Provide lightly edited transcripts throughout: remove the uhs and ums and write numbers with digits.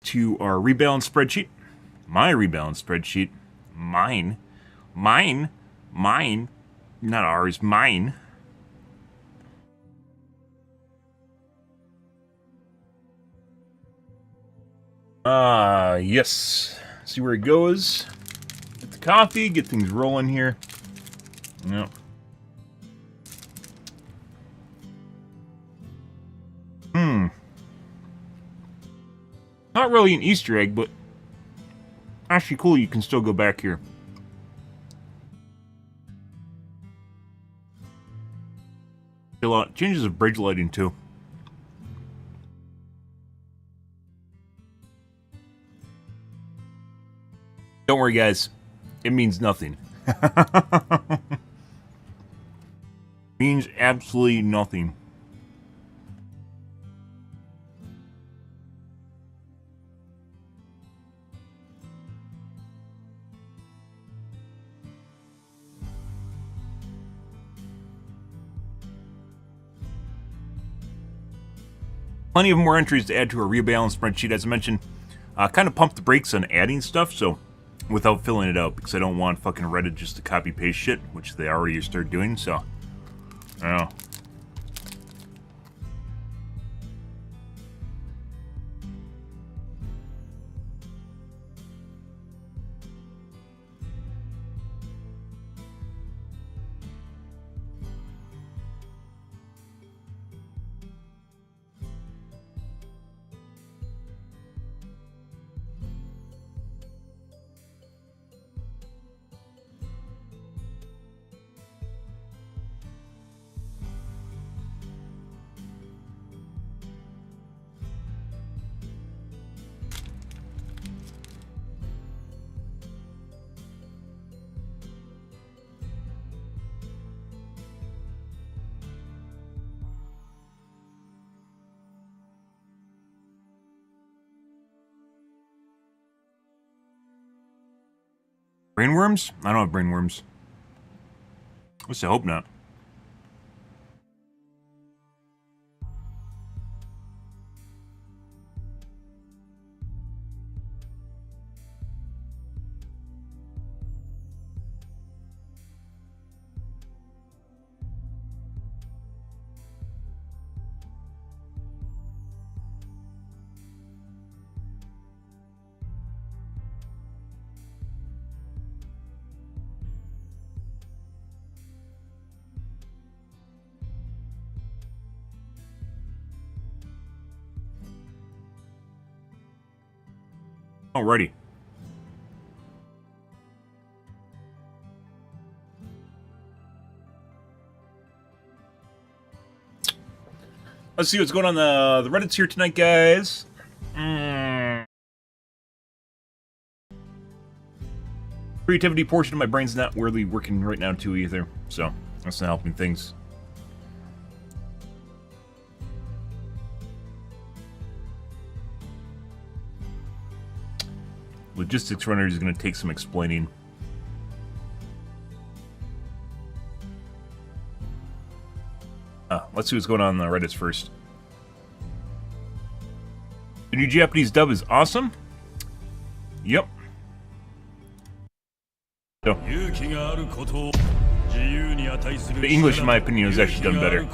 to our rebalance spreadsheet. My rebalance spreadsheet. Mine. Not ours, mine. Yes. See where it goes. Get the coffee, get things rolling here. Yep. Not really an Easter egg, but actually cool, you can still go back here. A lot changes of bridge lighting too. Don't worry guys, it means nothing. Means absolutely nothing. Plenty of more entries to add to our rebalance spreadsheet. As I mentioned, kind of pump the brakes on adding stuff, so without filling it out, because I don't want fucking Reddit just to copy paste shit, which they already started doing. So, I don't know. Brainworms? I don't have brainworms. At least I hope not. Alrighty. Let's see what's going on the Reddits here tonight, guys. Creativity portion of my brain's not really working right now too either, so that's not helping things. Logistics runner is going to take some explaining. Let's see what's going on the Reddits first. The new Japanese dub is awesome. Yep. So, the English, in my opinion, is actually done better.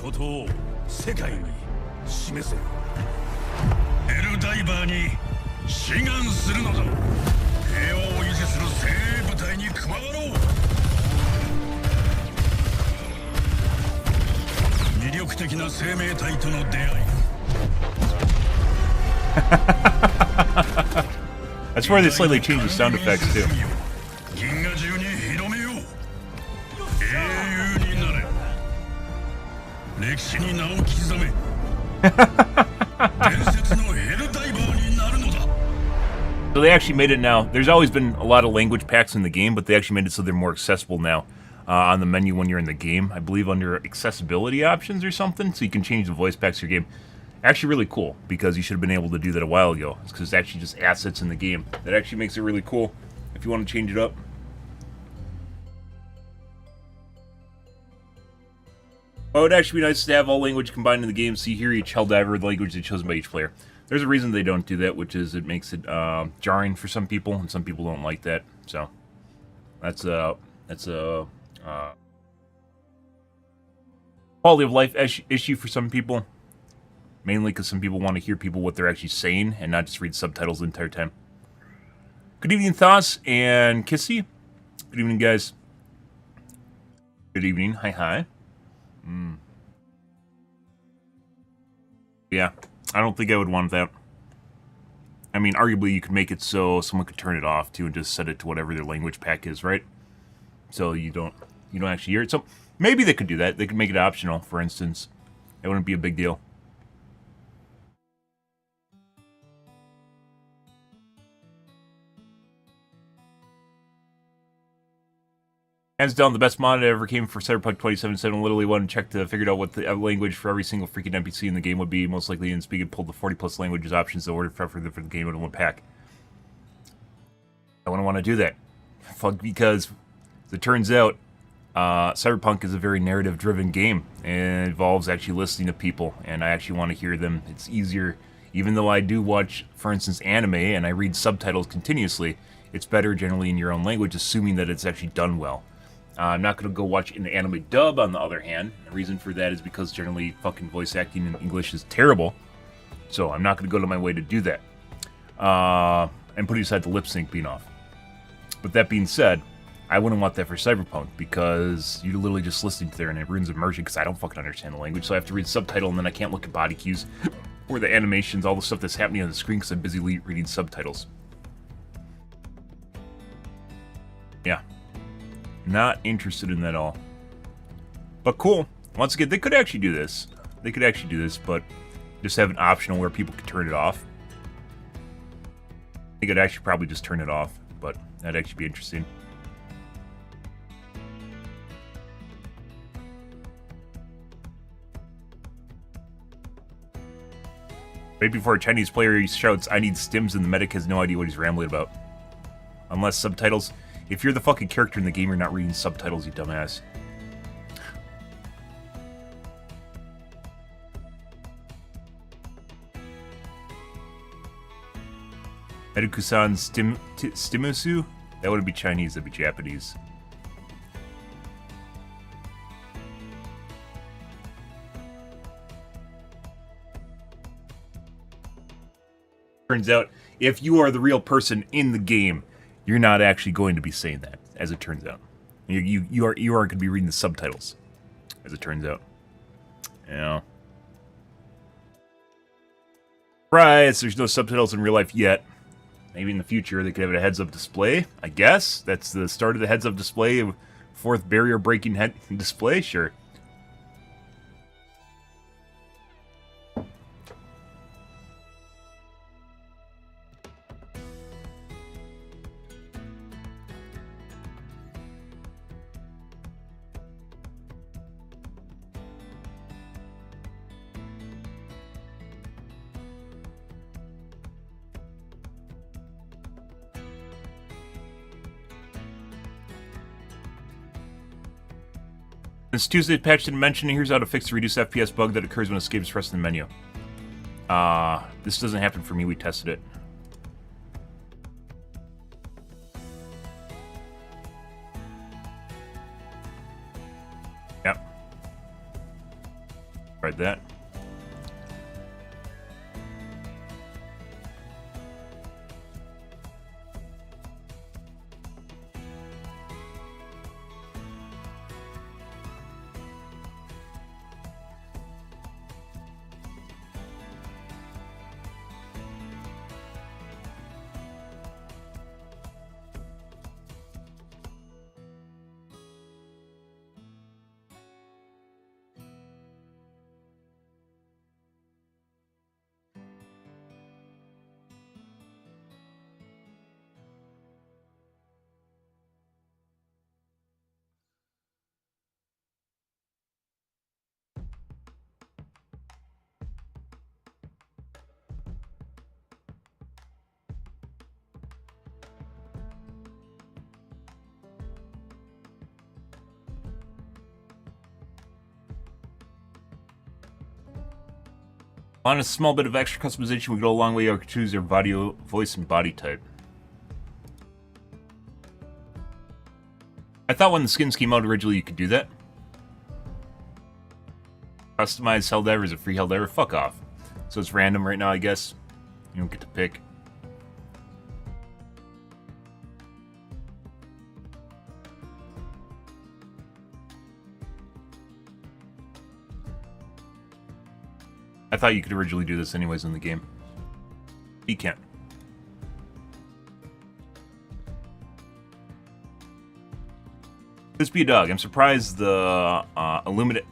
That's where they slightly change the sound effects too. So they actually made it now. There's always been a lot of language packs in the game, but they actually made it so they're more accessible now on the menu when you're in the game. I believe under accessibility options or something, so you can change the voice packs to your game. Actually really cool, because you should have been able to do that a while ago. It's because it's actually just assets in the game. That actually makes it really cool if you want to change it up. Oh, it would actually be nice to have all language combined in the game, so you hear each Helldiver, the language that's chosen by each player. There's a reason they don't do that, which is it makes it jarring for some people, and some people don't like that. So that's a quality of life issue for some people, mainly because some people want to hear people what they're actually saying and not just read subtitles the entire time. Good evening, Thos and Kissy. Good evening, guys. Good evening. Hi, hi. Yeah, I don't think I would want that. I mean, arguably, you could make it so someone could turn it off too and just set it to whatever their language pack is, right? So you don't actually hear it. So maybe they could do that. They could make it optional, for instance. It wouldn't be a big deal. Hands down, the best mod that ever came for Cyberpunk 2077. Literally went and checked to figure out what the language for every single freaking NPC in the game would be. Most likely, and speak and pulled the 40+ languages options to order for the game in one pack. I wouldn't want to do that. Fuck, because as it turns out, Cyberpunk is a very narrative-driven game, and it involves actually listening to people, and I actually want to hear them. It's easier, even though I do watch, for instance, anime, and I read subtitles continuously, it's better generally in your own language, assuming that it's actually done well. I'm not going to go watch an anime dub, on the other hand. The reason for that is because generally fucking voice acting in English is terrible, so I'm not going to go to my way to do that. And putting aside the lip sync being off. But that being said, I wouldn't want that for Cyberpunk, because you're literally just listening to there and it ruins immersion, because I don't fucking understand the language, so I have to read subtitle and then I can't look at body cues or the animations, all the stuff that's happening on the screen, because I'm busy reading subtitles. Yeah. Not interested in that at all. But cool. Once again, they could actually do this. They could actually do this, but just have an optional where people could turn it off. They could actually probably just turn it off, but that'd actually be interesting. Right before a Chinese player shouts, "I need stims," and the medic has no idea what he's rambling about. Unless subtitles. If you're the fucking character in the game, you're not reading subtitles, you dumbass. Edukusan Stimusu? That wouldn't be Chinese, that'd be Japanese. Turns out, if you are the real person in the game, you're not actually going to be saying that, as it turns out. You aren't going to be reading the subtitles, as it turns out. Yeah. Right, so there's no subtitles in real life yet. Maybe in the future they could have a heads-up display, I guess. That's the start of the heads-up display. Fourth barrier-breaking display, sure. This Tuesday patch didn't mention, here's how to fix the reduced FPS bug that occurs when escape is pressed in the menu. This doesn't happen for me, we tested it. Yep. Tried that. On a small bit of extra customization, we go a long way to choose your voice and body type. I thought when the skins came out originally you could do that. Customize Helldivers, a free Helldiver? Fuck off. So it's random right now, I guess. You don't get to pick. I thought you could originally do this anyways in the game. You can't. This be a dog. I'm surprised the Illuminate...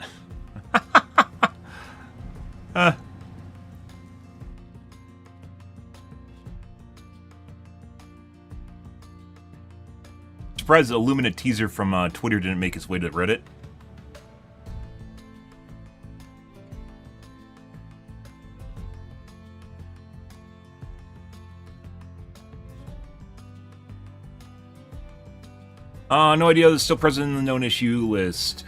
Surprised the Illuminate teaser from Twitter didn't make its way to Reddit. No idea. It's still present in the known issue list.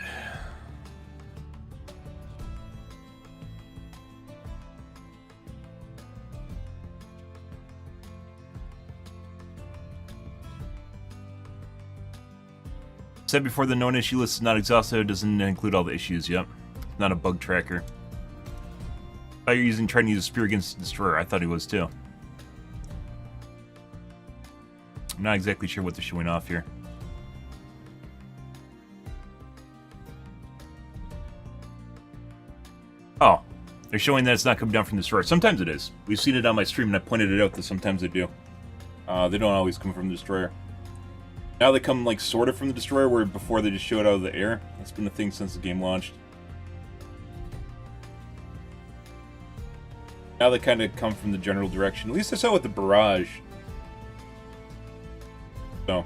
Said before, the known issue list is not exhaustive. It doesn't include all the issues. Yep. It's not a bug tracker. I thought you're trying to use a spear against the destroyer. I thought he was too. I'm not exactly sure what they're showing off here. Oh, they're showing that it's not coming down from the destroyer. Sometimes it is. We've seen it on my stream, and I pointed it out that sometimes they do. They don't always come from the destroyer. Now they come, like, sort of from the destroyer, where before they just show it out of the air. That's been a thing since the game launched. Now they kind of come from the general direction. At least I saw with the barrage. So.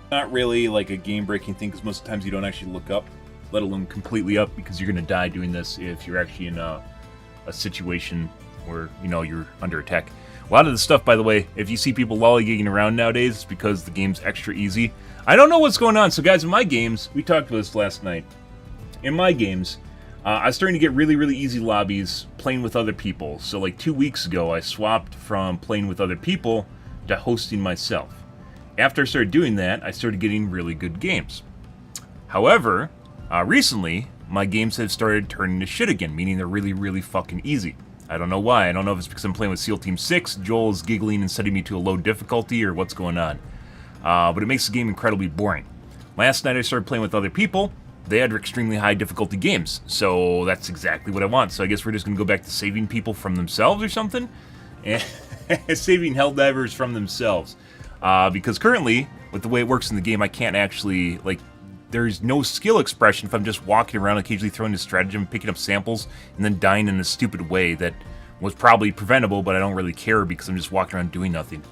Not really like a game-breaking thing, because most of the times you don't actually look up, let alone completely up, because you're going to die doing this if you're actually in a situation where, you know, you're under attack. A lot of the stuff, by the way, if you see people lollygagging around nowadays, it's because the game's extra easy. I don't know what's going on. So, guys, in my games, we talked about this last night. In my games, I was starting to get really, really easy lobbies playing with other people. So, like 2 weeks ago, I swapped from playing with other people to hosting myself. After I started doing that, I started getting really good games. However, recently, my games have started turning to shit again, meaning they're really, really fucking easy. I don't know why. I don't know if it's because I'm playing with SEAL Team 6, Joel's giggling and setting me to a low difficulty, or what's going on. But it makes the game incredibly boring. Last night I started playing with other people. They had extremely high difficulty games, so that's exactly what I want. So I guess we're just going to go back to saving people from themselves or something? Saving Helldivers from themselves. Because currently, with the way it works in the game, I can't actually, like, there's no skill expression if I'm just walking around, occasionally throwing a stratagem, picking up samples, and then dying in a stupid way that was probably preventable, but I don't really care because I'm just walking around doing nothing.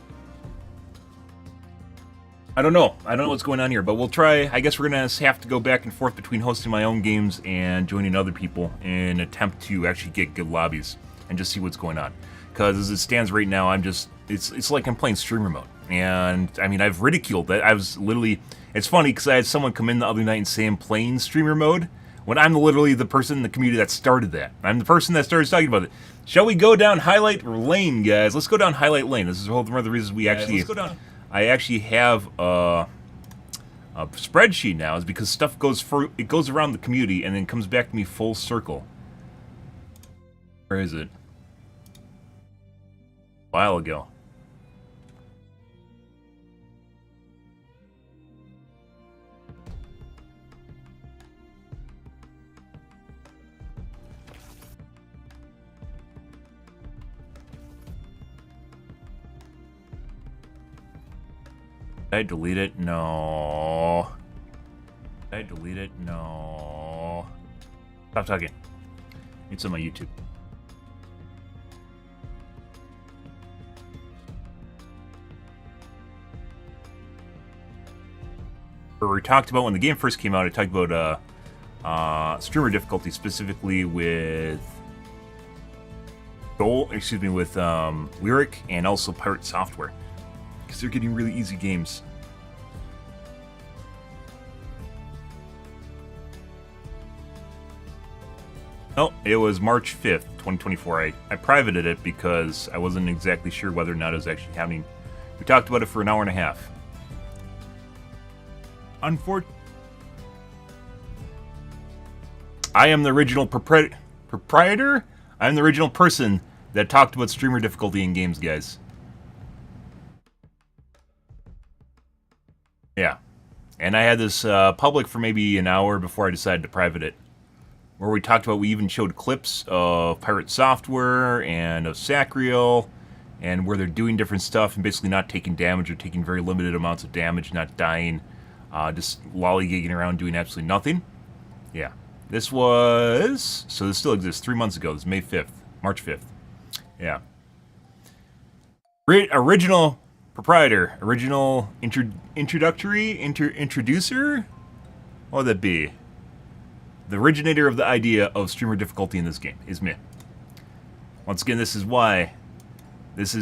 I don't know. I don't know what's going on here, but we'll try. I guess we're going to have to go back and forth between hosting my own games and joining other people in an attempt to actually get good lobbies and just see what's going on. Because as it stands right now, I'm just, it's like I'm playing streamer mode. And, I mean, I've ridiculed that. I was literally, it's funny because I had someone come in the other night and say I'm playing streamer mode, when I'm literally the person in the community that started that. I'm the person that started talking about it. Shall we go down Highlight Lane, guys? Let's go down Highlight Lane. This is one of the reasons we actually, let's go down. I actually have a spreadsheet now, is because stuff goes it goes around the community and then comes back to me full circle. Where is it? A while ago. Did I delete it? No. Did I delete it? No. Stop talking. It's on my YouTube. Where we talked about when the game first came out, I talked about streamer difficulty, specifically with Lyric and also Pirate Software. Because they're getting really easy games. Oh, it was March 5th, 2024. I privated it because I wasn't exactly sure whether or not it was actually happening. We talked about it for an hour and a half. I am the original proprietor? I'm the original person that talked about streamer difficulty in games, guys. Yeah. And I had this public for maybe an hour before I decided to private it. Where we talked about, we even showed clips of pirate software and of Sacriel, and where they're doing different stuff and basically not taking damage or taking very limited amounts of damage, not dying, just lollygagging around doing absolutely nothing. Yeah. This was... So this still exists 3 months ago. This is May 5th. March 5th. Yeah. Original proprietor. Original introducer? What would that be? The originator of the idea of streamer difficulty in this game is me. Once again, this is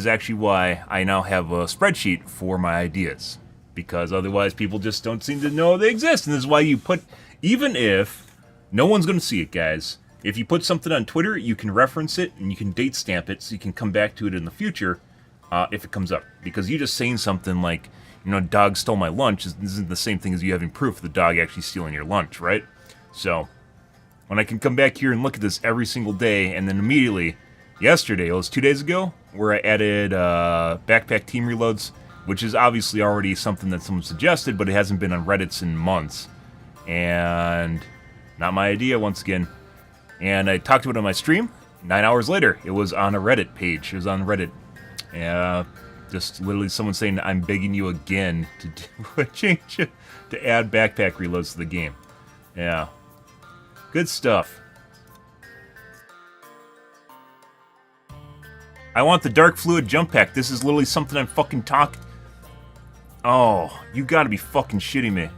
actually why I now have a spreadsheet for my ideas. Because otherwise people just don't seem to know they exist. And this is why you put... Even if no one's going to see it, guys. If you put something on Twitter, you can reference it and you can date stamp it so you can come back to it in the future if it comes up. Because you just saying something like, you know, dog stole my lunch isn't the same thing as you having proof of the dog actually stealing your lunch, right? So, when I can come back here and look at this every single day, and then immediately, yesterday, it was 2 days ago, where I added backpack team reloads, which is obviously already something that someone suggested, but it hasn't been on Reddit in months. And not my idea, once again. And I talked about it on my stream. 9 hours later, it was on a Reddit page. It was on Reddit. Just literally someone saying, I'm begging you again to do a change, to add backpack reloads to the game. Yeah. Good stuff. I want the Dark Fluid jump pack. This is literally something I'm fucking talking... Oh, you gotta be fucking shitting me.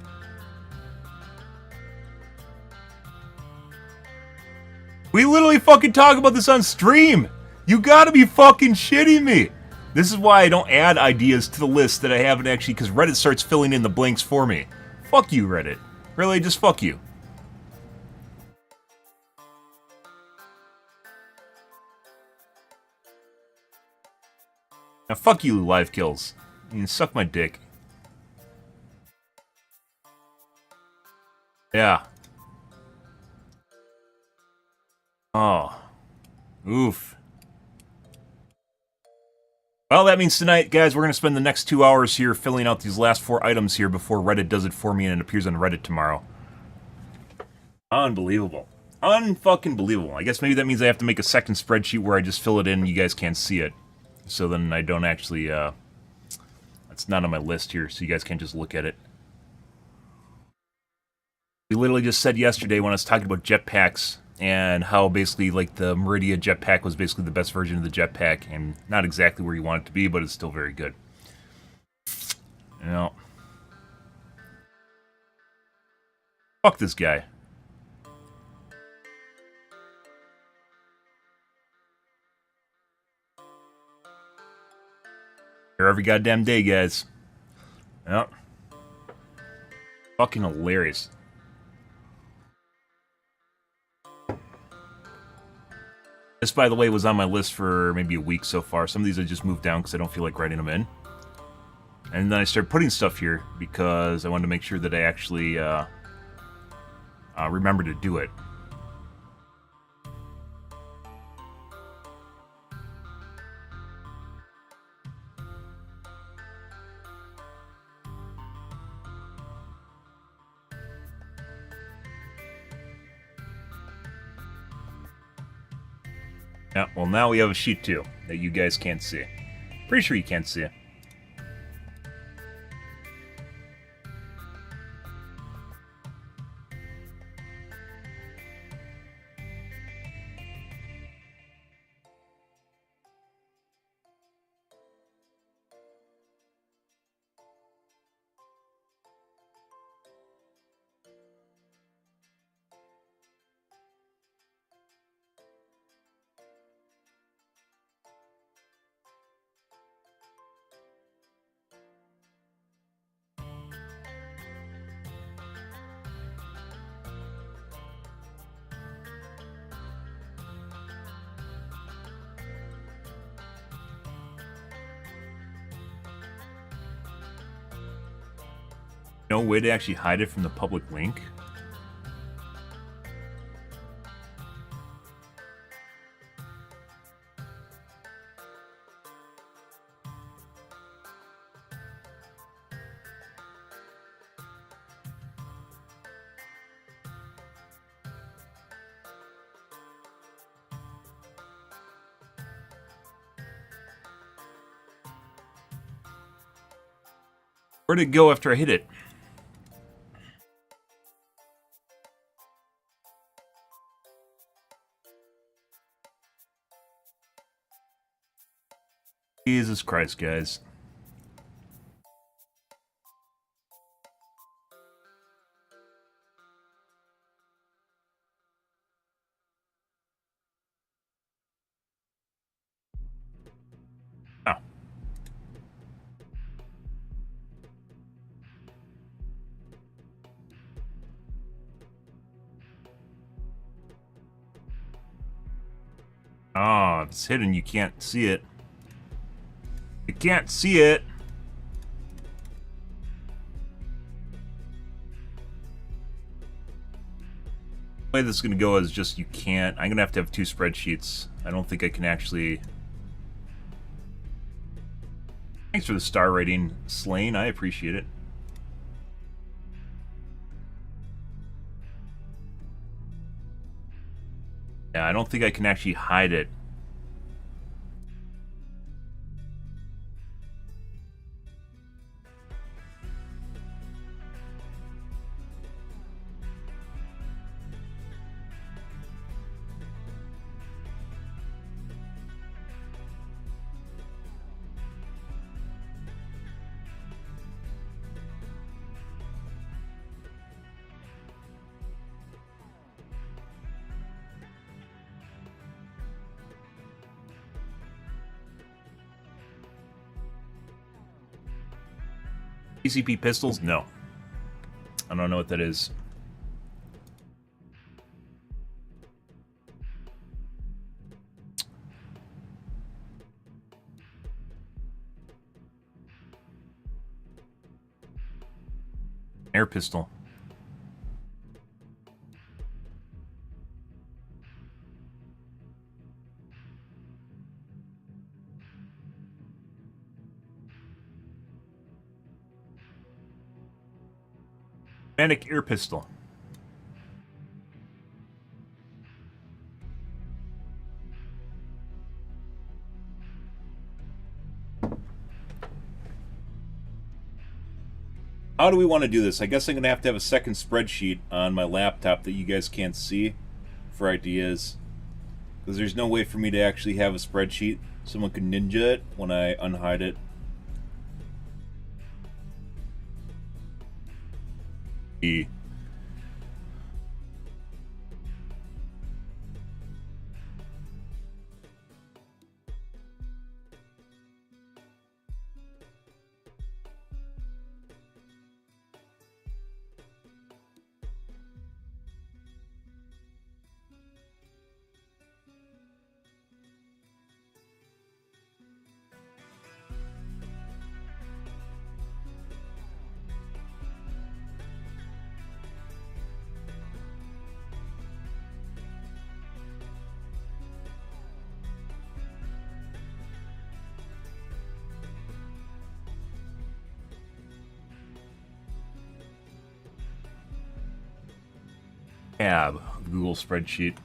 We literally fucking talk about this on stream! You gotta be fucking shitting me! This is why I don't add ideas to the list that I haven't actually... Because Reddit starts filling in the blanks for me. Fuck you, Reddit. Really, just fuck you. Now fuck you, live kills. You can suck my dick. Yeah. Oh. Oof. Well, that means tonight, guys, we're going to spend the next 2 hours here filling out these last 4 items here before Reddit does it for me and it appears on Reddit tomorrow. Unbelievable. Unfucking believable. I guess maybe that means I have to make a second spreadsheet where I just fill it in and you guys can't see it. So then I don't actually, it's not on my list here, so you guys can't just look at it. We literally just said yesterday when I was talking about jetpacks and how basically, like, the Meridia jetpack was basically the best version of the jetpack, and not exactly where you want it to be, but it's still very good. You know. Fuck this guy. Here every goddamn day, guys. Yep. Fucking hilarious. This, by the way, was on my list for maybe a week so far. Some of these I just moved down because I don't feel like writing them in. And then I started putting stuff here because I wanted to make sure that I actually remember to do it. Yeah, well, now we have a sheet too that you guys can't see. Pretty sure you can't see it. No way to actually hide it from the public link? Where'd it go after I hit it? Jesus Christ, guys. Oh. Oh, it's hidden. You can't see it. You can't see it. The way this is going to go is just you can't. I'm going to have two spreadsheets. I don't think I can actually... Thanks for the star rating, Slain. I appreciate it. Yeah, I don't think I can actually hide it. PCP pistols? No. I don't know what that is. Air pistol. Manic air pistol. How do we want to do this? I guess I'm going to have a second spreadsheet on my laptop that you guys can't see for ideas. Because there's no way for me to actually have a spreadsheet. Someone could ninja it when I unhide it. Tab, Google spreadsheet.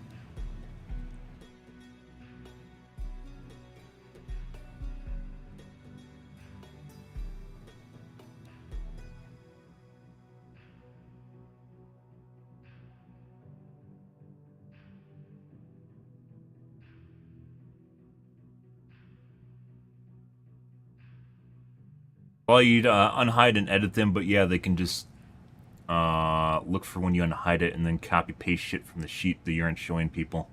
Well, you'd unhide and edit them, but yeah, they can just look for when you unhide it and then copy paste shit from the sheet that you're showing people.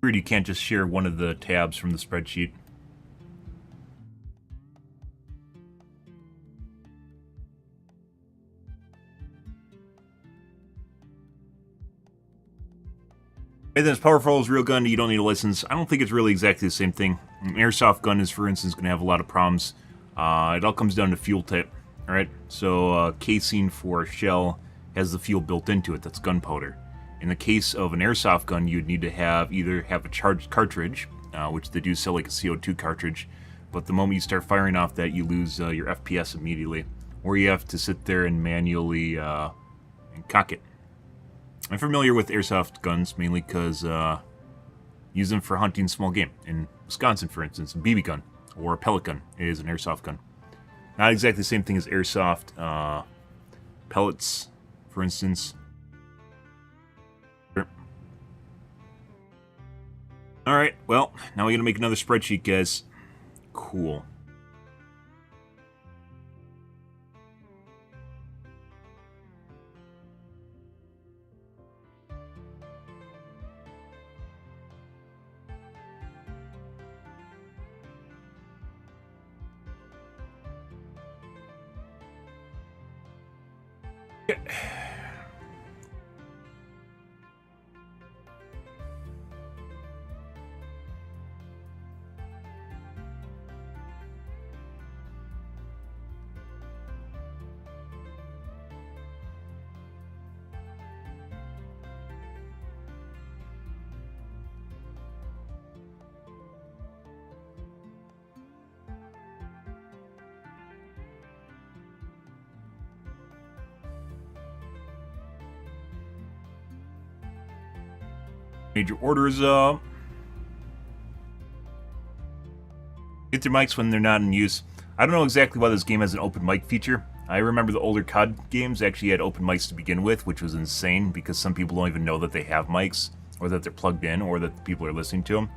Weird you can't just share one of the tabs from the spreadsheet. And then as powerful as real gun, you don't need a license. I don't think it's really exactly the same thing. An airsoft gun is, for instance, going to have a lot of problems. It all comes down to fuel type. All right, so casing for a shell has the fuel built into it. That's gunpowder. In the case of an airsoft gun, you'd need to either have a charged cartridge, which they do sell like a CO2 cartridge, but the moment you start firing off that, you lose your FPS immediately, or you have to sit there and manually cock it. I'm familiar with airsoft guns mainly because use them for hunting small game. In Wisconsin, for instance, a BB gun or a pellet gun is an airsoft gun. Not exactly the same thing as airsoft pellets, for instance. Alright, well, now we gotta make another spreadsheet, guys. Cool. Yeah. Major orders up. Get their mics when they're not in use. I don't know exactly why this game has an open mic feature. I remember the older COD games actually had open mics to begin with, which was insane because some people don't even know that they have mics, or that they're plugged in, or that people are listening to them.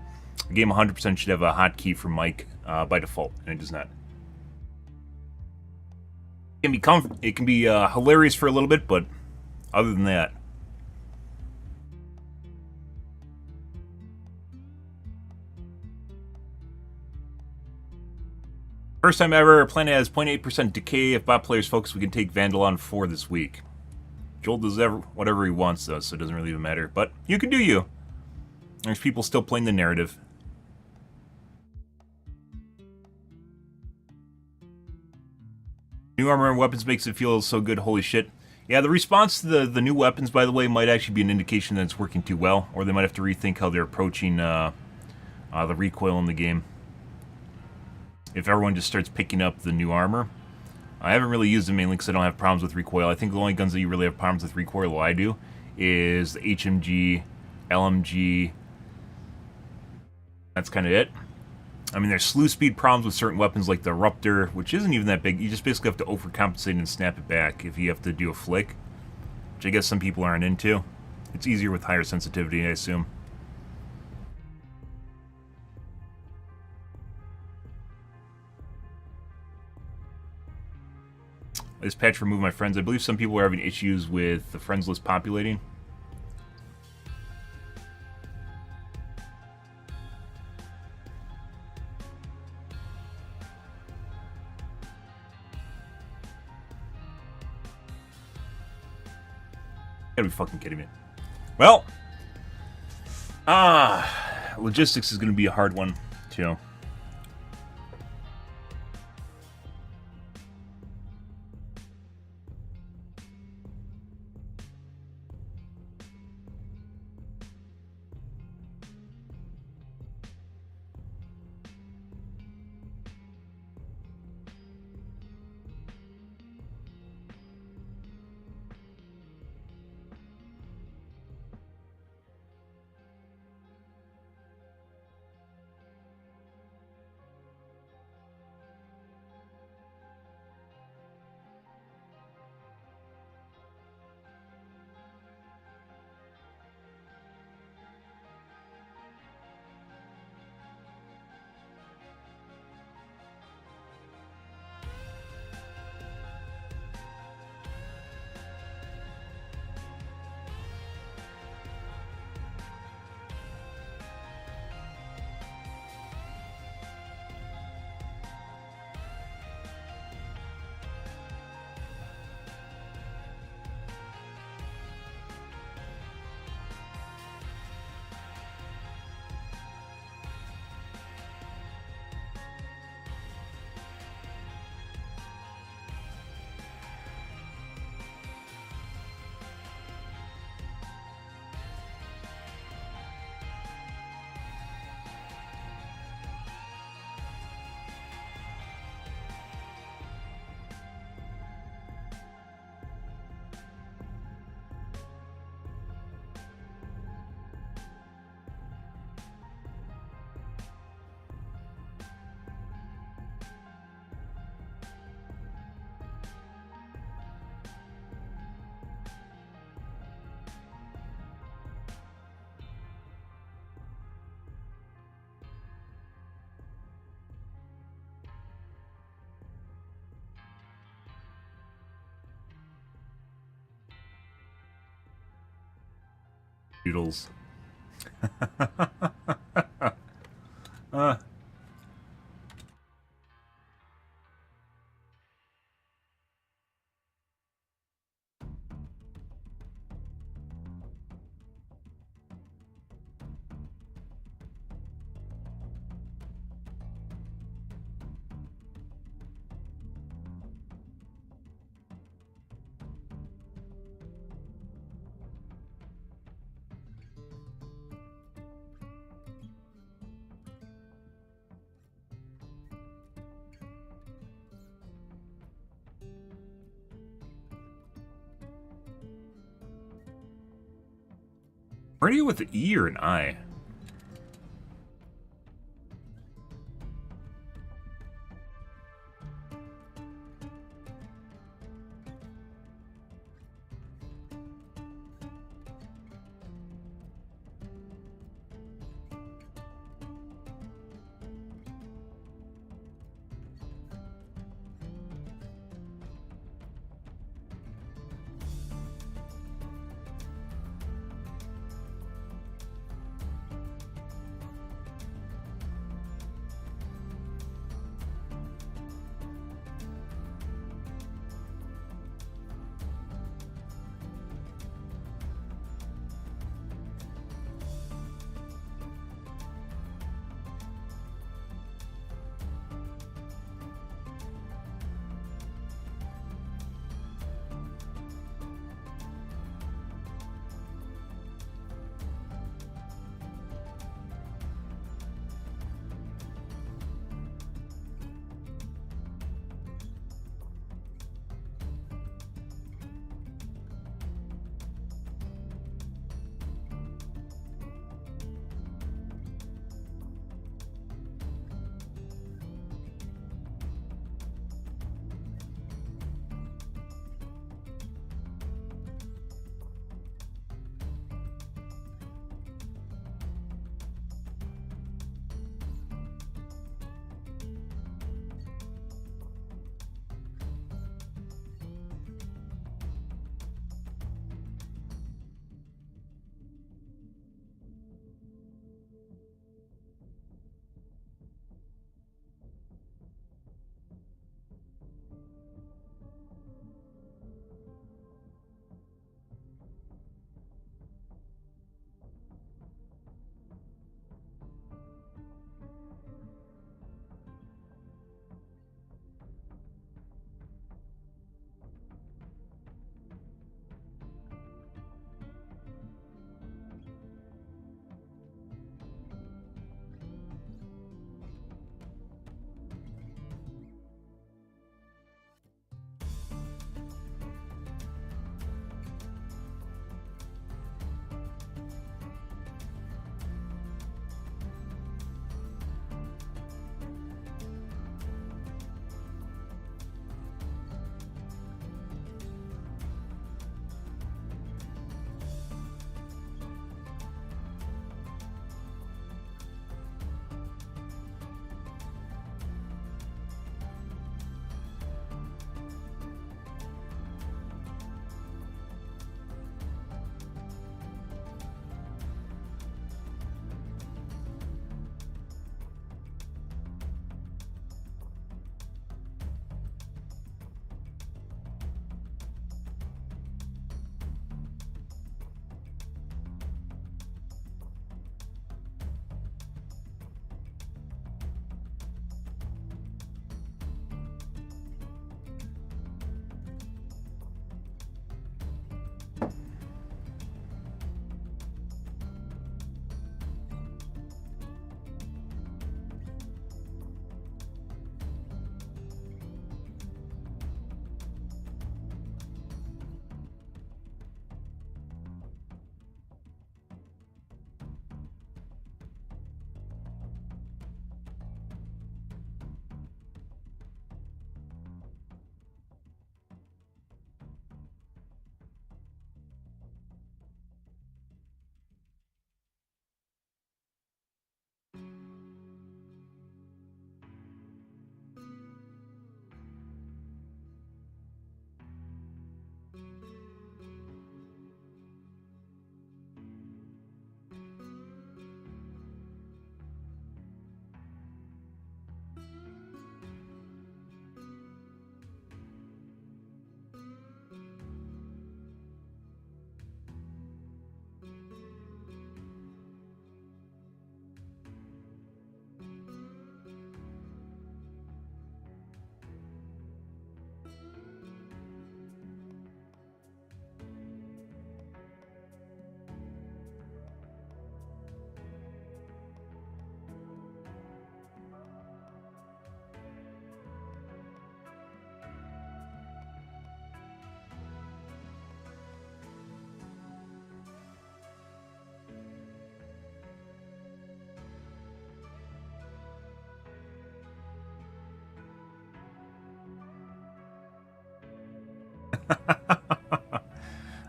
The game 100% should have a hotkey for mic by default, and it does not. It can be hilarious for a little bit, but other than that, first time ever, Planet has 0.8% decay. If bot players focus, we can take Vandal on 4 this week. Joel does whatever he wants, though, so it doesn't really even matter. But you can do you. There's people still playing the narrative. New armor and weapons makes it feel so good, holy shit. Yeah, the response to the new weapons, by the way, might actually be an indication that it's working too well, or they might have to rethink how they're approaching the recoil in the game. If everyone just starts picking up the new armor. I haven't really used them mainly because I don't have problems with recoil. I think the only guns that you really have problems with recoil, well, I do, is the HMG, LMG. That's kind of it. I mean, there's slew speed problems with certain weapons like the Ruptor, which isn't even that big. You just basically have to overcompensate and snap it back if you have to do a flick, which I guess some people aren't into. It's easier with higher sensitivity, I assume. This patch removed my friends. I believe some people are having issues with the friends list populating. You gotta be fucking kidding me. Well, logistics is gonna be a hard one, too. Doodles. Where are you with an E or an I?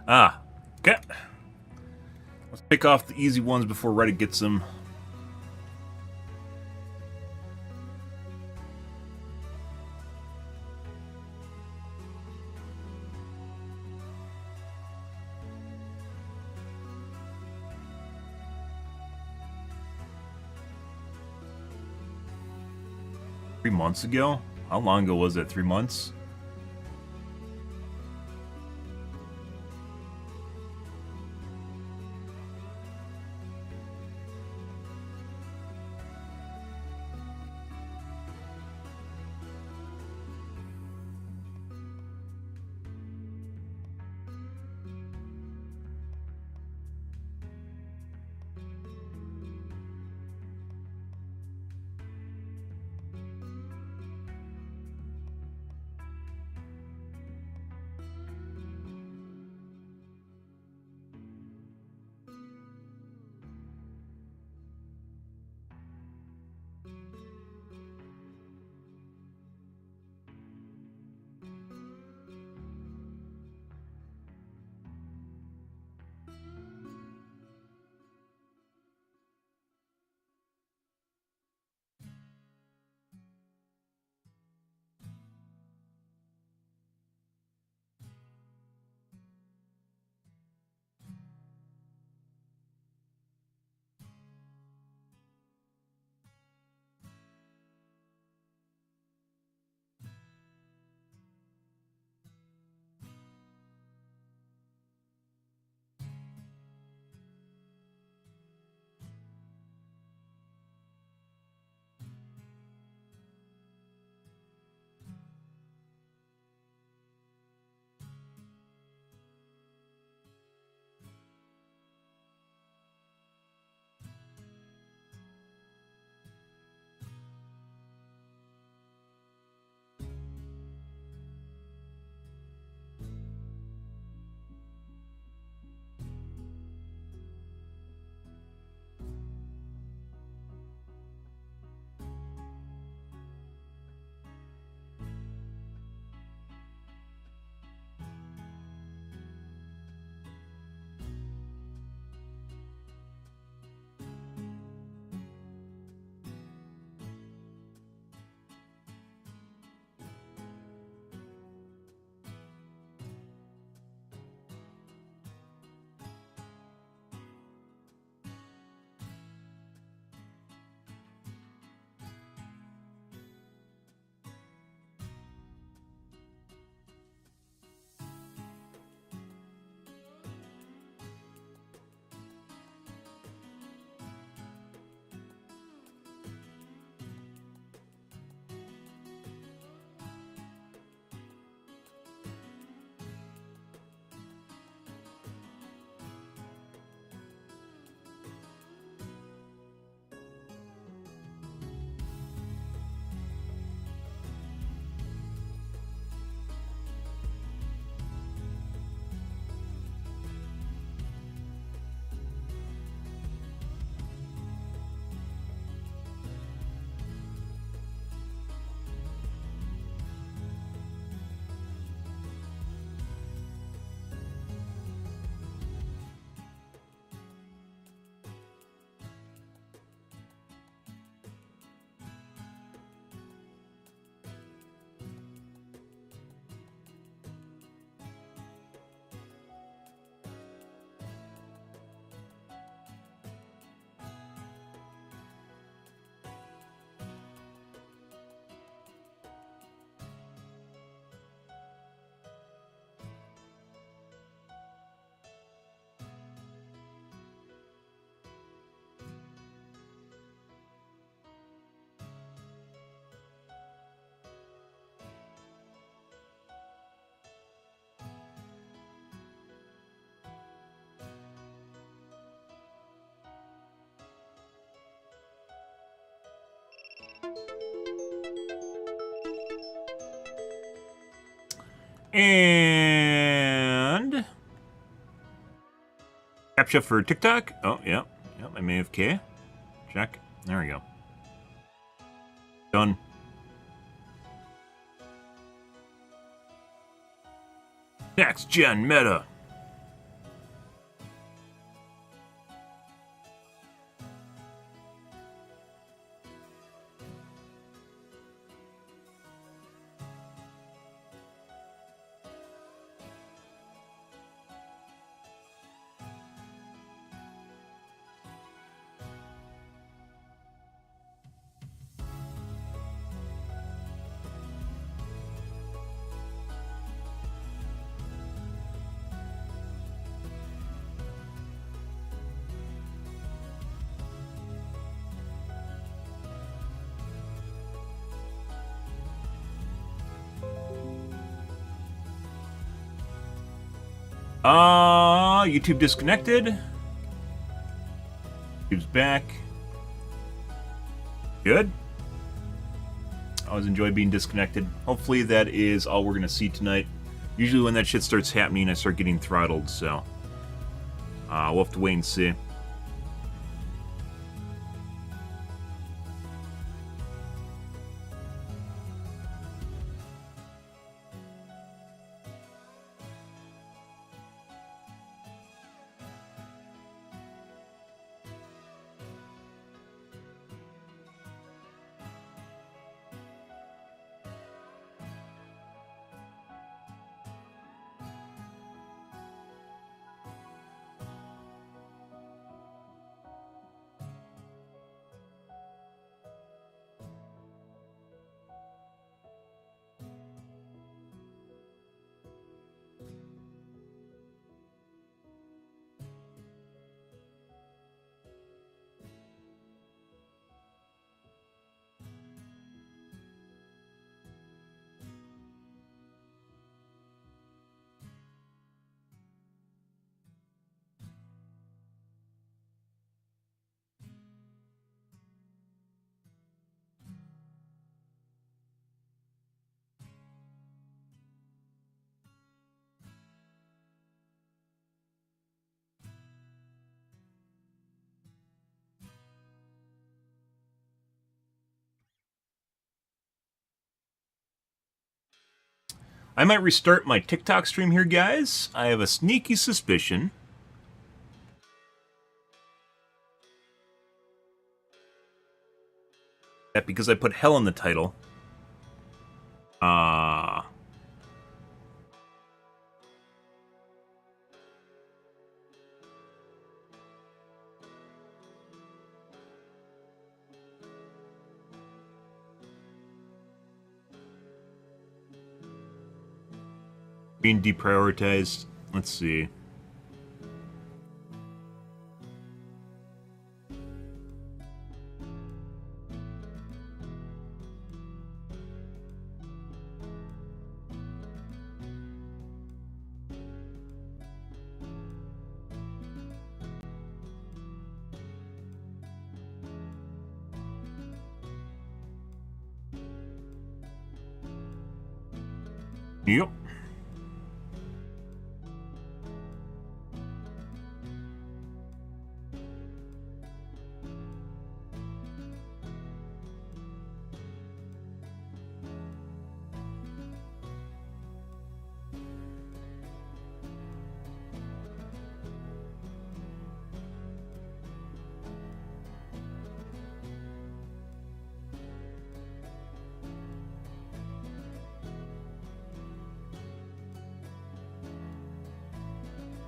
Ah, okay. Let's pick off the easy ones before Reddit gets them. Months ago? How long ago was it? 3 months? And captcha for TikTok. Oh, yeah. Yep, I'm AFK. Check. There we go. Done. Next gen meta. YouTube disconnected. YouTube's back. Good. I always enjoy being disconnected. Hopefully that is all we're gonna see tonight. Usually when that shit starts happening, I start getting throttled, so we'll have to wait and see. I might restart my TikTok stream here, guys. I have a sneaky suspicion that because I put hell in the title, being deprioritized. Let's see. Yep.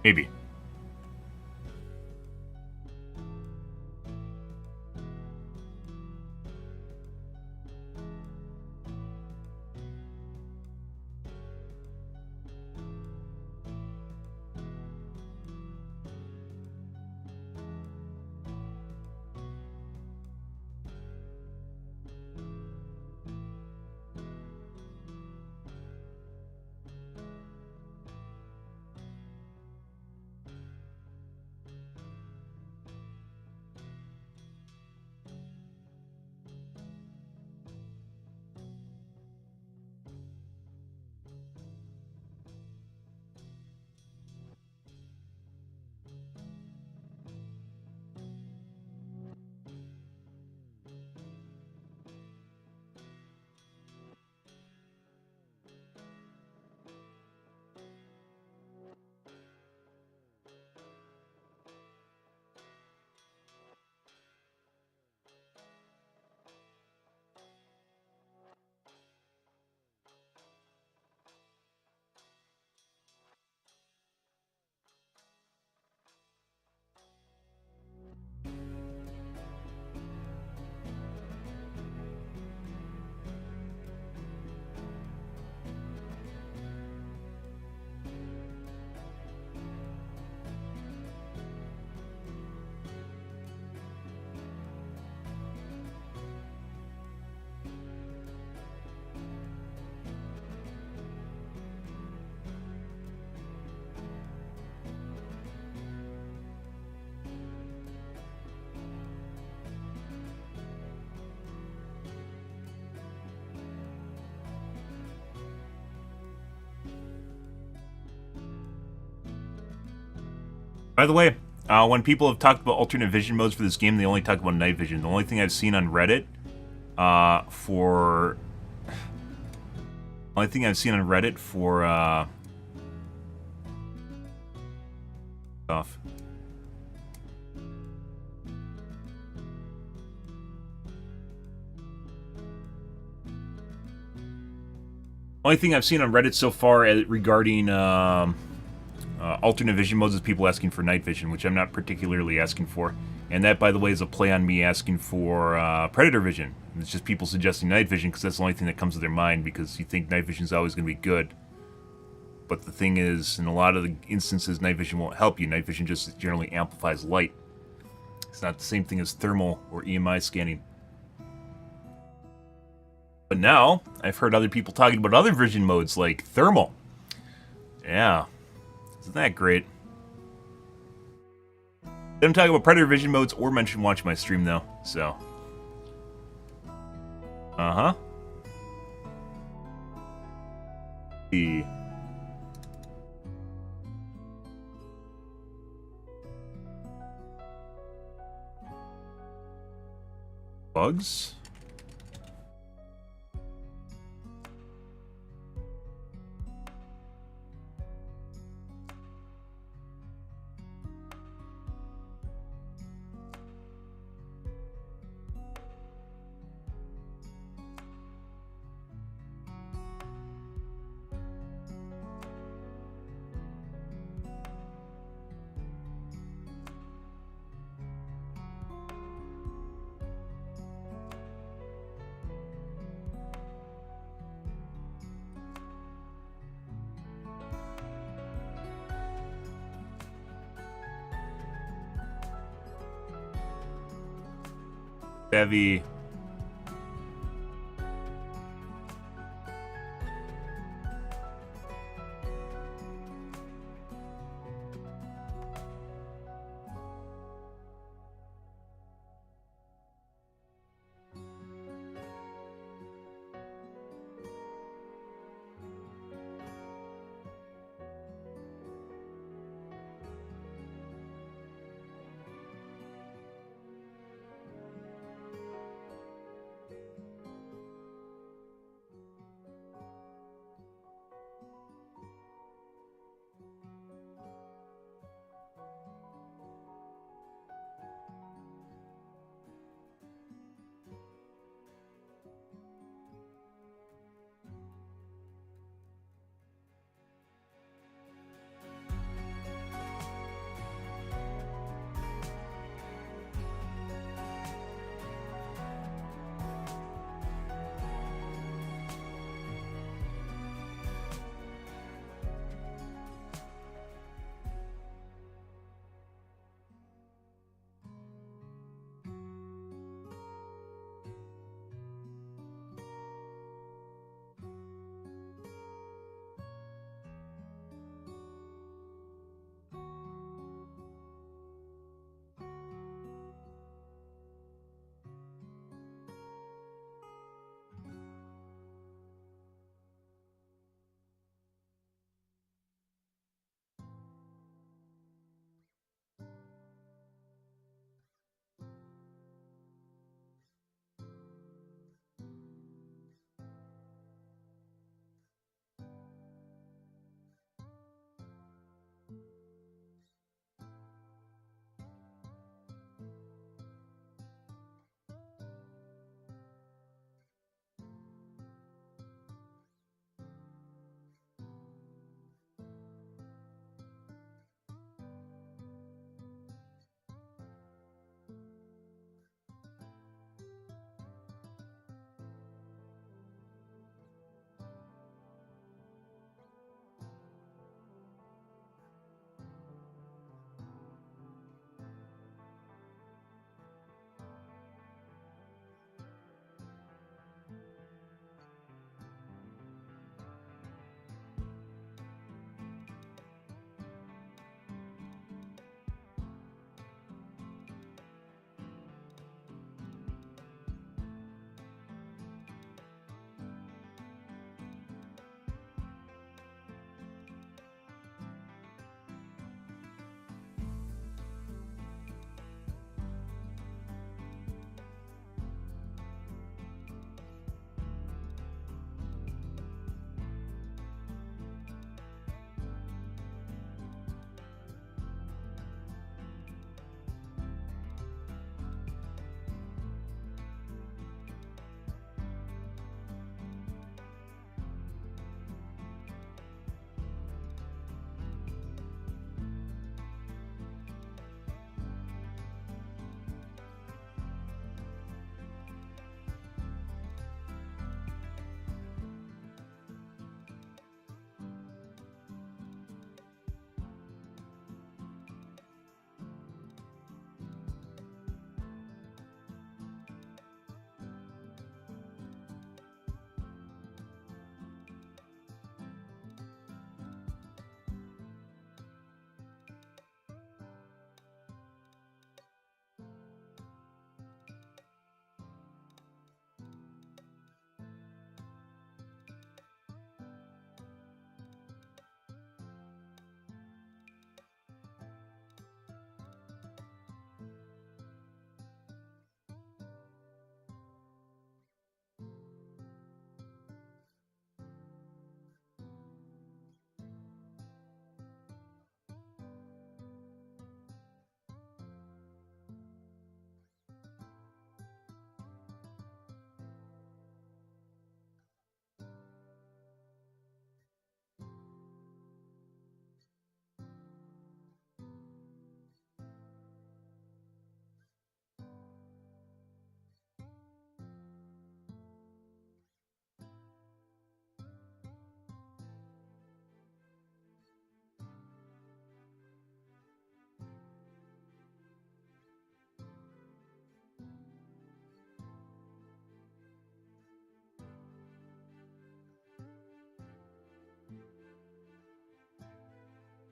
Maybe. By the way, when people have talked about alternate vision modes for this game, they only talk about night vision. The only thing I've seen on Reddit for stuff. Only thing I've seen on Reddit so far regarding alternate vision modes is people asking for night vision, which I'm not particularly asking for. And that, by the way, is a play on me asking for predator vision. It's just people suggesting night vision because that's the only thing that comes to their mind, because you think night vision is always going to be good. But the thing is, in a lot of the instances, night vision won't help you. Night vision just generally amplifies light. It's not the same thing as thermal or EMI scanning. But now, I've heard other people talking about other vision modes, like thermal. Yeah. Isn't that great? Didn't talk about predator vision modes or mention watching my stream, though, so. Uh-huh. The... bugs? Heavy.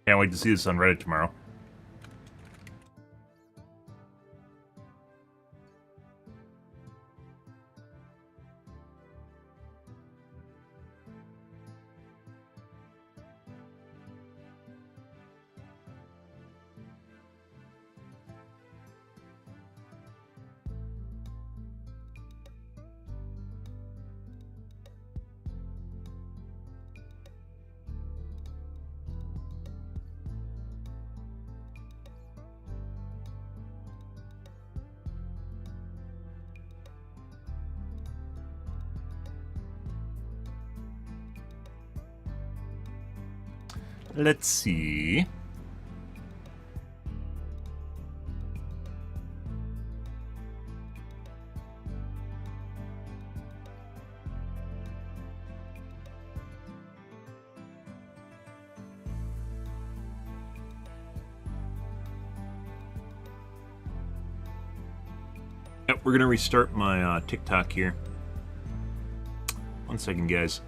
Can't wait to see this on Reddit tomorrow. Let's see. Yep, we're gonna restart my TikTok here. 1 second, guys.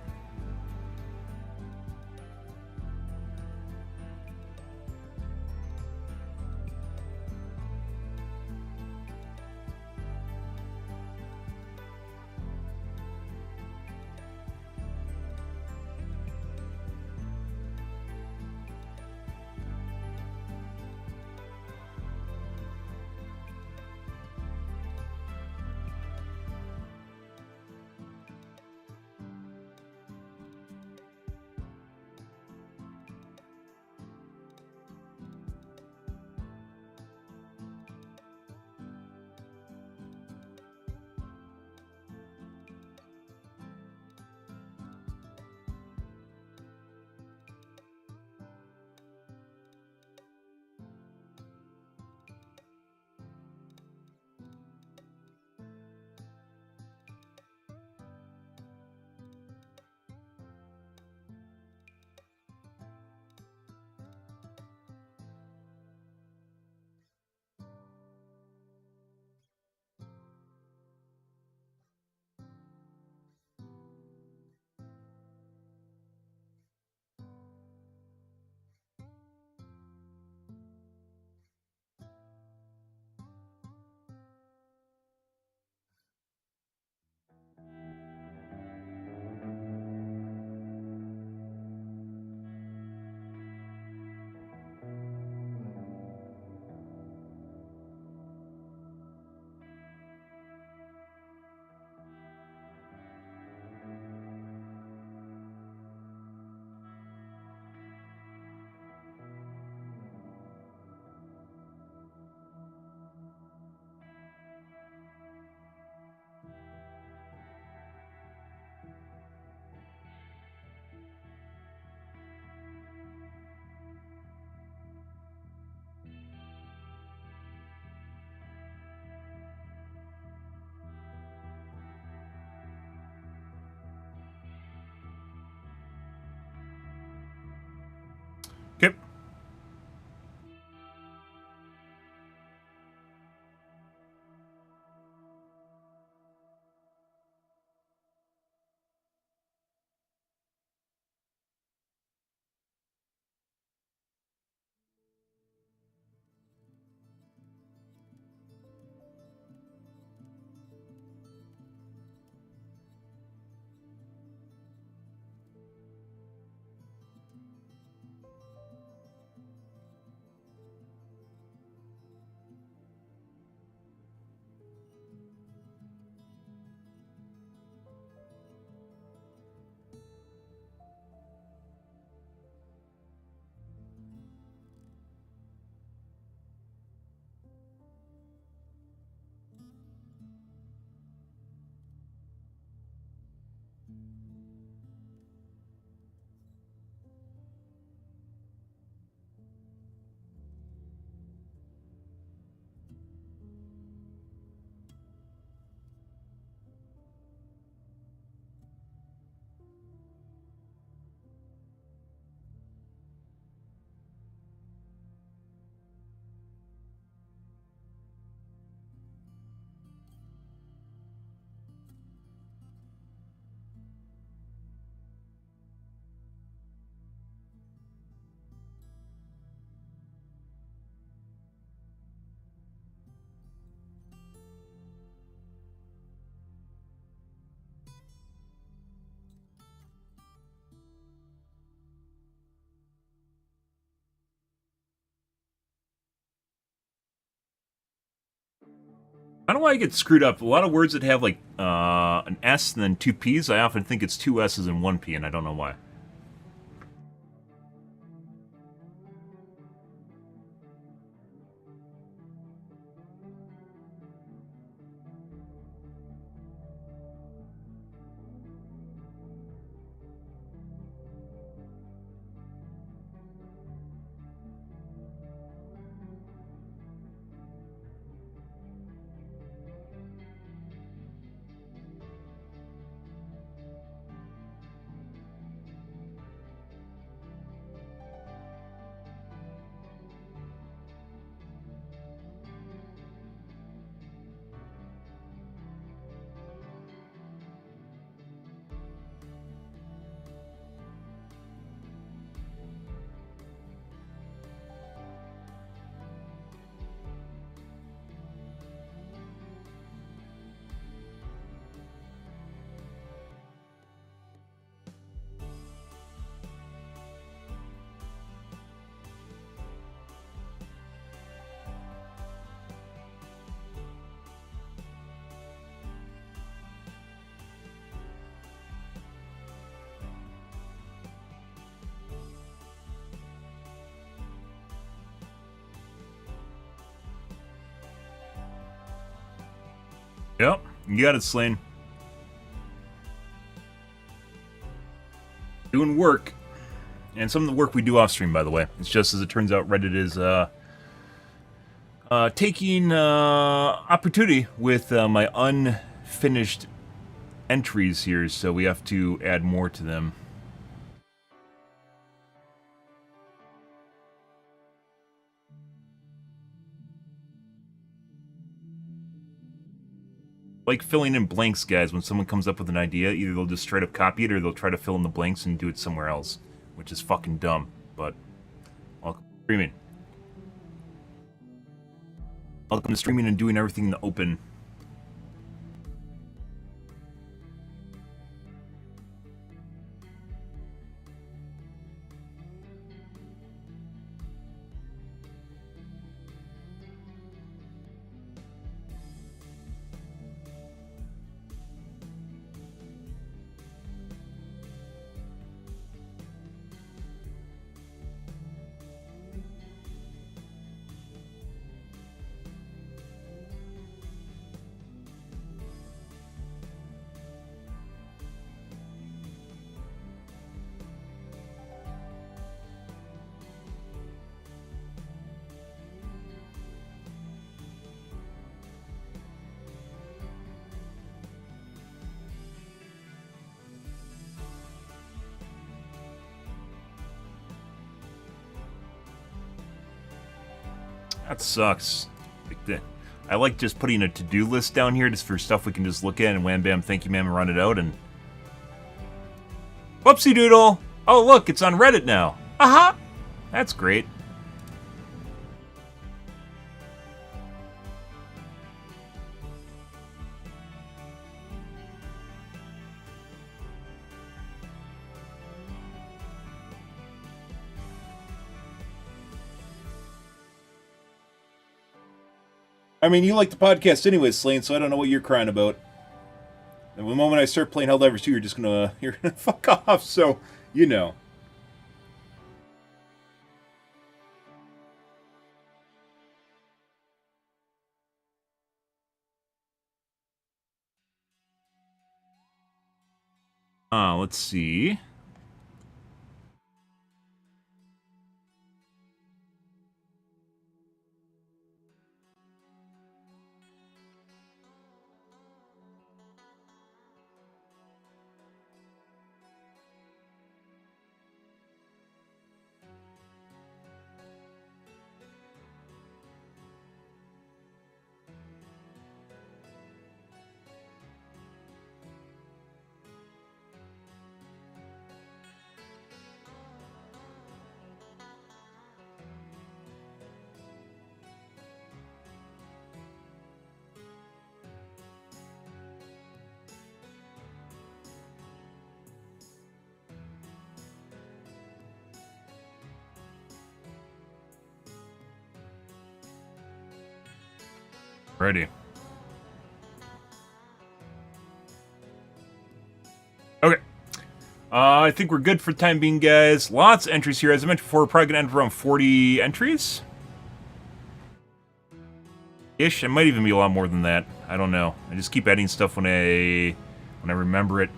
I don't know why I get screwed up. A lot of words that have like an S and then two P's, I often think it's two S's and one P, and I don't know why. Yep, you got it, Slain. Doing work. And some of the work we do off stream, by the way. It's just as it turns out, Reddit is taking opportunity with my unfinished entries here, so we have to add more to them. Like filling in blanks, guys. When someone comes up with an idea, either they'll just straight up copy it or they'll try to fill in the blanks and do it somewhere else, which is fucking dumb. But welcome to streaming. Welcome to streaming and doing everything in the open. That sucks. I like just putting a to-do list down here just for stuff we can just look at and wham bam, thank you ma'am, and run it out and... Whoopsie doodle! Oh look, it's on Reddit now. Aha! That's great. I mean, you like the podcast anyways, Slane, so I don't know what you're crying about. And the moment I start playing Helldivers 2, you're gonna fuck off, so, you know. Let's see. Ready. Okay. I think we're good for the time being, guys. Lots of entries here. As I mentioned before, we're probably going to end around 40 entries. Ish. It might even be a lot more than that. I don't know. I just keep adding stuff when I remember it.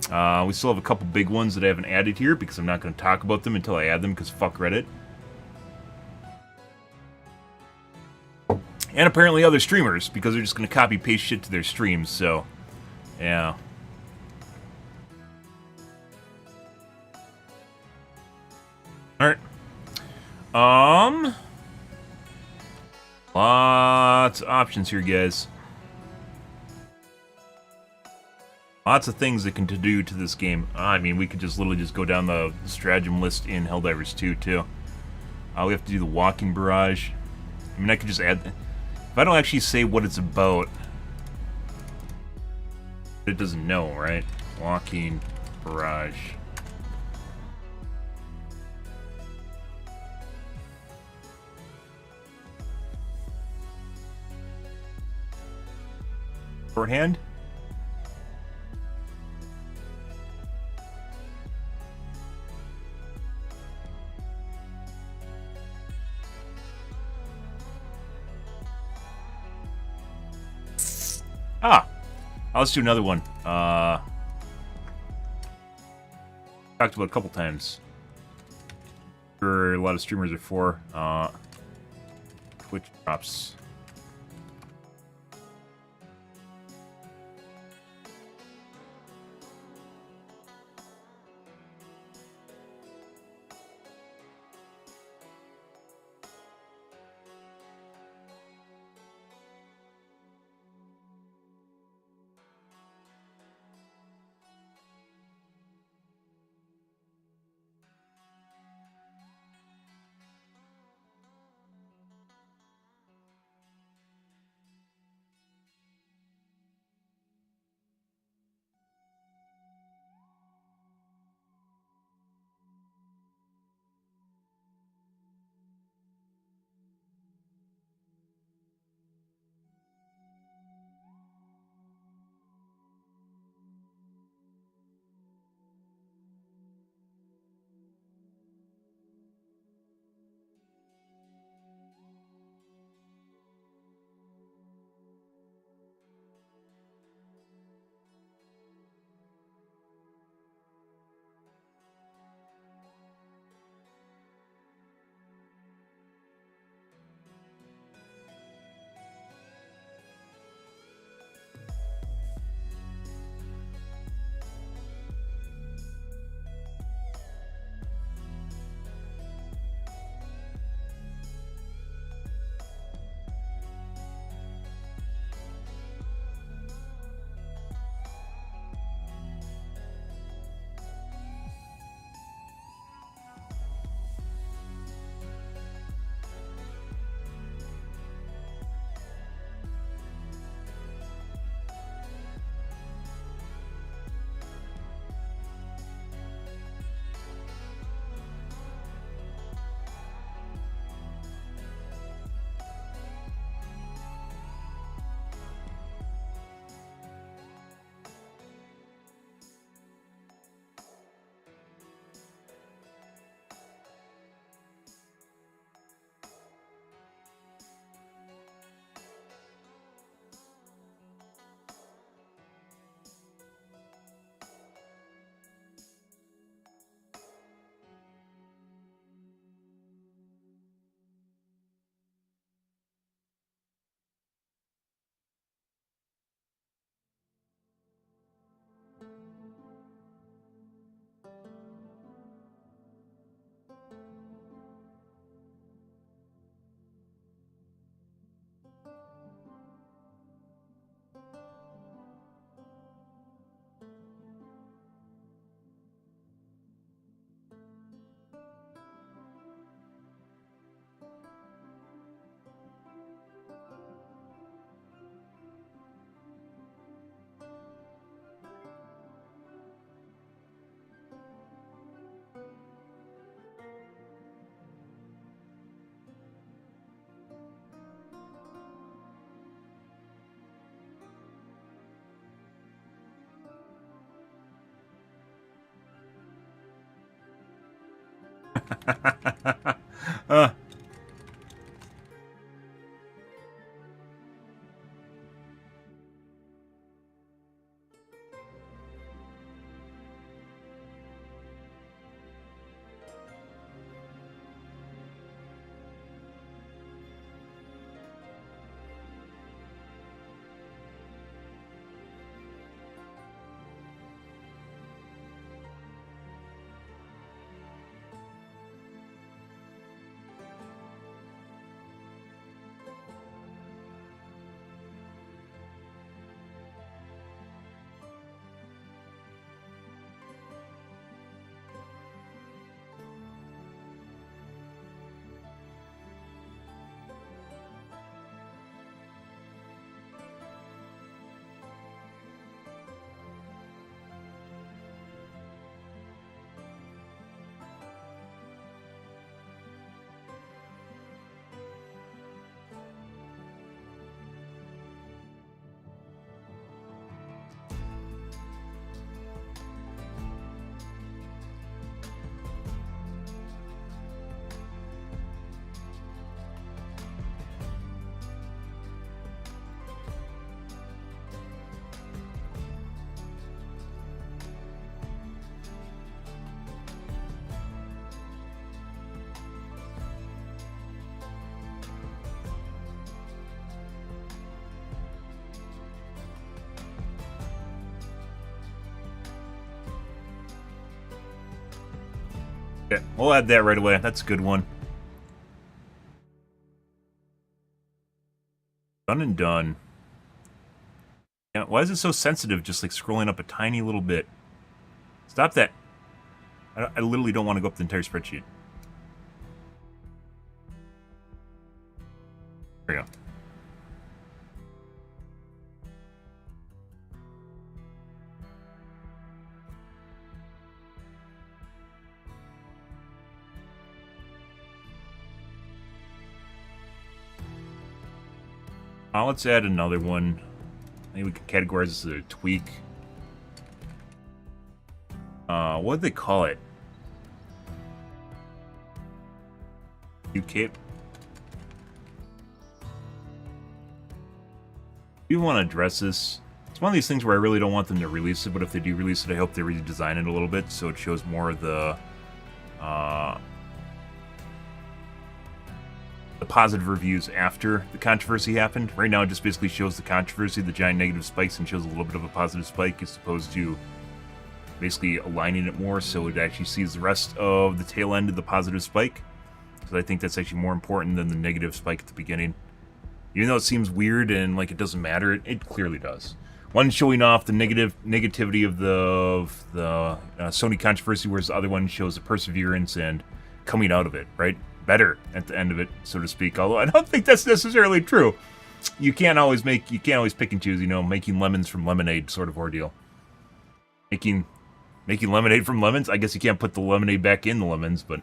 We still have a couple big ones that I haven't added here because I'm not going to talk about them until I add them because fuck Reddit. And apparently other streamers because they're just going to copy paste shit to their streams. So, yeah. Alright. Lots of options here, guys. Lots of things that can do to this game. I mean, we could just literally just go down the stratagem list in Helldivers 2, too. We have to do the walking barrage. I mean, I could just add... If I don't actually say what it's about, it doesn't know, right? Walking barrage. Shorthand? Let's do another one. Talked about a couple times. Sure, a lot of streamers are for. Twitch drops. uh, yeah, we'll add that right away. That's a good one. Done and done. Yeah, why is it so sensitive, just like scrolling up a tiny little bit? Stop that. I literally don't want to go up the entire spreadsheet. There we go. Let's add another one. Maybe we can categorize this as a tweak. What did they call it? UCApe? You want to address this? It's one of these things where I really don't want them to release it, but if they do release it, I hope they redesign it a little bit so it shows more of the positive reviews after the controversy happened. Right now, it just basically shows the controversy, the giant negative spikes, and shows a little bit of a positive spike, as opposed to basically aligning it more so it actually sees the rest of the tail end of the positive spike. Because I think that's actually more important than the negative spike at the beginning. Even though it seems weird and like it doesn't matter, it clearly does. One showing off the negativity of the Sony controversy, whereas the other one shows the perseverance and coming out of it, right? Better at the end of it, so to speak. Although I don't think that's necessarily true. You can't always pick and choose, you know, making lemons from lemonade sort of ordeal. Making lemonade from lemons? I guess you can't put the lemonade back in the lemons, but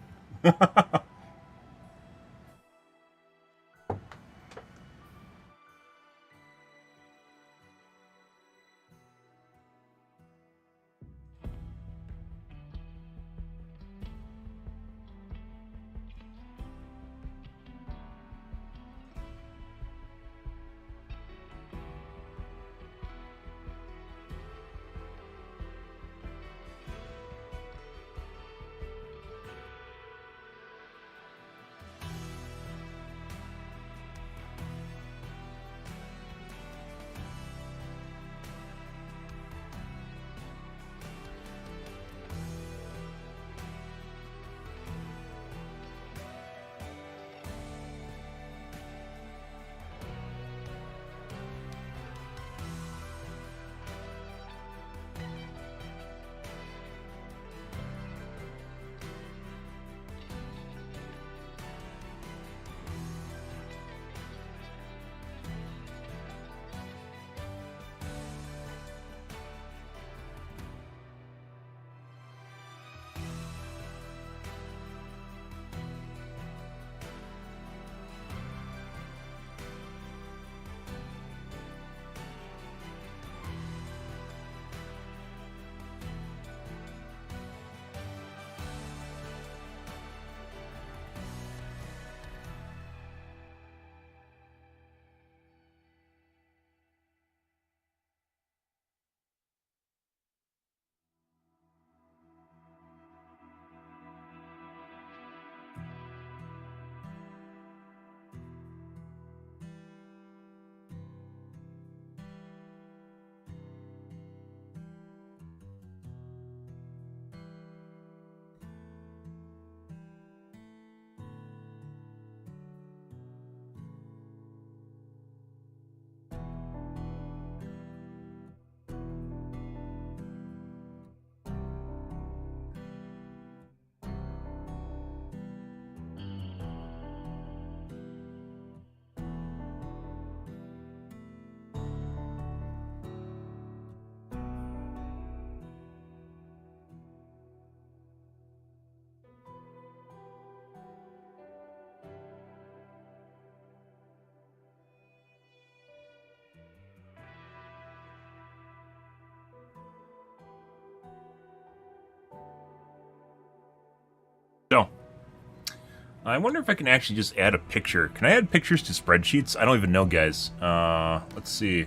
I wonder if I can actually just add a picture. Can I add pictures to spreadsheets? I don't even know, guys. Let's see.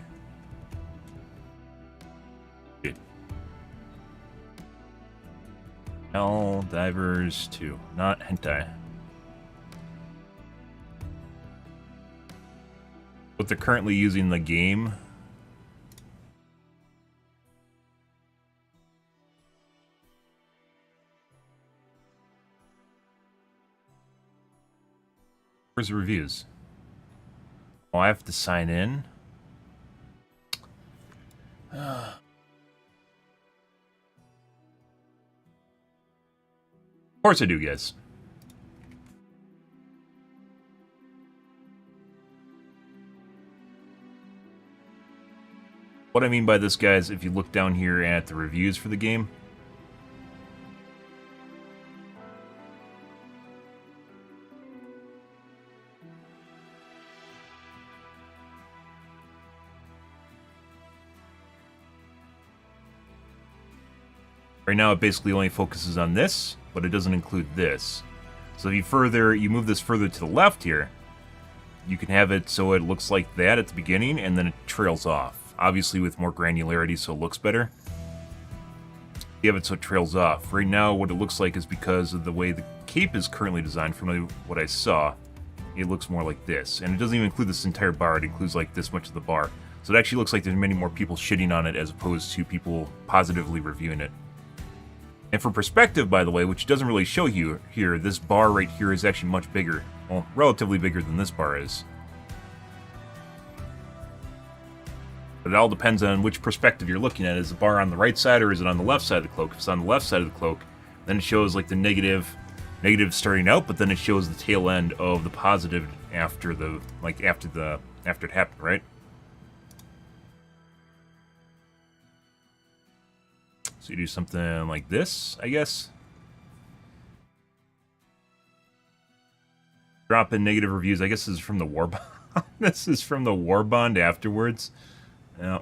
Helldivers 2, not hentai. What they're currently using in the game. Where's the reviews? Oh, I have to sign in. Of course I do, guys. What I mean by this, guys, if you look down here at the reviews for the game, right now it basically only focuses on this, but it doesn't include this. So if you move this further to the left here, you can have it so it looks like that at the beginning, and then it trails off. Obviously with more granularity, so it looks better. You have it so it trails off. Right now, what it looks like is because of the way the cape is currently designed, from what I saw, it looks more like this. And it doesn't even include this entire bar, it includes like this much of the bar. So it actually looks like there's many more people shitting on it as opposed to people positively reviewing it. And for perspective, by the way, which doesn't really show you here, this bar right here is actually much bigger. Well, relatively bigger than this bar is. But it all depends on which perspective you're looking at. Is the bar on the right side or is it on the left side of the cloak? If it's on the left side of the cloak, then it shows like the negative starting out, but then it shows the tail end of the positive after after it happened, right? So you do something like this, I guess. Drop in negative reviews. I guess this is from the war bond. This is from the war bond afterwards. Yeah.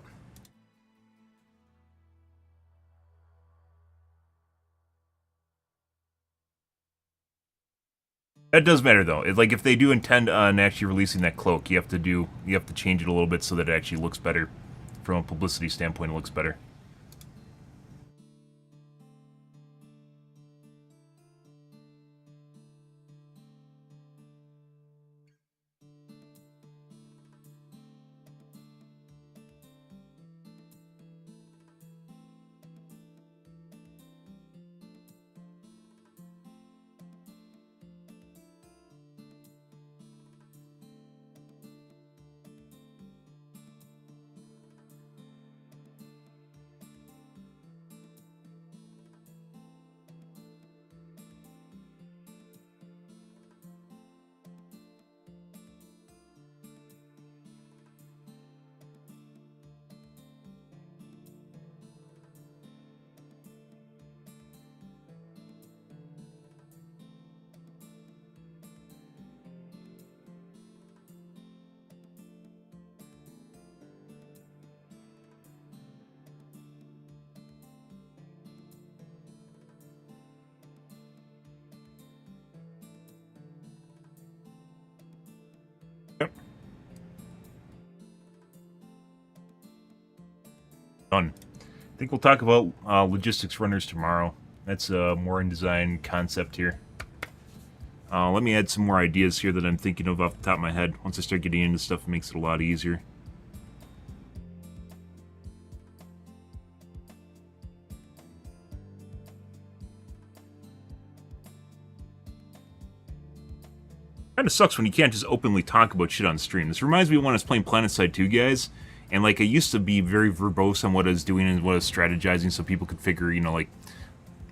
That does matter though. Like if they do intend on actually releasing that cloak, you have to change it a little bit so that it actually looks better. From a publicity standpoint, it looks better. Yep. Done. I think we'll talk about logistics runners tomorrow. That's a more in-design concept here. Let me add some more ideas here that I'm thinking of off the top of my head. Once I start getting into stuff, it makes it a lot easier. Kind of sucks when you can't just openly talk about shit on stream. This reminds me of when I was playing PlanetSide 2, guys. And, like, I used to be very verbose on what I was doing and what I was strategizing so people could figure, you know, like,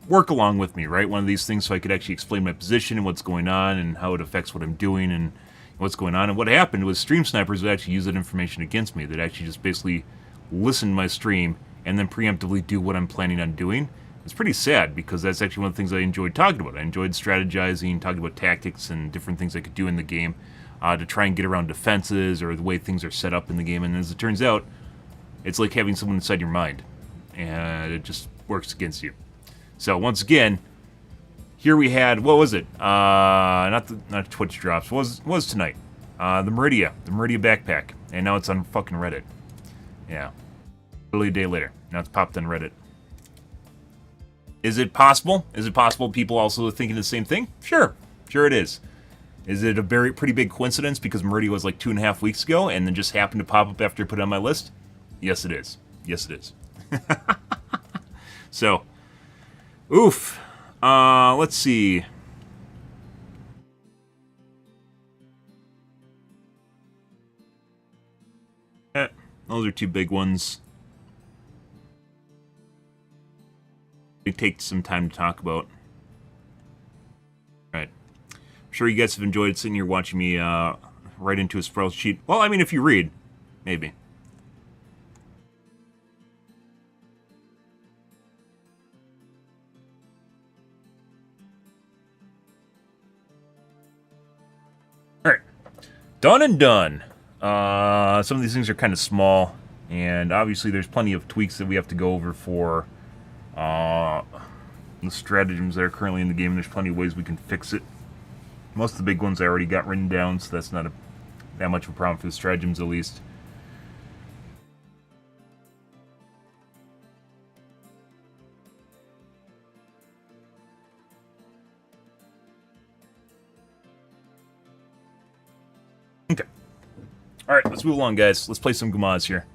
work along with me, right? One of these things so I could actually explain my position and what's going on and how it affects what I'm doing and what's going on. And what happened was stream snipers would actually use that information against me. They'd actually just basically listen to my stream and then preemptively do what I'm planning on doing. It's pretty sad because that's actually one of the things I enjoyed talking about. I enjoyed strategizing, talking about tactics and different things I could do in the game to try and get around defenses or the way things are set up in the game. And as it turns out, it's like having someone inside your mind. And it just works against you. So once again, here we had, what was it? Not Twitch drops. Was tonight? The Meridia backpack, and now it's on fucking Reddit. Yeah, literally a day later. Now it's popped on Reddit. Is it possible? Is it possible people also are thinking the same thing? Sure it is. Is it a pretty big coincidence because Meridia was like 2.5 weeks ago and then just happened to pop up after I put it on my list? Yes, it is. Yes, it is. So, oof. Let's see. Those are two big ones. They take some time to talk about. Right. I'm sure you guys have enjoyed sitting here watching me write into a spreadsheet. Well, I mean, if you read, maybe. Alright. Done and done. Some of these things are kind of small, and obviously there's plenty of tweaks that we have to go over for the stratagems that are currently in the game. There's plenty of ways we can fix it. Most of the big ones I already got written down, so that's not that much of a problem for the stratagems, at least. Okay. Alright, let's move along, guys. Let's play some Gamaz here.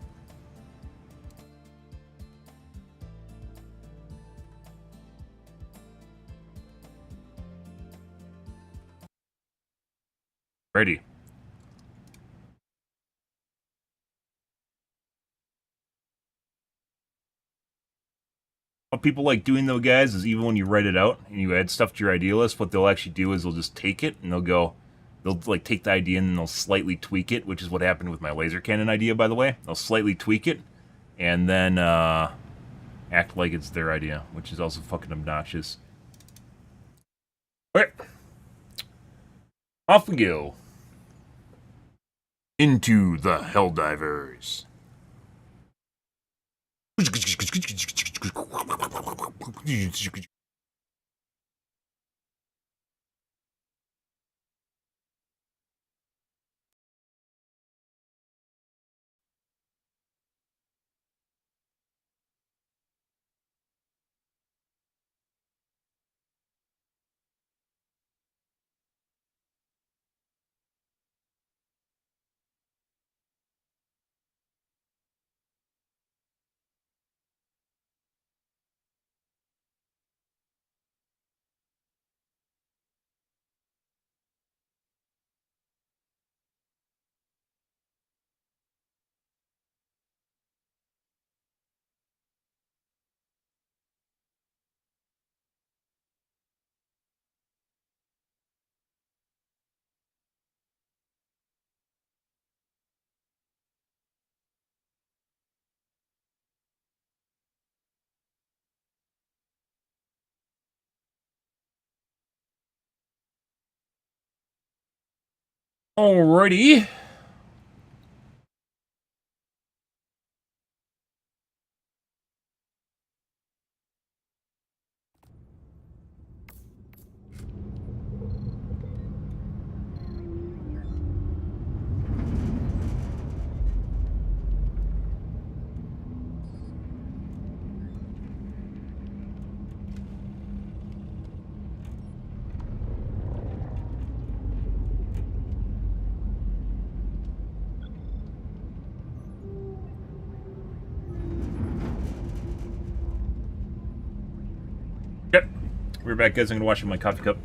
Ready. What people like doing, though, guys, is even when you write it out and you add stuff to your idea list, what they'll actually do is they'll just take it and they'll like take the idea and they'll slightly tweak it, which is what happened with my laser cannon idea, by the way. They'll slightly tweak it and then act like it's their idea, which is also fucking obnoxious. Alright. Off we go. Into the Helldivers. Alrighty. Yep. We're back, guys. I'm gonna wash my coffee cup.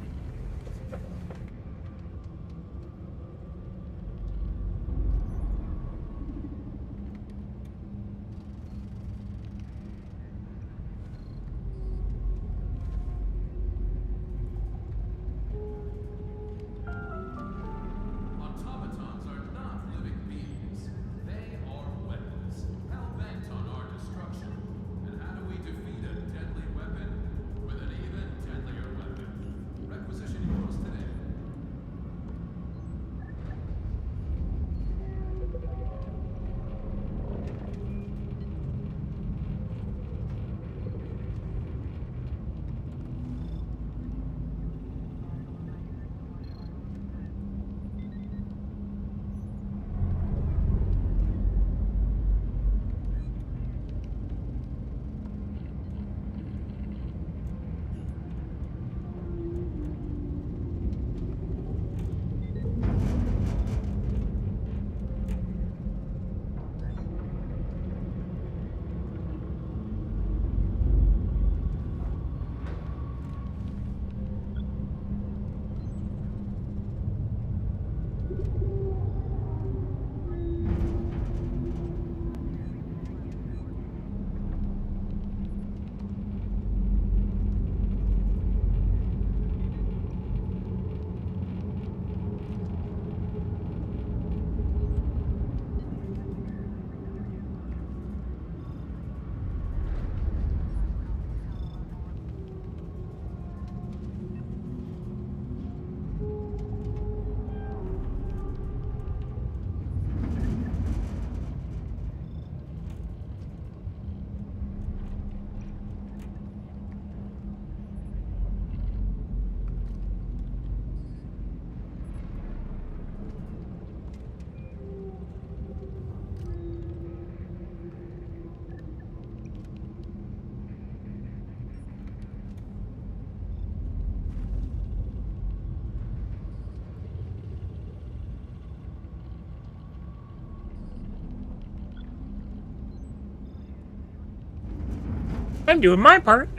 I'm doing my part.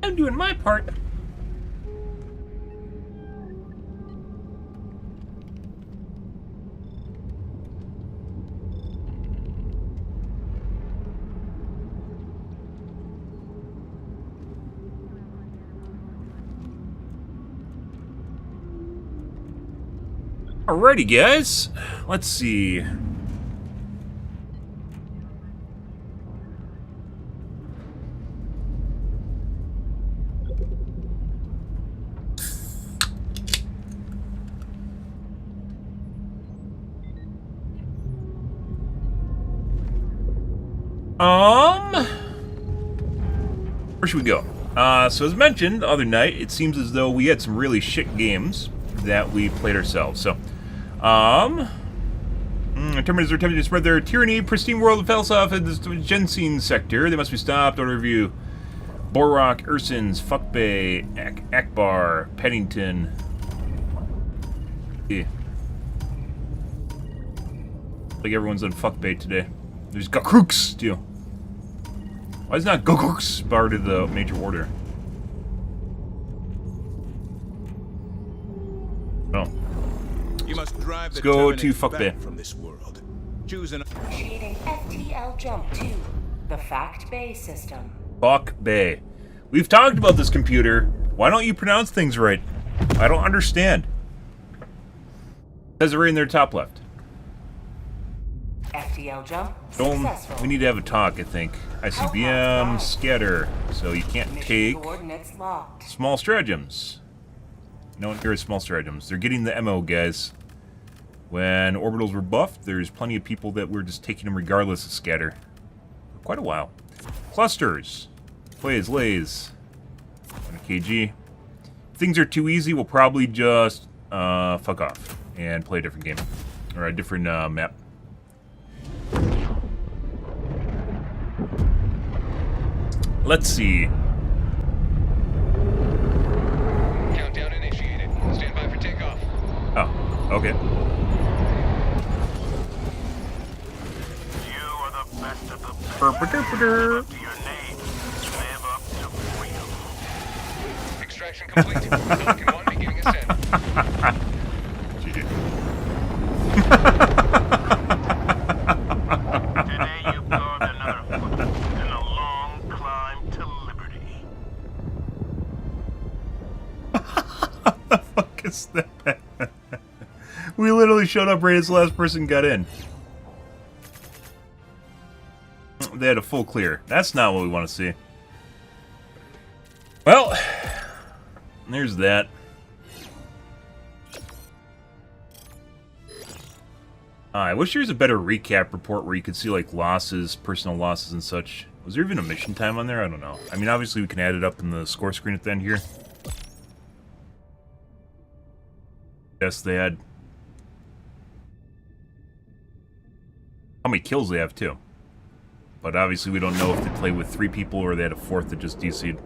I'm doing my part. Alrighty, guys. Let's see. Where should we go? So as mentioned the other night, it seems as though we had some really shit games that we played ourselves. So, Terminators are attempting to spread their tyranny, pristine world of Felsoff in the Gensine sector. They must be stopped. Order review. Borrock, Ursins, Fuckbay, Akbar, Pennington. Yeah. Like everyone's on Fuckbay today. There's Gakrooks, too. Why is not Gakrooks part of the major order? Oh. You must drive Let's go to Fuckbay. From this world. Choose an Initiating FTL jump to the Fact Bay system. Fuckbay. We've talked about this computer. Why don't you pronounce things right? I don't understand. It says it right in their top left. FTL jump Don't, successful. we need to have a talk, I think. ICBM, scatter. So you can't Mission take coordinates locked. small stratagems. No one here is small stratagems. They're getting the MO, guys. When orbitals were buffed, there's plenty of people that were just taking them regardless of scatter. For quite a while. Clusters. Plays, lays. 1 kg. If things are too easy, we'll probably just fuck off and play a different game. Or a different map. Let's see. Countdown initiated. Stand by for takeoff. Oh, okay. You are the best of the best. Live up to your name. Live up to freedom. Extraction complete. Pelican 1 beginning ascent. Today you've carved another foot in a long climb to liberty. What the fuck is that? We literally showed up right as the last person got in. They had a full clear. That's not what we want to see. Well, there's that. I wish there was a better recap report where you could see, like, losses, personal losses and such. Was there even a mission time on there? I don't know. I mean, obviously we can add it up in the score screen at the end here. Yes, they had... how many kills they have, too. But obviously we don't know if they play with 3 people or they had a 4th that just DC'd.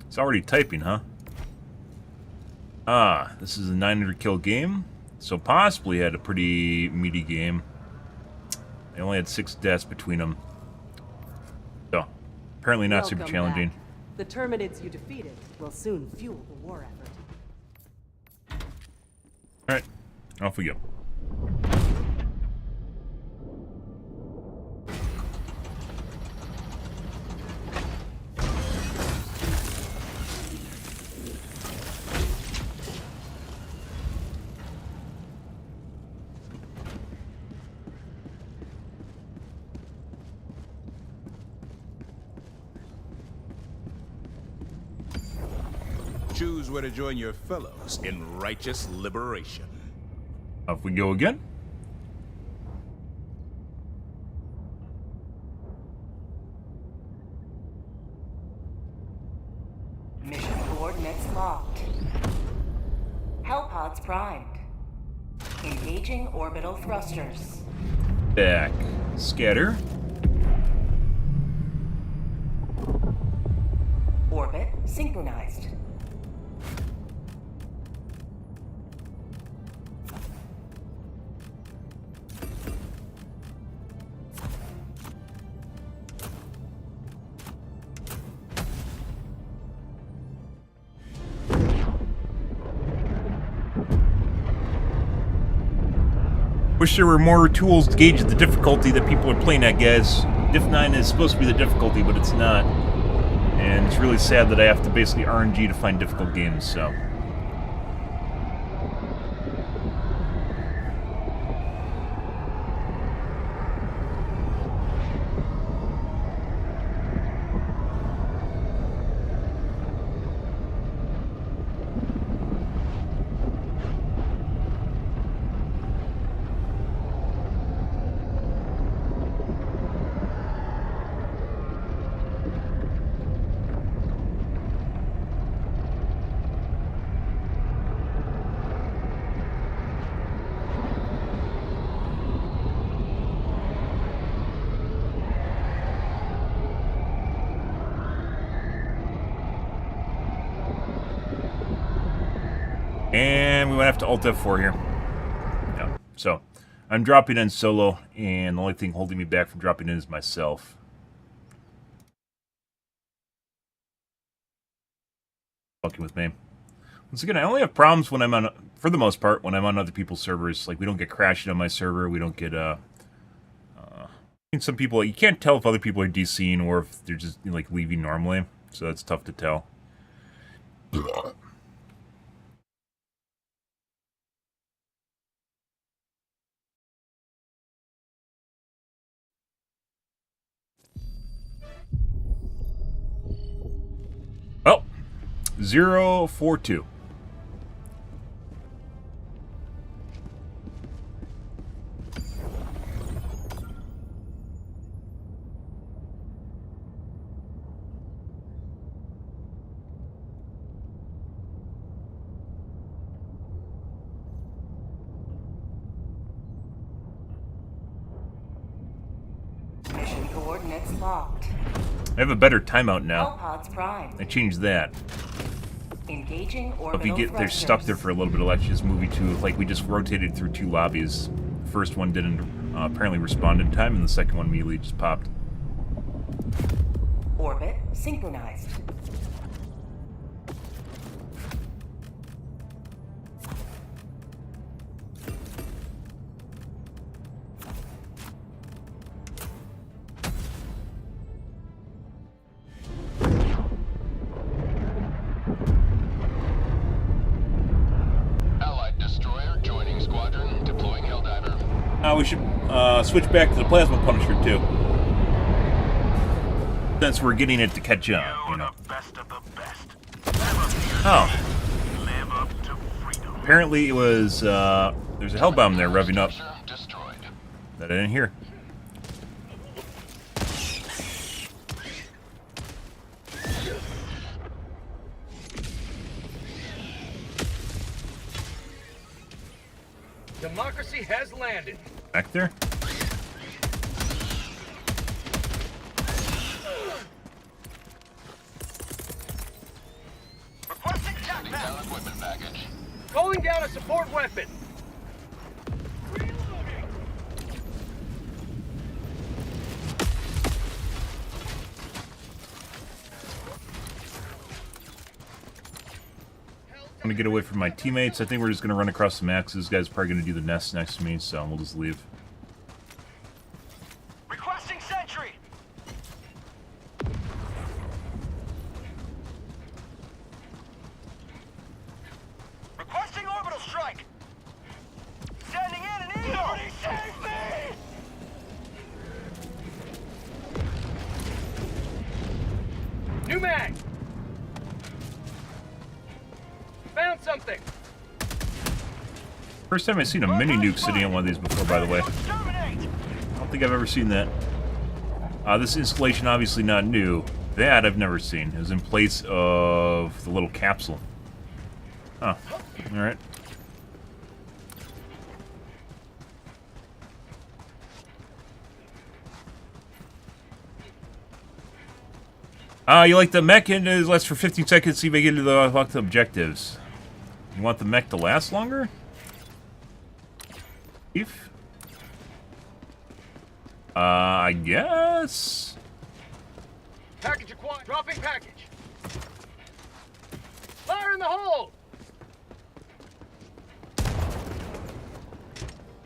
It's already typing, huh? Ah, this is a 900 kill game, so possibly had a pretty meaty game. They only had 6 deaths between them, so apparently not super challenging. Back. The Terminids you defeated will soon fuel the war effort. All right, off we go. choose where to join your fellows in righteous liberation. Off we go again. Mission coordinates locked. Hellpods primed. Engaging orbital thrusters. Back. Scatter. Orbit synchronized. Wish there were more tools to gauge the difficulty that people are playing at, guys. Diff 9 is supposed to be the difficulty, but it's not. And it's really sad that I have to basically RNG to find difficult games, so. And we might have to Alt F4 here. Yeah. So, I'm dropping in solo, and the only thing holding me back from dropping in is myself. Fucking with me. Once again, I only have problems when I'm on, for the most part, when I'm on other people's servers. Like, we don't get crashing on my server, we don't get, I mean, some people, you can't tell if other people are DCing or if they're just, you know, like, leaving normally. So that's tough to tell. Well, 042. Mission coordinates locked. I have a better timeout All now. pods prime. I changed that. Engaging orbital If you get they're stuck there for a little bit, I'll actually just move you to, like, we just rotated through 2 lobbies. The first one didn't apparently respond in time, and the second one immediately just popped. Orbit synchronized. Allied destroyer joining squadron, deploying Helldiver. We should switch back to the Plasma Punisher, too. Since we're getting it to catch up, you know. The best of the best. Oh. Live up to freedom. Apparently it was, there's a Hellbomb there revving up. Destroyed. That I didn't hear. Democracy has landed. Back there? Requesting Sending down equipment package. Calling down a support weapon. I'm gonna get away from my teammates. I think we're just gonna run across the maps. This guy's probably gonna do the nest next to me, so we'll just leave. Requesting sentry. Requesting orbital strike. Sending in an eagle. Nobody save me! New mag. Found something. First time I've seen a mini nuke sitting on one of these before, by the way. Exterminate. I don't think I've ever seen that. This installation obviously not new. That I've never seen. It was in place of the little capsule. Huh. Alright. You like the mech and it lasts for 15 seconds, see if I get to the locked objectives. You want the mech to last longer? If? I guess? Package acquired. Dropping package. Fire in the hole!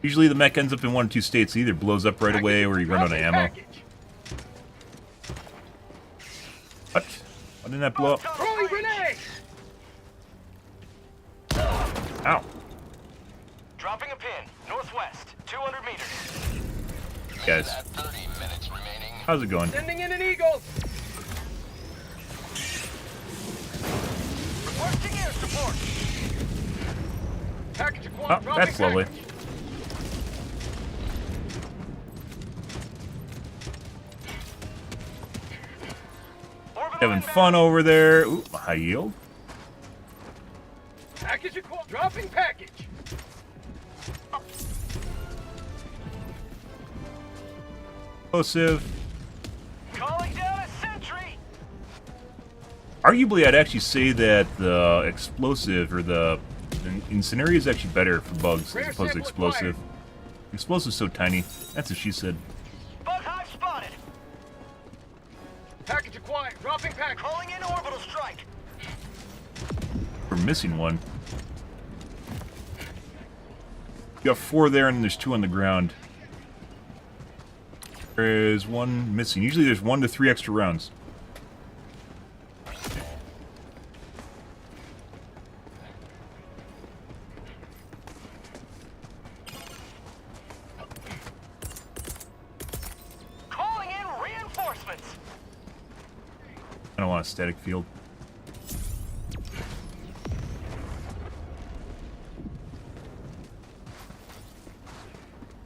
Usually the mech ends up in one of two states. It either blows up right away or you run out of ammo. Package. What? Why didn't that blow up? Throwing grenade! Ow. Dropping a pin. Northwest. 200 meters. Guys, 30 minutes remaining. how's it going? Sending in an eagle! Requesting air support. Package Oh, acquired. Dropping that's lovely. package. Having fun over there. Ooh, high yield. Package acquired. Dropping package. Explosive. Calling down a sentry. Arguably, I'd actually say that the explosive or the incendiary is actually better for bugs Rare as opposed to sample explosive. Explosive's so tiny. That's what she said. Bug hive spotted. Package acquired. Dropping package. Calling in orbital strike. We're missing one. You got 4 there, and there's 2 on the ground. There is 1 missing. Usually there's 1 to 3 extra rounds. Calling in reinforcements. I don't want a static field.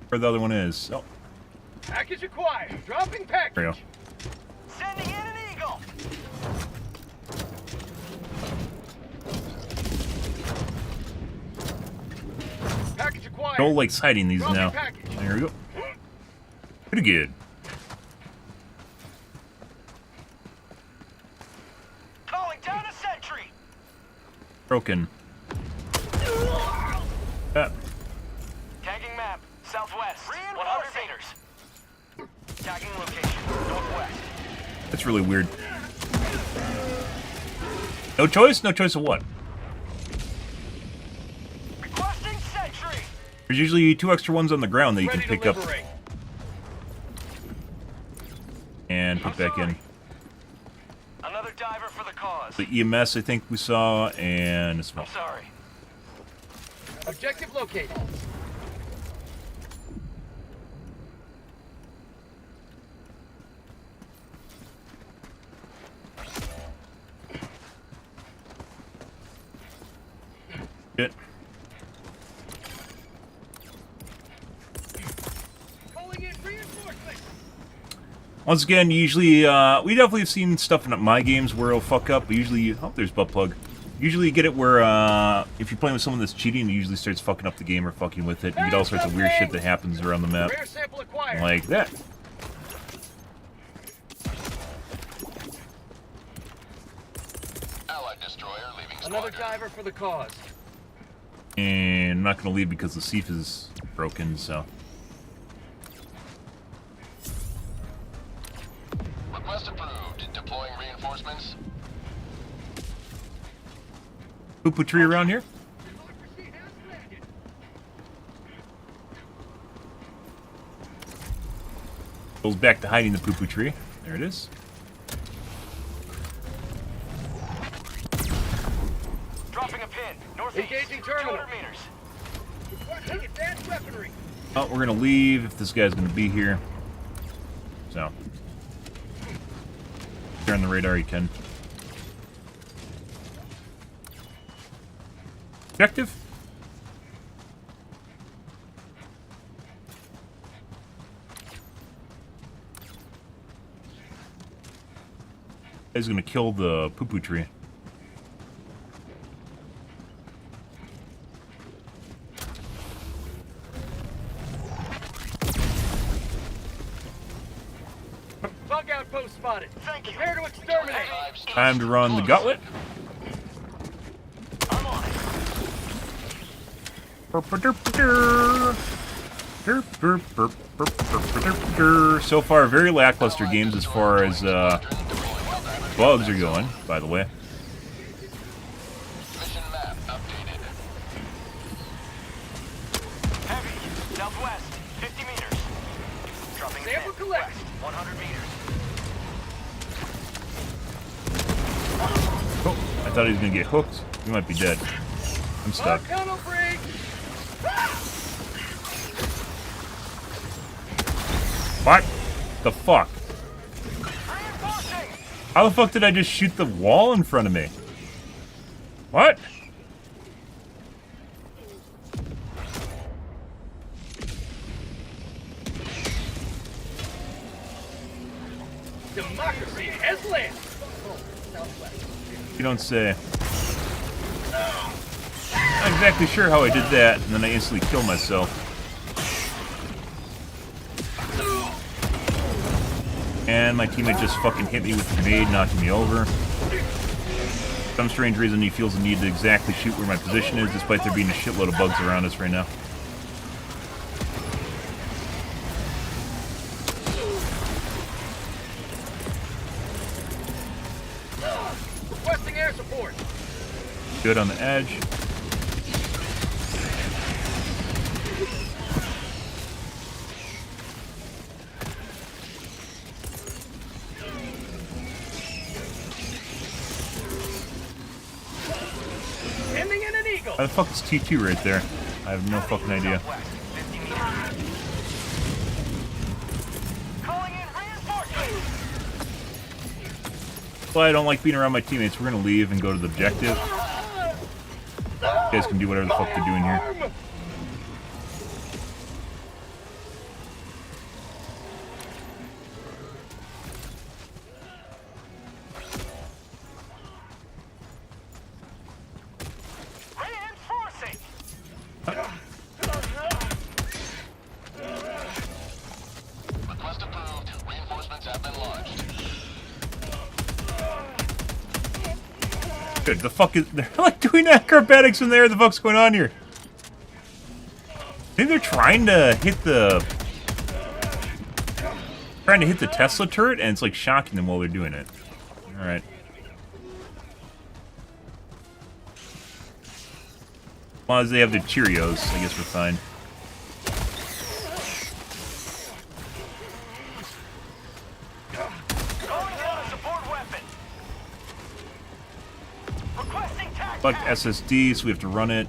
Where the other one is. Oh, Package acquired. Dropping package. there we go. Sending in an eagle. Package acquired. Joel likes hiding these Dropping now. package. There we go. Pretty good. Calling down a sentry. Broken. Ah, Tagging map. Southwest. 100 meters. Tagging location. Northwest. that's really weird. No choice? No choice of what? Requesting sentry. There's usually 2 extra ones on the ground that you can Ready to pick up liberate. and put back in. Another diver for the cause. The EMS, I think we saw, and a smoke. I'm sorry. Objective located. Shit. Calling in reinforcements. Once again, usually, we definitely have seen stuff in my games where it'll fuck up, but usually, oh, there's butt plug. Usually you get it where, if you're playing with someone that's cheating, it usually starts fucking up the game or fucking with it. You get all sorts of weird shit that happens around the map. Rare sample acquired. Like that. Allied destroyer leaving Another squadron. diver for the cause. And I'm not going to leave because the Seif is broken, so. Request approved. Deploying reinforcements. Poo-poo tree around here? Democracy has landed. Goes back to hiding the poo-poo tree. There it is. Dropping a pin. Northeast. Engaging terminal. 200 meters. Requesting advanced weaponry. Oh, we're going to leave if this guy's going to be here. So. If you're on the radar, you can. Objective? He's gonna kill the poo-poo tree. Bug outpost spotted. Thank you. Prepare to exterminate. Time to run the gauntlet. I'm on it. So far, very lackluster games as far as bugs are going, by the way. Mission map updated. Heavy. Southwest. 50 meters. Dropping Sample 10. collect. West, 100 meters. Oh, I thought he was gonna get hooked. He might be dead. I'm stuck. Tunnel break. What? The fuck? Reinforcing. How the fuck did I just shoot the wall in front of me? What? Democracy has landed. Oh, southwest. You don't say. Not exactly sure how I did that, and then I instantly killed myself. And my teammate just fucking hit me with a grenade, knocking me over. For some strange reason, he feels the need to exactly shoot where my position is, despite there being a shitload of bugs around us right now. Requesting air support. Good on the edge. Sending in an eagle. How the fuck is T2 right there? I have no fucking idea. Southwest. 50 meters. Calling in reinforcements. Well, I don't like being around my teammates. We're gonna leave and go to the objective. You guys can do whatever the fuck they're doing here. Reinforcing. Request approved. Reinforcements have been launched. Good. The fuck is they're like doing acrobatics in there? The fuck's going on here? I think they're trying to hit the Tesla turret, and it's like shocking them while they're doing it. All right. As long as they have their Cheerios, I guess we're fine. Calling out a support weapon. Requesting tac. Select SSD, so we have to run it.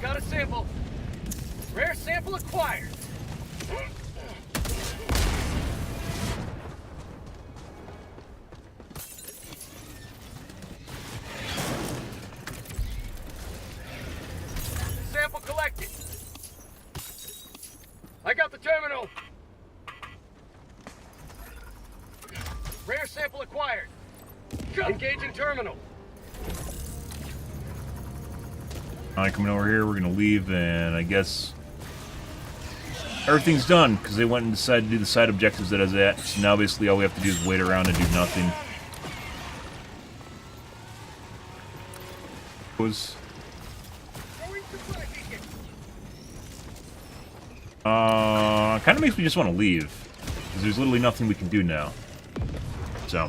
Got a sample. Rare sample acquired. Sample collected. I got the terminal. Rare sample acquired. Engaging terminal. Alright, coming over here, we're gonna leave, and I guess everything's done, because they went and decided to do the side objectives that I was at. So now basically all we have to do is wait around and do nothing. Kind of makes me just want to leave, because there's literally nothing we can do now. So.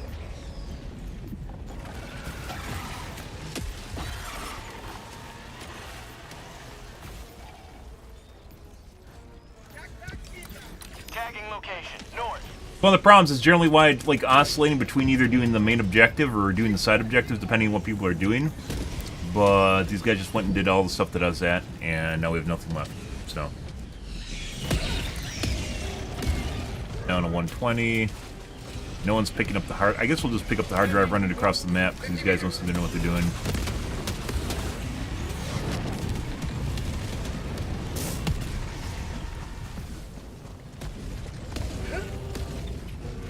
Tagging location. North. One of the problems is generally why it's like oscillating between either doing the main objective or doing the side objectives, depending on what people are doing. But these guys just went and did all the stuff that I was at, and now we have nothing left. So. Down to 120. No one's picking up the hard... I guess we'll just pick up the hard drive, run it across the map, because these guys don't seem to know what they're doing.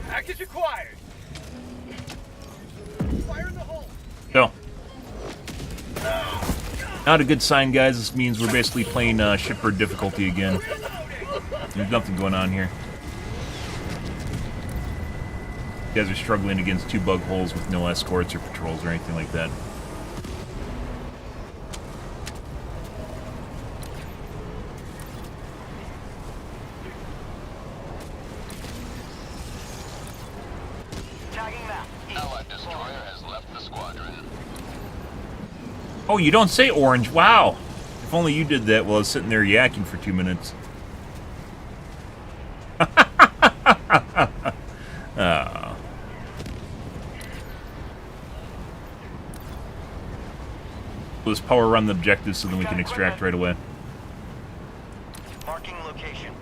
Package acquired. Fire in the hole. So. Not a good sign, guys. This means we're basically playing shipboard difficulty again. There's nothing going on here. You guys are struggling against 2 bug holes with no escorts or patrols or anything like that. Allied destroyer has left the squadron. Oh, you don't say orange. Wow. If only you did that while I was sitting there yakking for 2 minutes. Let's power run the objective so then we can extract right away. Marking location.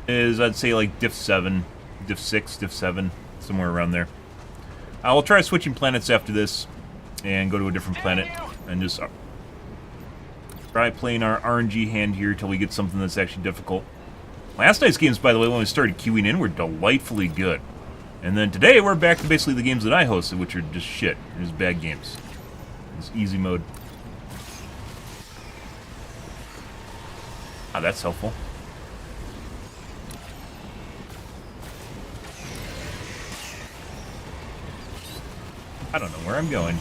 Is, I'd say, like diff 7, diff 6, diff 7, somewhere around there. We'll try switching planets after this and go to a different planet and just try playing our RNG hand here till we get something that's actually difficult. Last night's games, by the way, when we started queuing in, were delightfully good. And then today, we're back to basically the games that I hosted, which are just shit. They're just bad games. It's easy mode. Ah, that's helpful. I don't know where I'm going.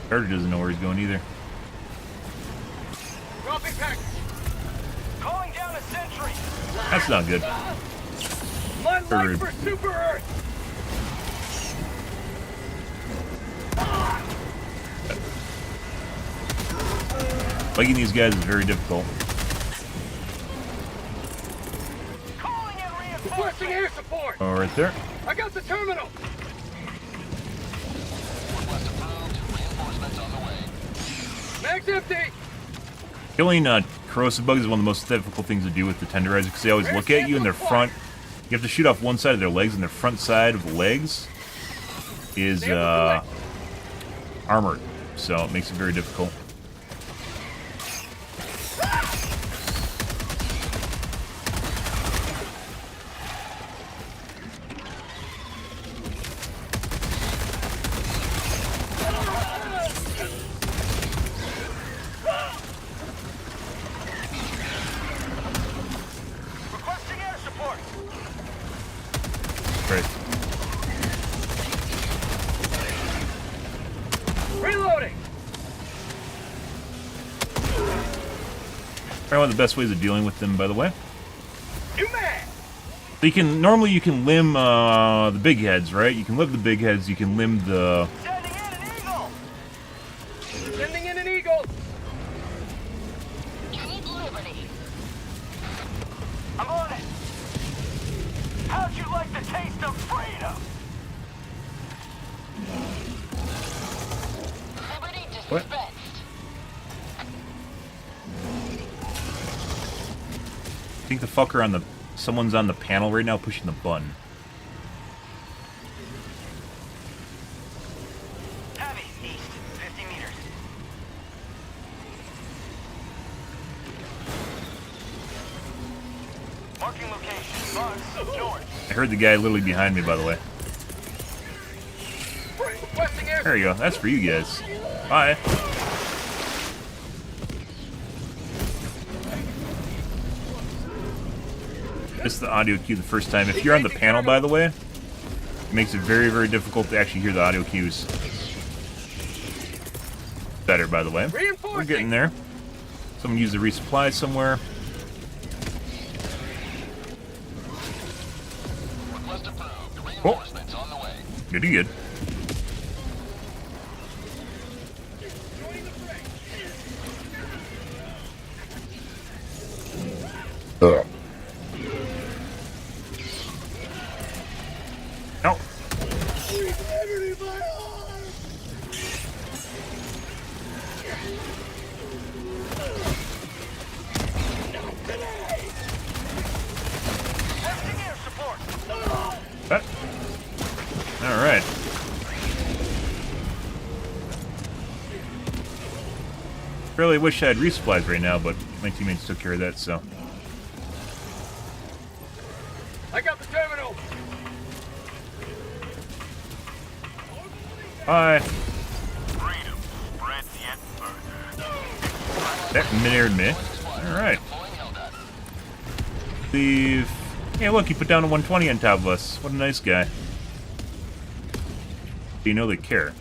Carter doesn't know where he's going either. Dropping package. Calling down a sentry. That's not good. My Third. life for Super Earth. Fighting these guys is very difficult. Calling in reinforcements. Requesting air support. Oh, right there. I got the terminal. Request approved. Reinforcements on the way. Mag's empty. Killing corrosive bugs is one of the most difficult things to do with the tenderizer because they always look at you in their front. You have to shoot off one side of their legs, and their front side of the legs is armored, so it makes it very difficult. Requesting air support. Right. Reloading. Probably one of the best ways of dealing with them, by the way. You mad? So you can normally limb the big heads, right? You can limb the big heads. You can limb the Sending in an eagle. Sending in an eagle. Take liberty. I'm on it. How'd you like the taste of freedom? Liberty What? dispensed. I think the fucker on the someone's on the panel right now pushing the button. Heavy, east, 50 meters. Marking location, bugs, north. I heard the guy literally behind me, by the way. Requesting air. There you go. That's for you guys. Bye. Missed the audio cue the first time. If you're on the panel, by the way, it makes it very, very difficult to actually hear the audio cues. Better, by the way. We're Reinforcing. getting there. Someone used a resupply somewhere. Request approved. Reinforcements on the way. Goody good. No. Testing air support. That. All right. Really wish I had resupplies right now, but my teammates took care of that, so. I got the terminal. Bye. Freedom spreads yet first. Mid-air mid. Alright. Leave. Hey, look, he put down a 120 on top of us. What a nice guy. You know they care.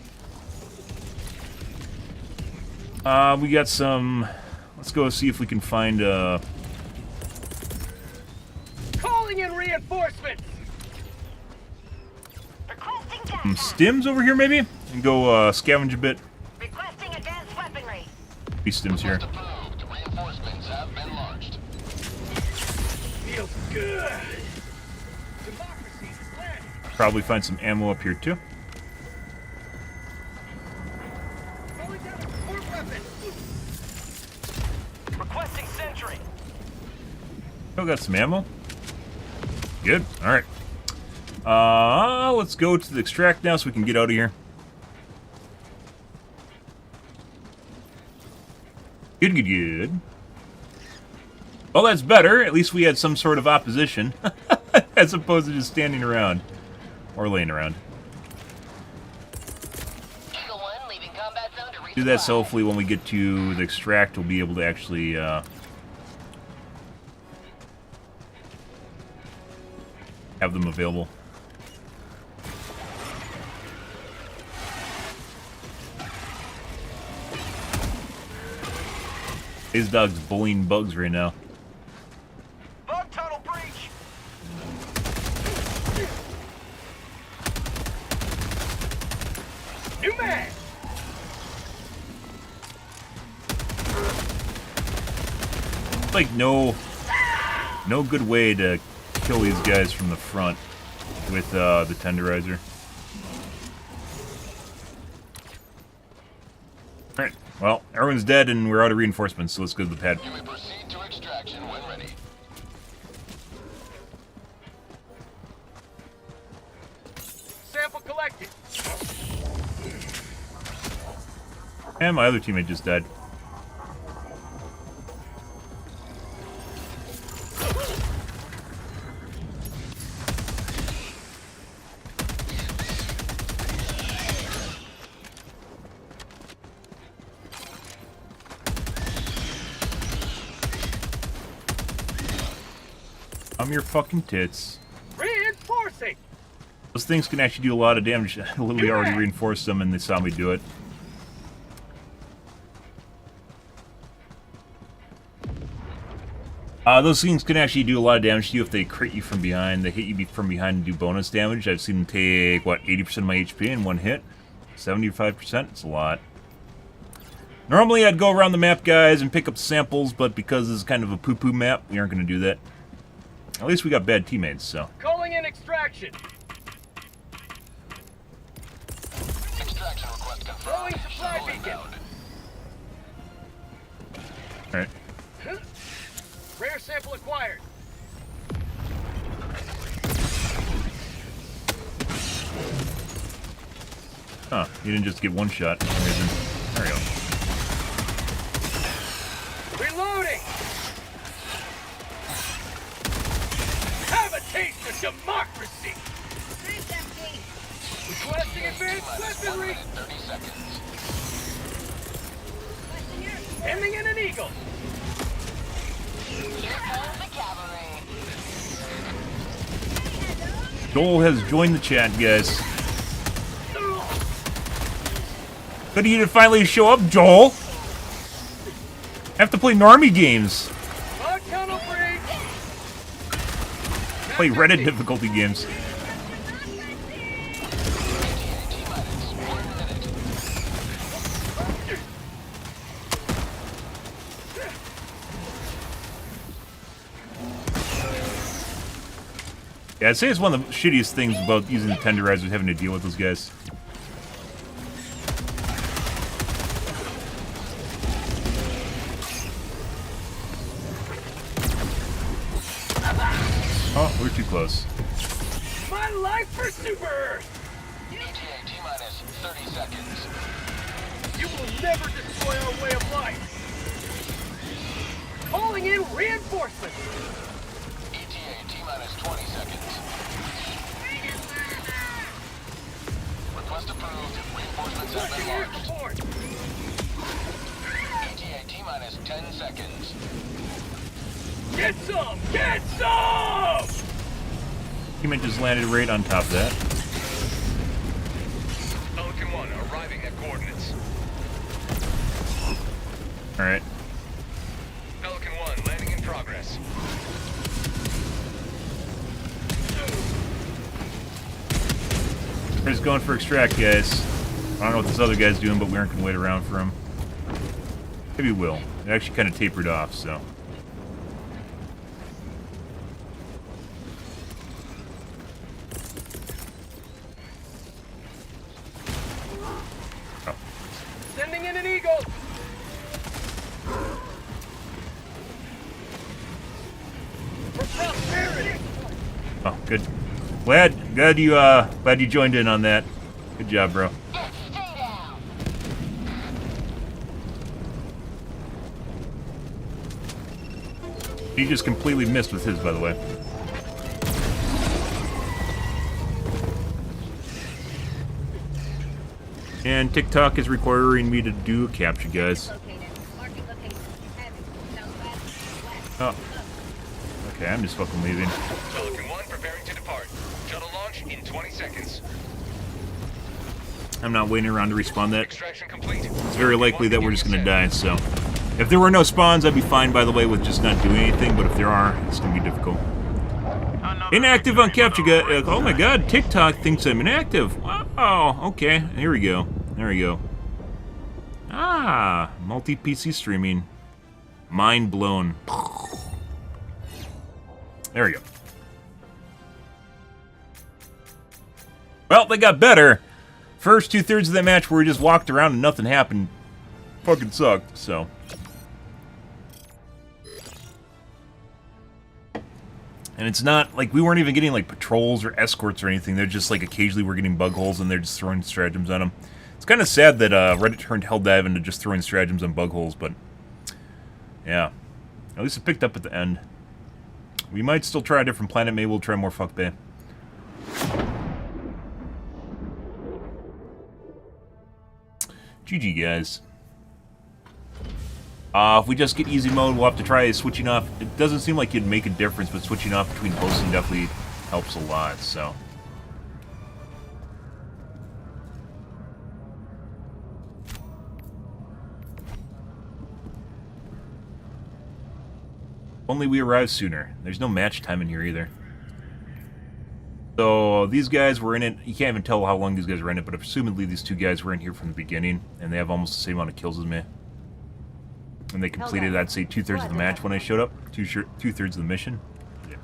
We got some... Let's go see if we can find, Calling in reinforcements. Requesting some gas. stims over here, maybe? And go, scavenge a bit. Requesting advanced weaponry. Be stims here. Reinforcements have been launched. Feels good. Democracy is landing. Probably find some ammo up here, too. Calling down a support weapon. Requesting sentry. Still got some ammo. Good. Alright. Let's go to the extract now so we can get out of here. Good, good, good. Well, that's better. At least we had some sort of opposition. As opposed to just standing around. Or laying around. Eagle 1 leaving combat zone to resupply. Do that so hopefully when we get to the extract we'll be able to actually, have them available. His dog's bullying bugs right now. Bug tunnel breach. New man. Like no good way to kill these guys from the front with the tenderizer. Alright, well, everyone's dead and we're out of reinforcements, so let's go to the pad. You may proceed to extraction when ready. Sample collected. And my other teammate just died. I'm your fucking tits. Reinforcing. Those things can actually do a lot of damage. I literally already reinforced them and they saw me do it. Those things can actually do a lot of damage to you if they crit you from behind. They hit you from behind and do bonus damage. I've seen them take, what, 80% of my HP in one hit? 75%? It's a lot. Normally I'd go around the map, guys, and pick up samples, but because this is kind of a poo-poo map, we aren't going to do that. At least we got bad teammates, so. Calling in extraction. Extraction request Throwing confirmed. supply Shuttle beacon. inbound. Alright. Rare sample acquired. Huh, you didn't just get one shot for some reason. There we go. Reloading. Have a taste of democracy. Requesting advanced weaponry. 30 seconds. Hemming in an eagle. Here comes the cavalry. Joel has joined the chat, guys. Good of you to finally show up, Joel. I have to play normie games. Bug tunnel breach. Play Reddit difficulty games. Yeah, I'd say it's one of the shittiest things about using the tenderizer, having to deal with those guys. Oh, we're too close. My life for Super Earth. ETA T-minus 30 seconds. You will never destroy our way of life. Calling in reinforcements. ETA T-minus 20 seconds. Request approved. Reinforcements have Requesting been air launched. support. ETA T-minus 2 10 seconds. Get some! Get some! Teammate just landed right on top of that. Pelican 1 arriving at coordinates. Alright. Pelican 1 landing in progress. We're just going for extract, guys. I don't know what this other guy's doing, but we aren't going to wait around for him. Maybe we will. It actually kind of tapered off, so. Oh. Sending in an eagle! For prosperity! Oh, good. Glad you joined in on that. Good job, bro. Stay down. He just completely missed with his, by the way. And TikTok is requiring me to do a capture, guys. Oh. Okay, I'm just fucking leaving. Pelican 1 preparing to depart. Shuttle launch in 20 seconds. I'm not waiting around to respawn that. Extraction complete. It's very likely that we're just gonna die, so. If there were no spawns, I'd be fine, by the way, with just not doing anything, but if there are, it's gonna be difficult. Inactive on capture, guy. Oh my god, TikTok thinks I'm inactive. Wow, okay, here we go. There we go. Ah, multi-PC streaming. Mind blown. There we go. Well, they got better. First 2/3 of that match where we just walked around and nothing happened fucking sucked, so. And it's not, like, we weren't even getting, like, patrols or escorts or anything. They're just, like, occasionally we're getting bug holes and they're just throwing stratagems on them. It's kind of sad that Reddit turned Helldive into just throwing stratagems on bug holes, but yeah. At least it picked up at the end. We might still try a different planet. Maybe we'll try more Fuck Bay. GG, guys. If we just get easy mode, we'll have to try switching off. It doesn't seem like it'd make a difference, but switching off between hosting definitely helps a lot, so. Only we arrived sooner. There's no match time in here either. So these guys were in it. You can't even tell how long these guys were in it, but presumably these two guys were in here from the beginning, and they have almost the same amount of kills as me. And they completed, I'd say, 2/3 of the match when I showed up. 2/3 of the mission. Yeah.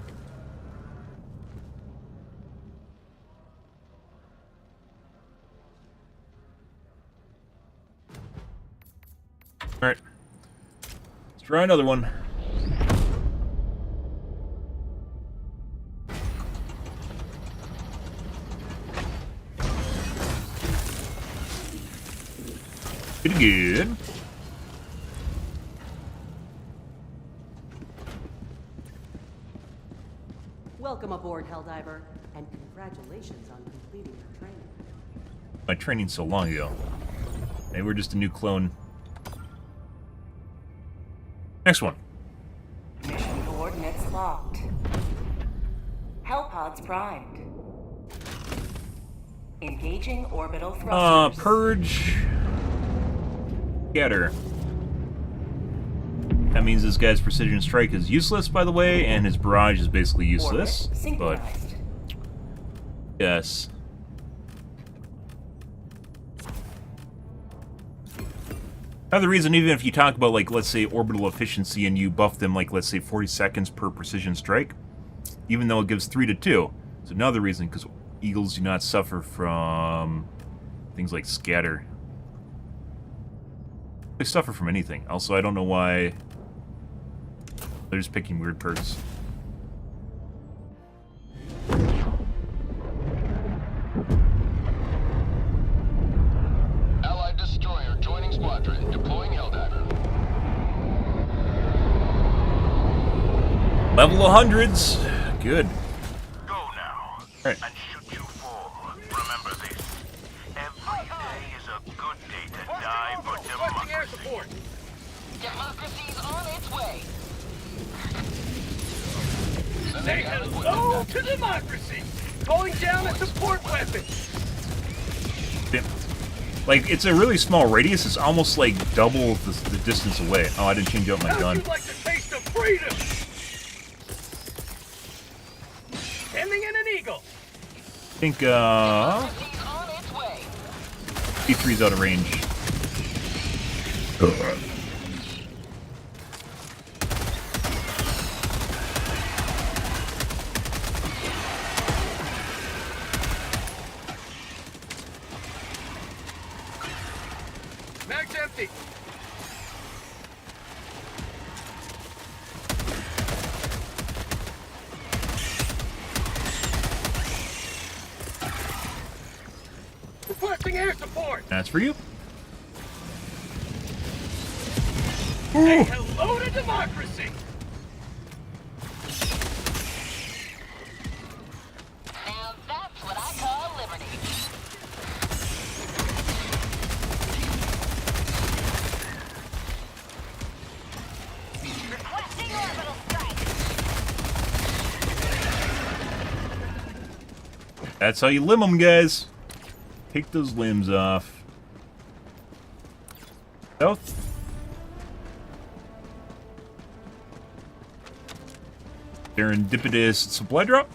All right. Let's try another one. Pretty good. Welcome aboard, Helldiver, and congratulations on completing your training. My training's so long ago. Maybe we're just a new clone. Next one. Mission coordinates locked. Hellpods primed. Engaging orbital thrusters. Purge. Scatter. That means this guy's precision strike is useless, by the way, and his barrage is basically useless. Orbit But synchronized. yes. Another reason, even if you talk about, like, let's say orbital efficiency and you buff them, like, let's say 40 seconds per precision strike, even though it gives 3 to 2, it's another reason, because eagles do not suffer from things like scatter. They suffer from anything. Also, I don't know why they're just picking weird perks. Allied destroyer joining squadron. Deploying Helldiver. Level 100s. Good. Go now. Right. And shoot you fall. Remember this. Every day is a good day to die for Requesting air democracy. support. Democracy's on its way. Say hello to democracy! Calling down a support weapon! Like, it's a really small radius. It's almost like double the distance away. Oh, I didn't change out my How'd gun. you like to taste of freedom? Sending in an eagle! I think, Democracy's on its way. E3's out of range. Mag's empty! Requesting air support! That's for you. Say hello to democracy! Now that's what I call liberty. Requesting orbital strike. That's how you limb them, guys. Take those limbs off. South. Serendipitous supply drop.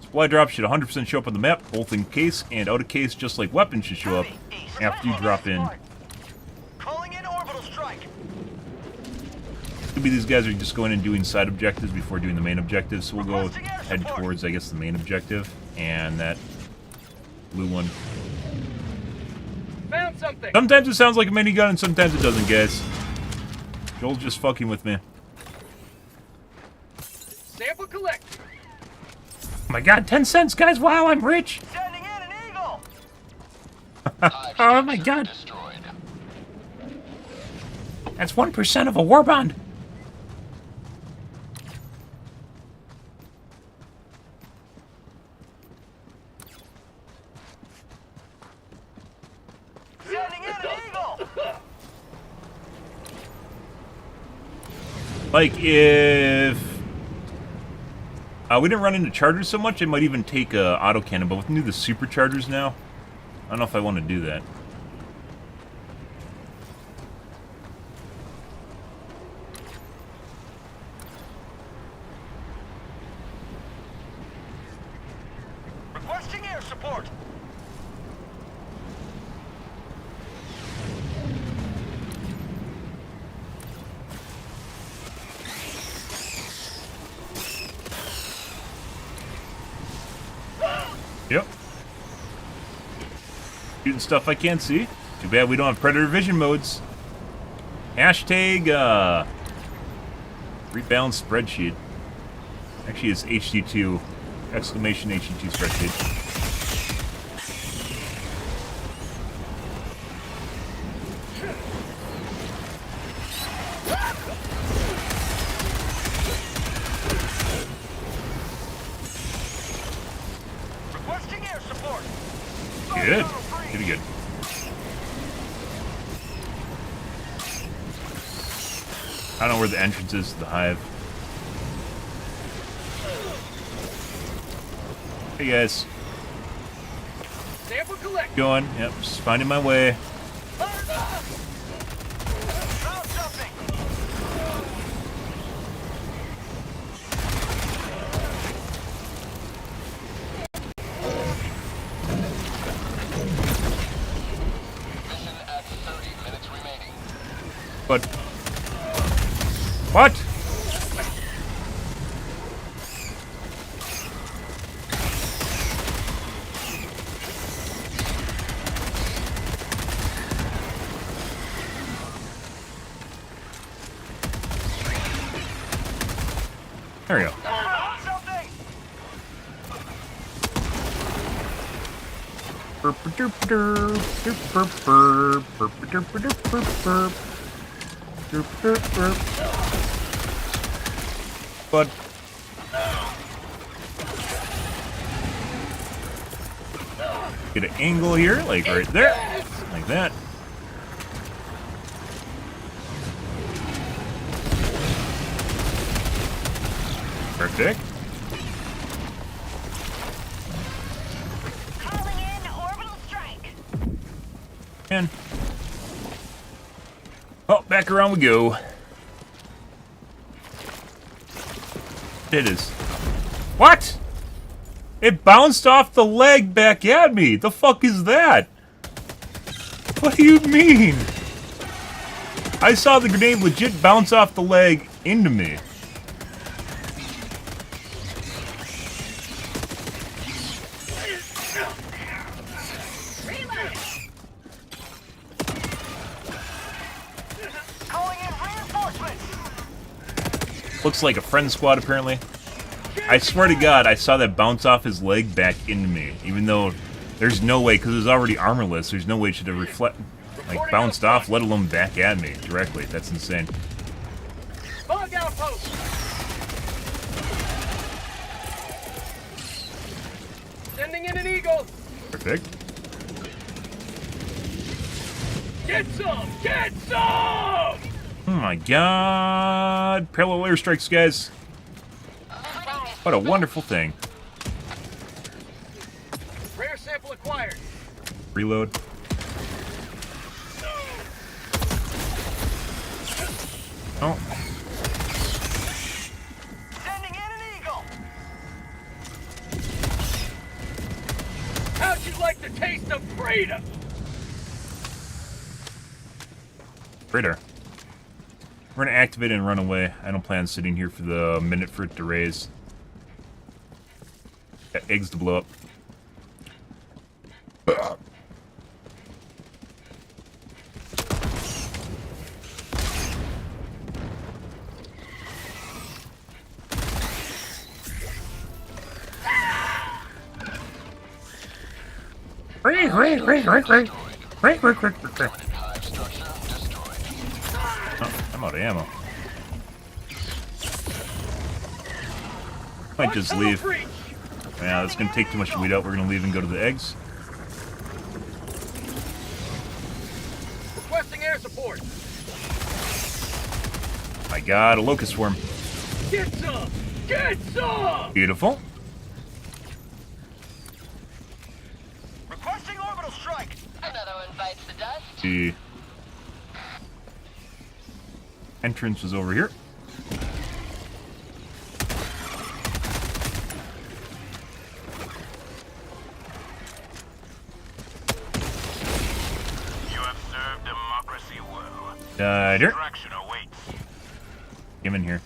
Supply drop should 100% show up on the map, both in case and out of case, just like weapons should show up after you drop in. Calling in orbital strike. Could be these guys are just going and doing side objectives before doing the main objective, so we'll go head towards, I guess, the main objective and that blue one. Found something! Sometimes it sounds like a minigun and sometimes it doesn't, guys. Joel's just fucking with me. Sample collect! Oh my god, 10 cents, guys! Wow, I'm rich! Sending in an eagle. Oh my god! That's 1% of a war bond! Sending in an eagle. Like, if... we didn't run into chargers so much, I might even take autocannon, but we can do the superchargers now. I don't know if I want to do that. Requesting air support. Yep. Shooting stuff I can't see. Too bad we don't have predator vision modes. Hashtag, rebalance spreadsheet. Actually, it's hd2, exclamation hd2 spreadsheet. Requesting air support. Good. Pretty good. I don't know where the entrance is to the hive. Hey guys. Sample collect! Going. Yep, just finding my way. Found something. Mission at 30 minutes remaining. But... What? There we go. Found something. But get an angle here, like right there, like that. Perfect. Calling in orbital strike. And oh, back around we go. It is. What? It bounced off the leg back at me. The fuck is that? What do you mean? I saw the grenade legit bounce off the leg into me. Reload. Calling in reinforcements. Looks like a friend squad, apparently. I swear to God, I saw that bounce off his leg back into me. Even though there's no way, because it was already armorless, there's no way it should have bounced off, let alone back at me directly. That's insane. Bug outpost. Sending in an eagle. Perfect. Get some! Get some! Oh my God. Parallel airstrikes, guys. What a wonderful thing. Rare sample acquired. Reload. Oh. Sending in an eagle. How'd you like the taste of freedom? Radar. We're gonna activate it and run away. I don't plan on sitting here for the minute for it to raise. Got eggs to blow up. Oh, I'm out of ammo. Might just leave. Yeah, that's gonna take too much to weed out. We're gonna leave and go to the eggs. Requesting air support. My God, a locust swarm. Get some! Get some! Beautiful. Requesting orbital strike. Another one bites the dust. The entrance was over here. You have served democracy well. Here. Extraction awaits. Come in here.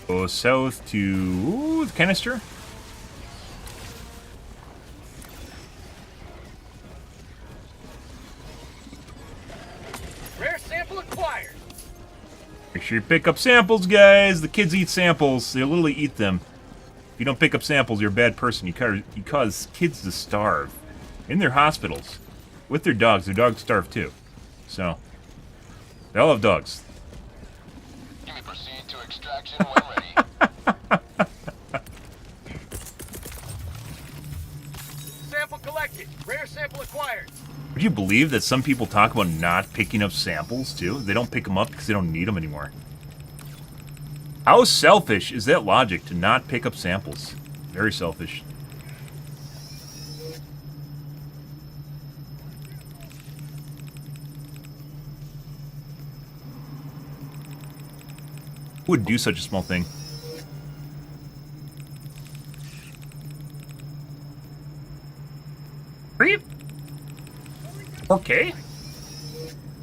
Go south to the canister. Rare sample acquired. Make sure you pick up samples, guys. The kids eat samples. They literally eat them. If you don't pick up samples, you're a bad person. You cause kids to starve. In their hospitals. With their dogs. Their dogs starve too. So, they all have dogs. You may proceed to extraction when ready. Sample collected. Rare sample acquired. Would you believe that some people talk about not picking up samples too? They don't pick them up because they don't need them anymore. How selfish is that logic to not pick up samples? Very selfish. Who would do such a small thing? Beep. Okay.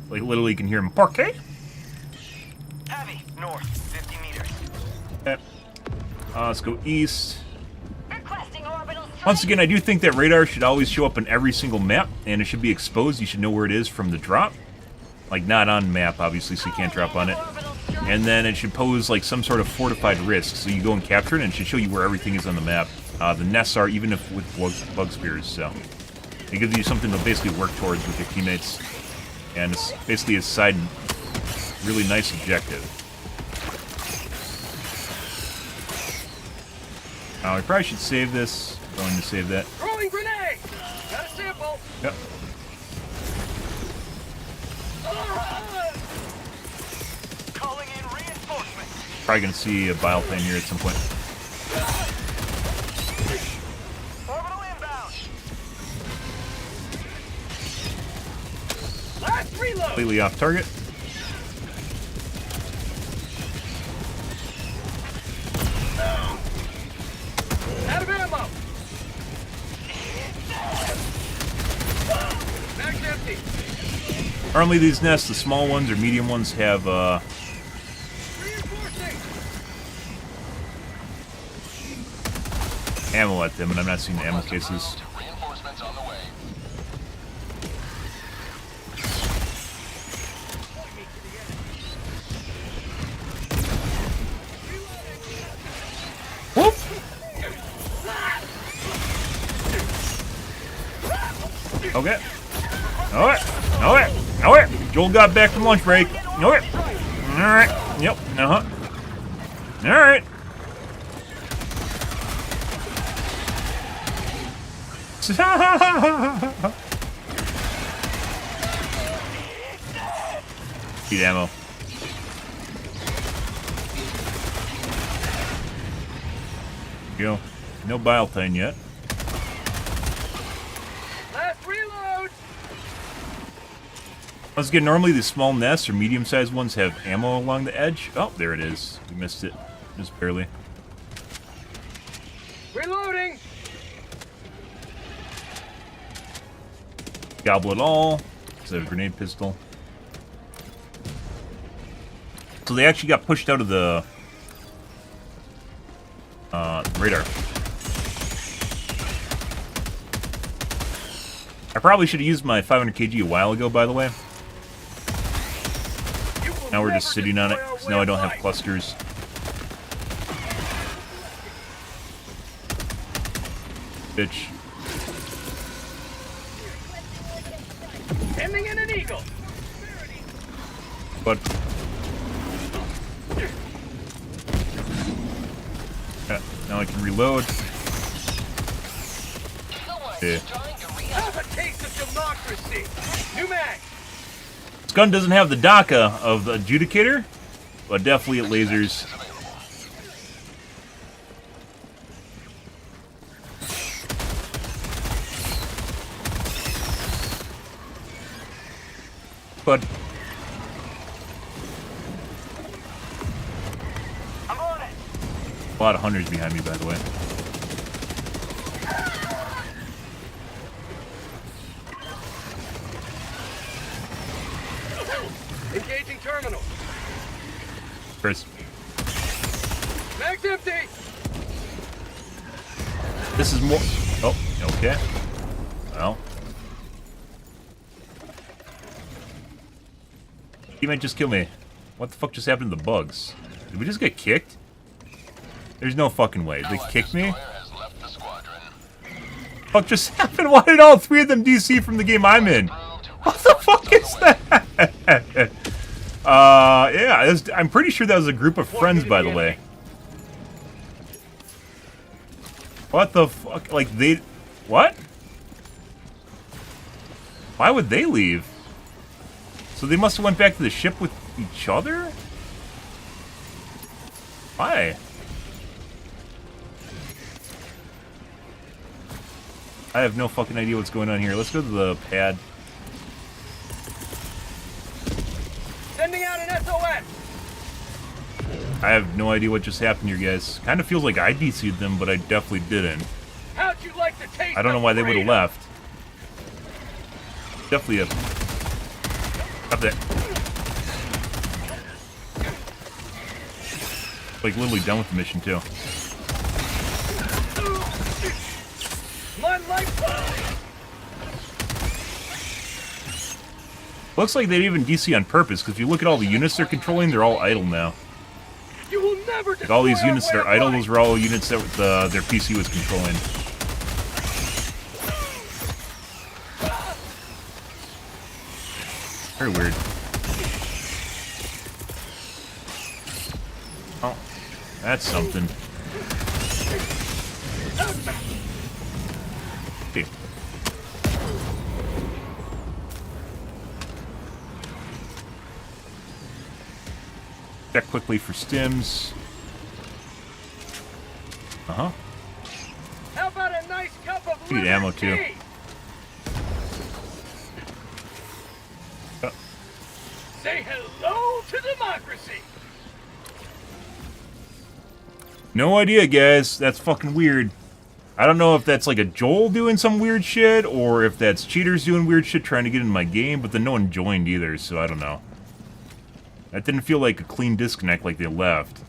Like literally, you can hear him. Okay. Heavy north, 50 meters. Okay. Let's go east. Requesting orbital strike. Once again, I do think that radar should always show up on every single map, and it should be exposed. You should know where it is from the drop. Like, not on map, obviously, so you can't drop on it. And then it should pose, like, some sort of fortified risk. So you go and capture it, and it should show you where everything is on the map. The nests are, even if with bug spears, so. It gives you something to basically work towards with your teammates. And it's basically a side, really nice objective. We probably should save this. Going to save that. Throwing grenade! Got a sample! Yep. Probably gonna see a bile thing here at some point. Orbital inbound. Last reload. Completely off target. Out of ammo. Mag's empty. Normally these nests, the small ones or medium ones, have Reinforcing. ammo at them, and I'm not seeing the ammo cases. Reinforcements on the way. Whoop! Okay. Alright. Alright. Alright. Joel got back from lunch break. Alright. Alright. Yep. Uh-huh. Alright. Need ammo. Go. No bile thing yet. Last reload. Once again, normally the small nests or medium-sized ones have ammo along the edge. Oh, there it is. We missed it. Just barely. Reloading. Gobble it all. It's a grenade pistol. So they actually got pushed out of the radar. I probably should have used my 500 kg a while ago, by the way. Now we're just sitting on it, because now I don't have clusters. Bitch. Ending in an eagle. But... yeah, now I can reload. Yeah. Have a taste of democracy. New mag. This gun doesn't have the DACA of the adjudicator, but definitely it lasers. But I'm on it. a lot of hunters behind me, by the way. Engaging terminal. Chris, Mag's empty. this is more... oh, okay. Well. He might just kill me. What the fuck just happened to the bugs? Did we just get kicked? There's no fucking way. They kicked me? What just happened? Why did all three of them DC from the game I'm in? What the fuck is that? Yeah, I'm pretty sure that was a group of friends, by the way. What the fuck? Like, they... what? Why would they leave? So they must have went back to the ship with each other? Why? I have no fucking idea what's going on here. Let's go to the pad. Sending out an SOS. I have no idea what just happened here, guys. Kind of feels like I DC'd them, but I definitely didn't. How'd you like to taste? I don't know why they would have left. Definitely a... stop that. Like, literally done with the mission, too. My life. Looks like they didn't even DC on purpose, because if you look at all the units they're controlling, they're all idle now. You will never Like, all these destroy our units that way are of idle, life. those were all units that their PC was controlling. Very weird. Oh, that's something. Okay. Check quickly for stims. Uh-huh. How about a nice cup of Need liver ammo, too. tea? Say hello to democracy. No idea, guys. That's fucking weird. I don't know if that's like a Joel doing some weird shit, or if that's cheaters doing weird shit trying to get in my game, but then no one joined either, so I don't know. That didn't feel like a clean disconnect like they left.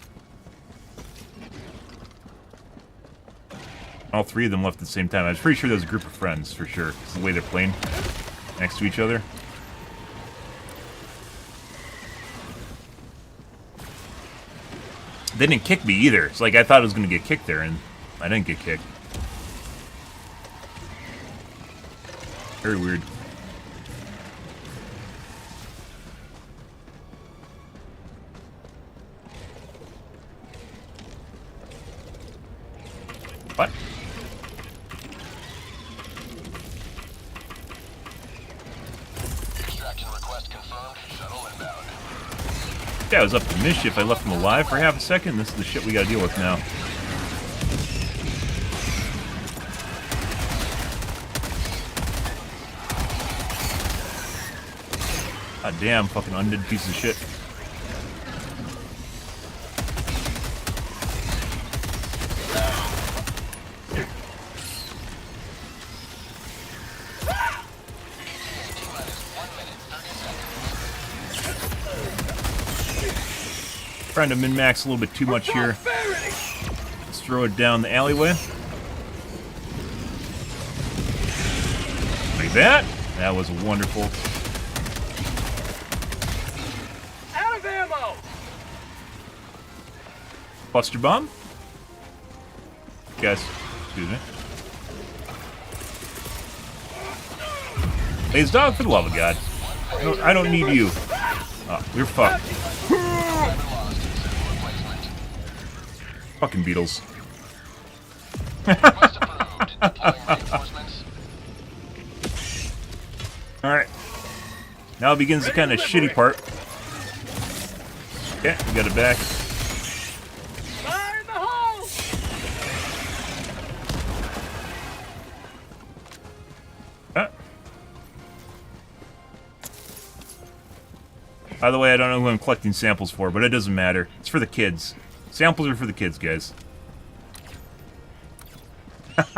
All three of them left at the same time. I was pretty sure that was a group of friends, for sure. It's the way they're playing next to each other. They didn't kick me either. It's like I thought I was going to get kicked there, and I didn't get kicked. Very weird. What? Extraction request confirmed. Shuttle inbound. Yeah, I was up to mischief. I left him alive for half a second. This is the shit we gotta deal with now. God damn, fucking undead piece of shit. Trying to min-max a little bit too much here. Let's throw it down the alleyway. Like that. That was wonderful. Out of ammo. Cluster bomb? Guys, excuse me. Hey, dog, for the love of God. I don't need you. Oh, we're fucked. Fucking Beatles. Request approved. Deploying reinforcements. Alright. Now begins the kind of shitty part. Okay, we got it back. Fire in the hole. Ah. By the way, I don't know who I'm collecting samples for, but it doesn't matter. It's for the kids. Samples are for the kids, guys. ETA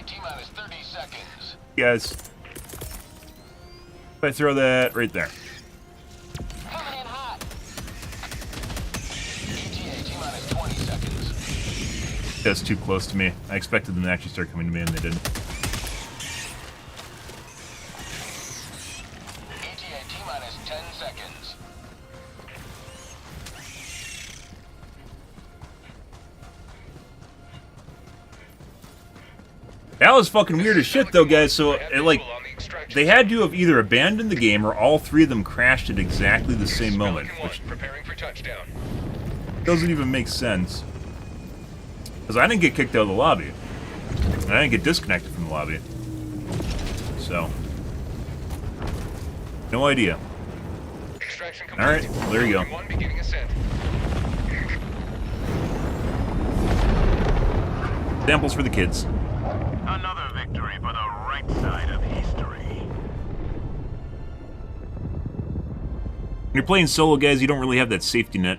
T-minus 30 seconds. Guys. If I throw that right there. Coming in hot. ETA T-minus 20 seconds. That's too close to me. I expected them to actually start coming to me, and they didn't. ETA T-minus 10 seconds. That was fucking weird as shit, though, guys. So, like, they had to have either abandoned the game or all three of them crashed at exactly the same moment, which Preparing for touchdown. doesn't even make sense. Because I didn't get kicked out of the lobby. And I didn't get disconnected from the lobby. So, no idea. Extraction All right, well, there you go. One beginning ascent. Samples for the kids. Another victory for the right side of history. When you're playing solo, guys, you don't really have that safety net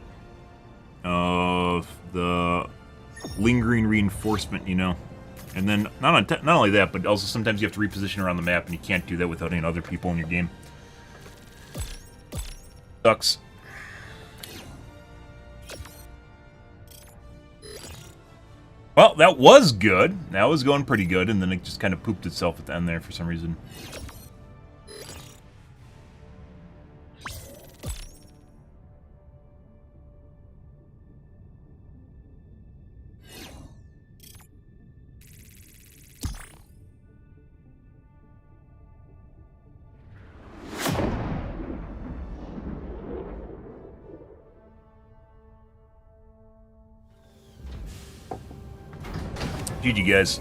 of the lingering reinforcement, you know. And then, not only that, but also sometimes you have to reposition around the map, and you can't do that without any other people in your game. Sucks. Well, that was good. That was going pretty good, and then it just kind of pooped itself at the end there for some reason. GG, guys.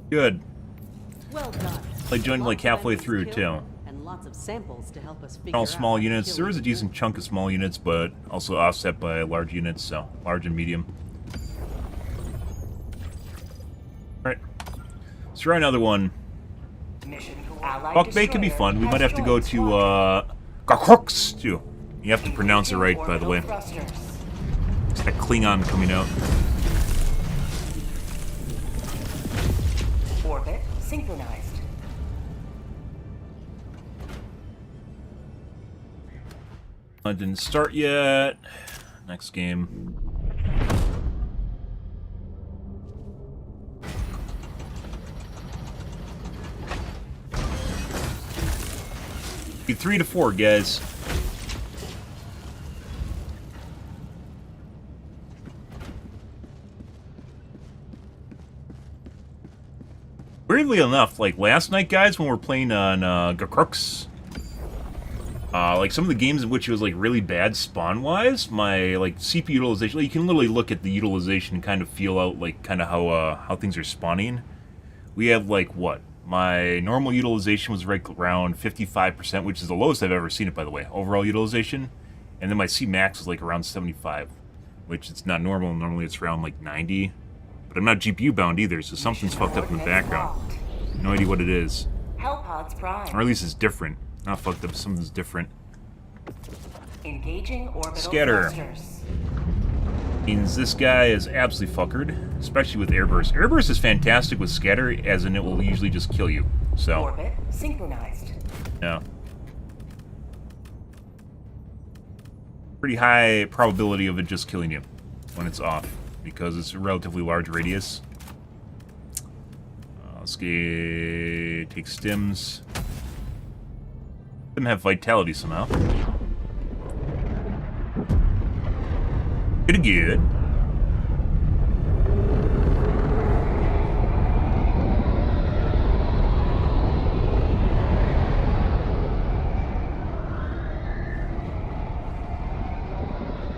Good. Well done. I joined like Lots of halfway enemies through killed, too. and lots of samples to help us figure All out small how to units. kill There is a you. decent chunk of small units, but also offset by large units, so large and medium. Alright. Let's try another one. Mission Allied Fuck, they could be destroyer fun. We has might have to go joined to, squadron. Garkrux, too. You have to pronounce it right, by the Orbital way. thrusters. It's that Klingon coming out. Orbit synchronized. It didn't start yet. Next game. Be 3 to 4, guys. Weirdly enough, like last night, guys, when we were playing on Garkrux, like some of the games in which it was like really bad spawn-wise, my like CPU utilization, like, you can literally look at the utilization and kind of feel out like kind of how things are spawning. We have like what? My normal utilization was right around 55%, which is the lowest I've ever seen it, by the way, overall utilization. And then my C max was like around 75, which it's not normal. Normally it's around like 90. But I'm not GPU bound either, so something's fucked up in the background. No idea what it is. Hellpods prime. Or at least it's different. Not fucked up, something's different. Engaging orbital Scatter. thrusters. Means this guy is absolutely fuckered, especially with airburst. Airburst is fantastic with scatter, as in it will usually just kill you. So, Orbit synchronized. yeah. Pretty high probability of it just killing you when it's off, because it's a relatively large radius. Let's take stims. Them have vitality somehow. Pretty good.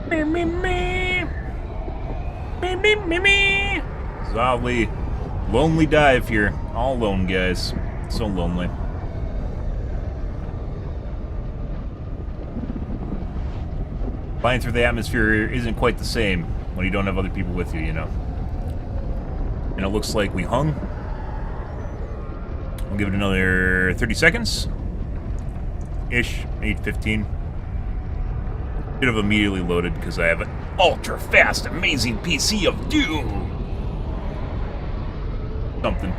Me, me, me. Me, me, me, me. Oddly lonely dive here. All alone, guys. So lonely. Flying through the atmosphere isn't quite the same when you don't have other people with you, you know. And it looks like we hung. We'll give it another 30 seconds. Ish, 8:15. Should have immediately loaded because I have an ultra-fast, amazing PC of doom. Something.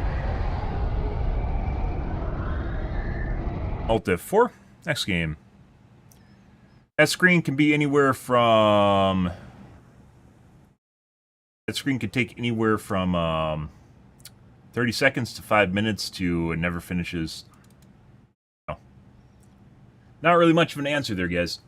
Alt F4. Next game. That screen can be anywhere from... That screen could take anywhere from 30 seconds to 5 minutes to it never finishes. Oh. Not really much of an answer there, guys.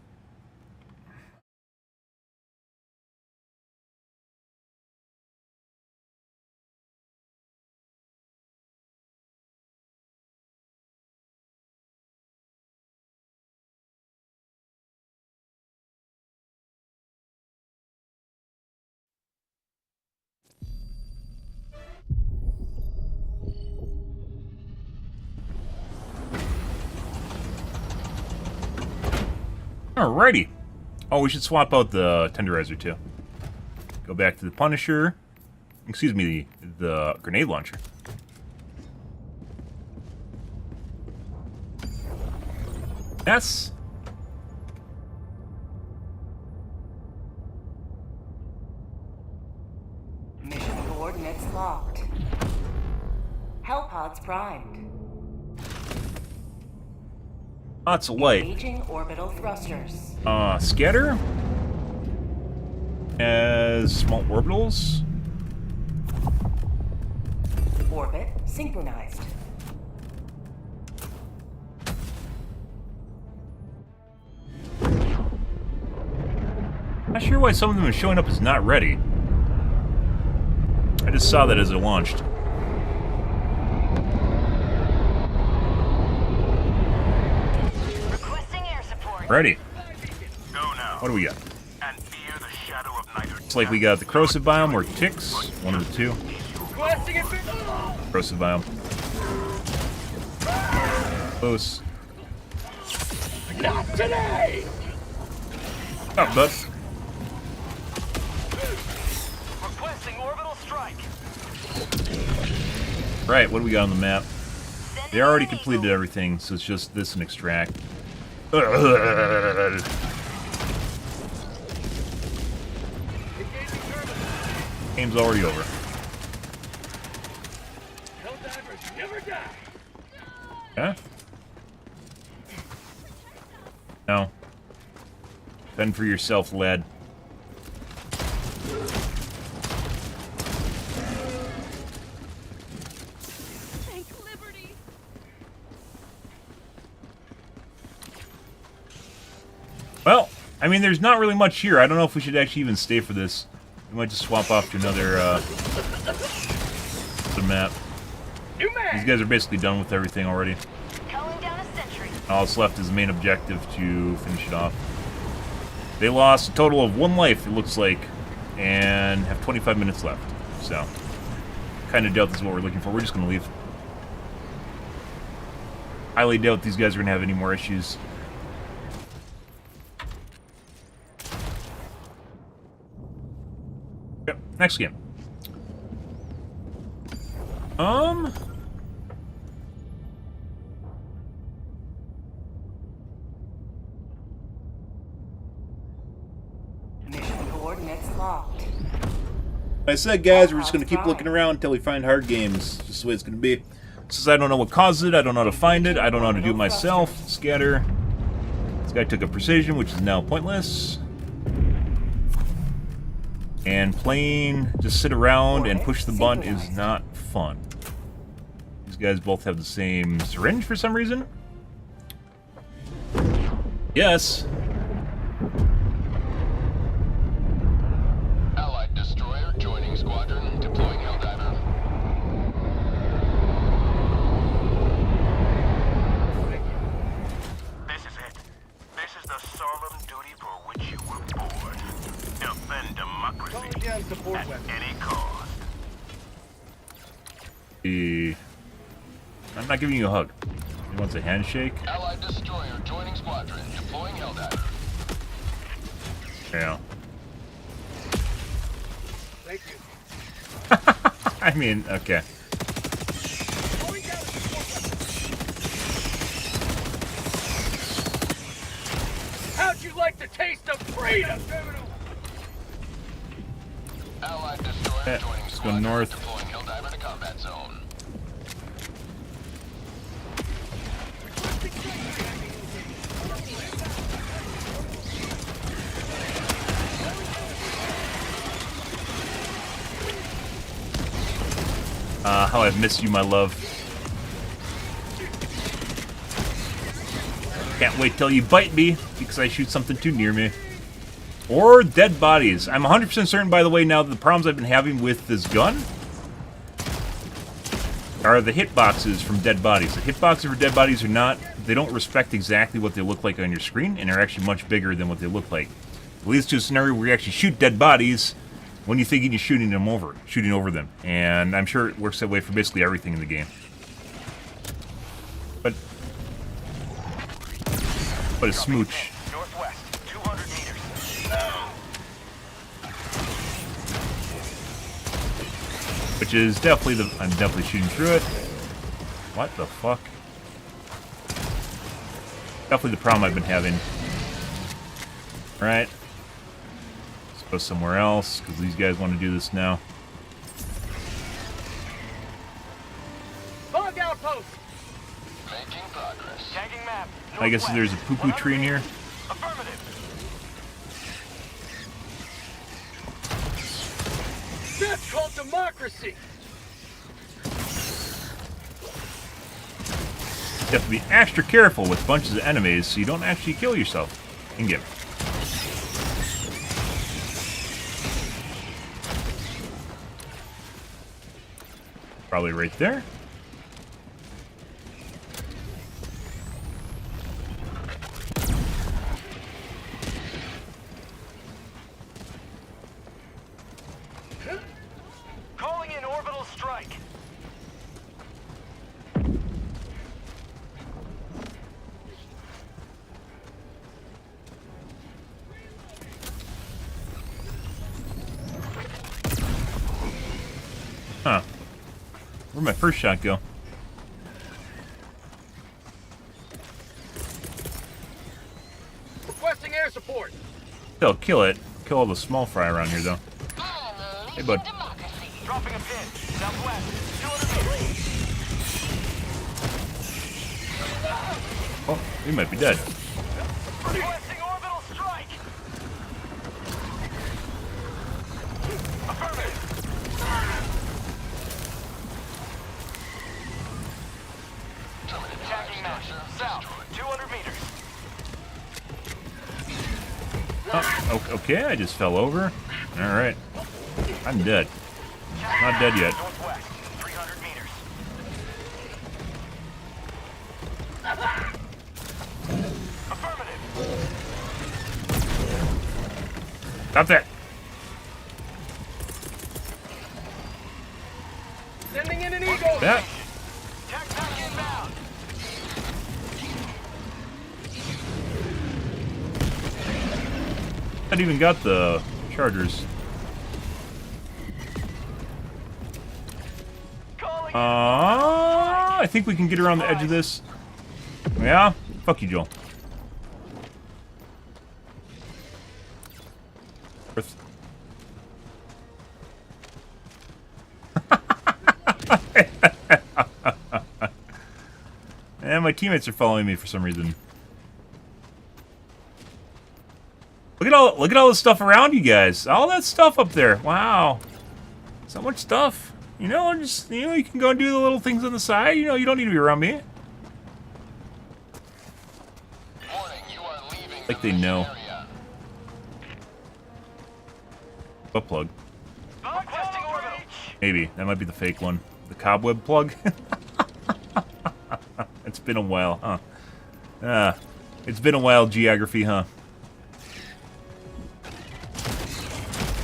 Alrighty. Oh, we should swap out the tenderizer too. Go back to the Punisher. Excuse me, the grenade launcher. Yes. Mission coordinates locked. Hellpods primed. Lots of light. Engaging orbital thrusters. Scatter. As small orbitals. Orbit synchronized. Not sure why some of them are showing up as not ready. I just saw that as it launched. Requesting air support. Ready. Go now. What do we got? And fear the shadow of night. Looks like we got the corrosive biome or ticks. One of the two. Requesting it. Corrosive biome. Close. Not today! Oh, bud. Requesting orbital strike. Right, what do we got on the map? They already completed everything, so it's just this and extract. Game's already over. Helldivers never die! Yeah? No. Fend for yourself, lad. Take liberty. Well, I mean, there's not really much here. I don't know if we should actually even stay for this. We might just swap off to another map. New man! These guys are basically done with everything already. Calling down a sentry. All that's left is the main objective to finish it off. They lost a total of 1 life, it looks like, and have 25 minutes left. So, kind of doubt this is what we're looking for. We're just going to leave. Highly doubt these guys are going to have any more issues. Yep, next game. Mission coordinates locked. I said, guys, we're just going to keep looking around until we find hard games. Just the way it's going to be. Since I don't know what causes it, I don't know how to find it, I don't know how to do it myself. Scatter. This guy took a precision, which is now pointless. And playing, just sit around and push the button is not fun. These guys both have the same syringe for some reason. Yes. Allied destroyer joining squadron, deploying Helldiver. This is it. This is the solemn duty for which you were born. Defend democracy Calling down support at weapon. any cost. I'm not giving you a hug. He wants a handshake. Allied destroyer joining squadron, deploying Helldiver. Yeah. Thank you. I mean, okay. Calling down a support weapon. How'd you like the taste of freedom? Allied destroyer Yeah, joining let's go squadron, north. deploying Helldiver to combat zone. How I've missed you, my love. Can't wait till you bite me, because I shoot something too near me. Or dead bodies. I'm 100% certain, by the way, now that the problems I've been having with this gun are the hitboxes from dead bodies. The hitboxes for dead bodies are not, they don't respect exactly what they look like on your screen, and they're actually much bigger than what they look like. It leads to a scenario where you actually shoot dead bodies when you're thinking you're shooting over them. And I'm sure it works that way for basically everything in the game. But a smooch. Northwest, 200 meters. Which is definitely the... I'm definitely shooting through it. What the fuck? Definitely the problem I've been having. Alright. Let's go somewhere else, because these guys want to do this now. Fog outpost. Making progress. Tagging map. I guess northwest, there's a poo-poo tree in here. Affirmative. That's called democracy. You have to be extra careful with bunches of enemies so you don't actually kill yourself in game. Probably right there. Calling in orbital strike. Where'd my first shot go? Requesting air support. They'll kill it. Kill all the small fry around here, though. Hey, bud. Dropping a pin. Southwest. 200 meters. Oh, we might be dead. Requesting orbital strike. Affirmative. Attacking map. South. 200 meters. Oh, okay, I just fell over. Alright. I'm dead. Not dead yet. Northwest. 300 meters. Affirmative. Stop that. Sending in an eagle. That. Tech back inbound. I even got the chargers. Calling I think we can get around the edge of this. Yeah? Fuck you, Joel. Earth. And my teammates are following me for some reason. Look at all the stuff around you guys. All that stuff up there. Wow. So much stuff. You know, just you can go and do the little things on the side. You know, you don't need to be around me. Warning, you are leaving Like the they know. area. Butt plug. Requesting orbital. Maybe. That might be the fake one. The cobweb plug. It's been a while, huh? It's been a while, geography, huh?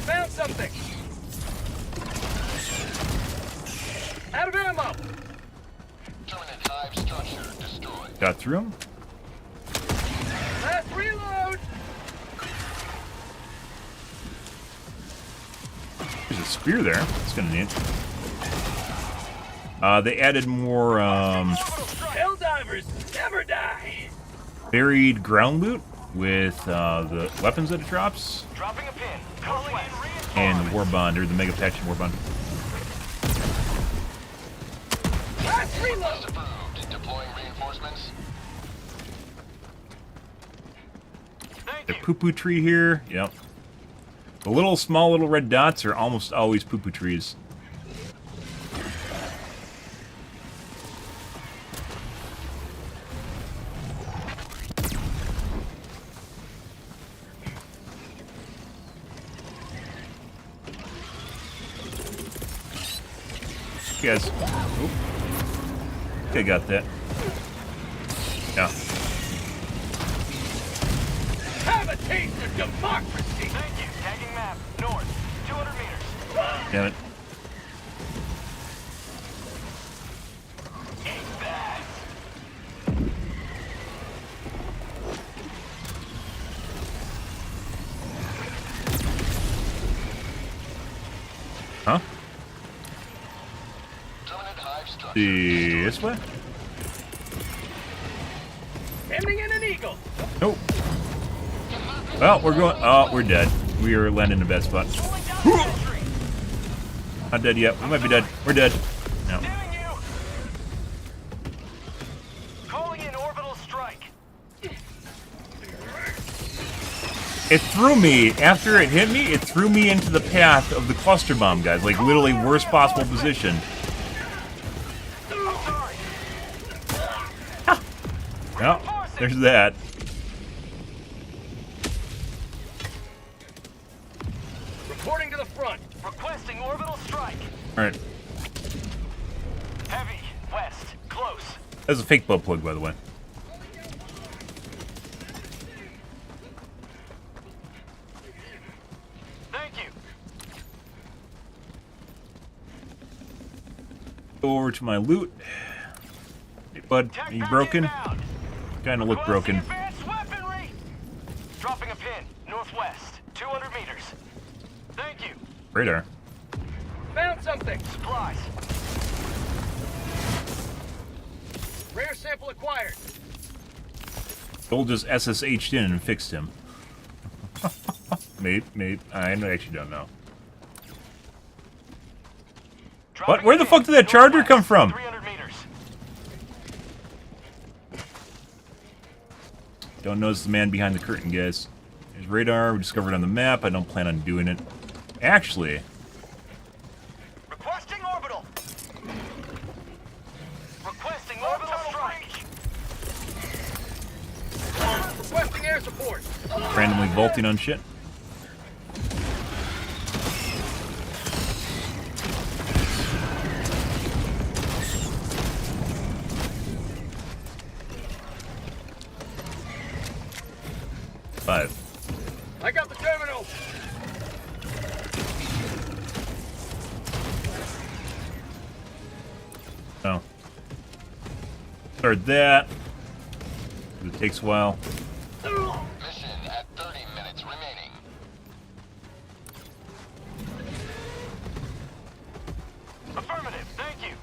Found something. Out of ammo. Terminate hive structure destroyed. Got through him. Last reload. There's a spear there. It's gonna need. They added more Helldivers never die. buried ground loot with the weapons that it drops Dropping a pin. Calling in reinforcements. and the war bond or the mega patch and war bond. Last reload. Approved. Deploying reinforcements. Thank The you. poo-poo tree here. Yep. The small little red dots are almost always poo-poo trees. Guys. Oop. Okay, got that. Yeah. Have a taste of democracy. Thank you. Tagging map. North. 200 meters. Damn it. Eat that. Huh? Terminate hive structure. This way? Sending in an eagle. Nope. Well, we're going. Oh, we're dead. We are landing in a bad spot. Pulling down the sentry. Not dead yet. We might be dead. We're dead. No. Damn you. Calling in orbital strike. It threw me. After it hit me, it threw me into the path of the cluster bomb, guys. Like, literally worst possible position. I'm sorry. Well, there's that. Reporting to the front. Requesting orbital strike. Alright. Heavy. West. Close. That's a fake butt plug, by the way. Thank you. Go over to my loot. Hey, bud, Tech are you back broken? inbound. Kinda look Requesting broken. advanced weaponry. Dropping a pin. Northwest. 200 meters. Thank you. Radar. Found something. Supplies. Rare sample acquired. Gold just SSH'd in and fixed him. Maybe. I actually don't know. What? Where the fuck did that charger come from? 300 meters. Don't notice the man behind the curtain, guys. There's radar we discovered on the map. I don't plan on doing it. Actually, Requesting orbital. Requesting orbital strike. Requesting air support. randomly vaulting on shit. Five. I got the terminal. No. Start that. It takes a while. Mission at 30 minutes remaining. Affirmative. Thank you.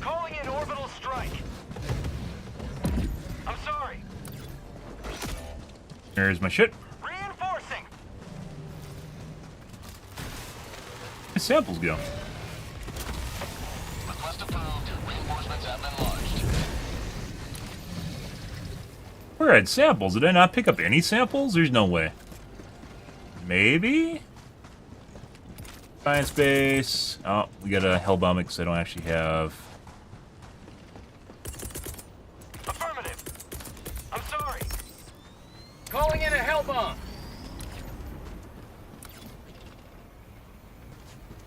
Calling in orbital strike. I'm sorry. There's my shit. Reinforcing. My samples go. Request approved. Reinforcements have been launched. Where had samples? Did I not pick up any samples? There's no way. Maybe? Science base. Oh, we got a hellbomb because I don't actually have. Affirmative. I'm sorry. Calling in a hell bomb.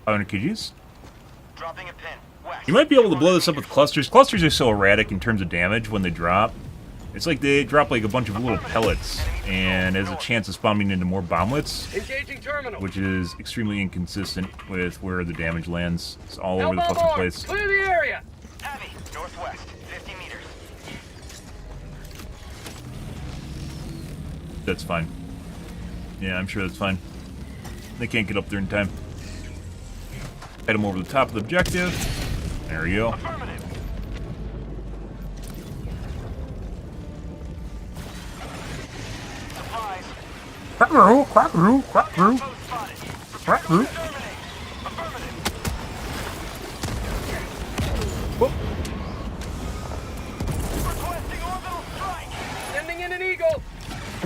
500 kgs. Dropping a pin. West. You might be able to blow this up with clusters. Clusters are so erratic in terms of damage when they drop. It's like they drop like a bunch of little pellets, and has a chance of spawning into more bomblets, Engaging terminal. which is extremely inconsistent with where the damage lands. It's all over the Hell bomb fucking armed. place. Clear the area. Heavy. Northwest. 50 meters. That's fine. Yeah, I'm sure that's fine. They can't get up there in time. Head them over the top of the objective. There we go. Affirmative. Supplies. Quack-roo, quack-roo, quack-roo. Post spotted. Quack-roo. Terminate. Affirmative. Requesting orbital strike. Sending in an eagle.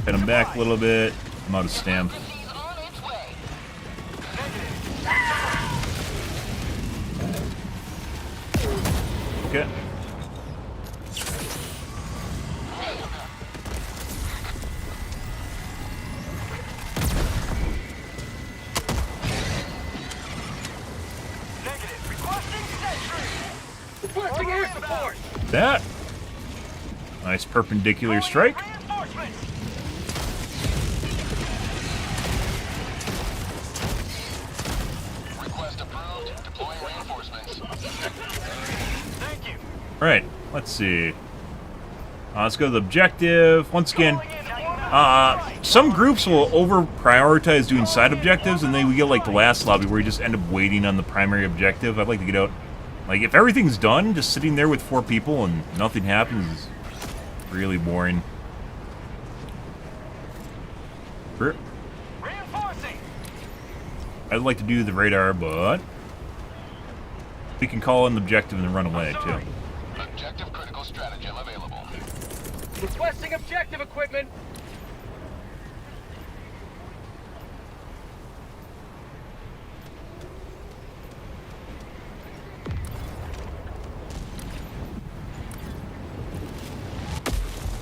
Head them back a little bit. I'm out of stam. He's on its way. Okay. Negative. Requesting sentry. Requesting air support. That. Nice perpendicular strike. Reinforcements. Request approved. Deploying reinforcements. Thank you. Alright, let's see. Let's go to the objective. Once again, Calling in orbital strike. some groups will over-prioritize doing side objectives, and then we get like the last lobby where you just end up waiting on the primary objective. I'd like to get out. Like, if everything's done, just sitting there with 4 people and nothing happens is really boring. Reinforcing. I'd like to do the radar, but we can call in the objective and then run away, too. Objective critical stratagem available. Requesting objective equipment.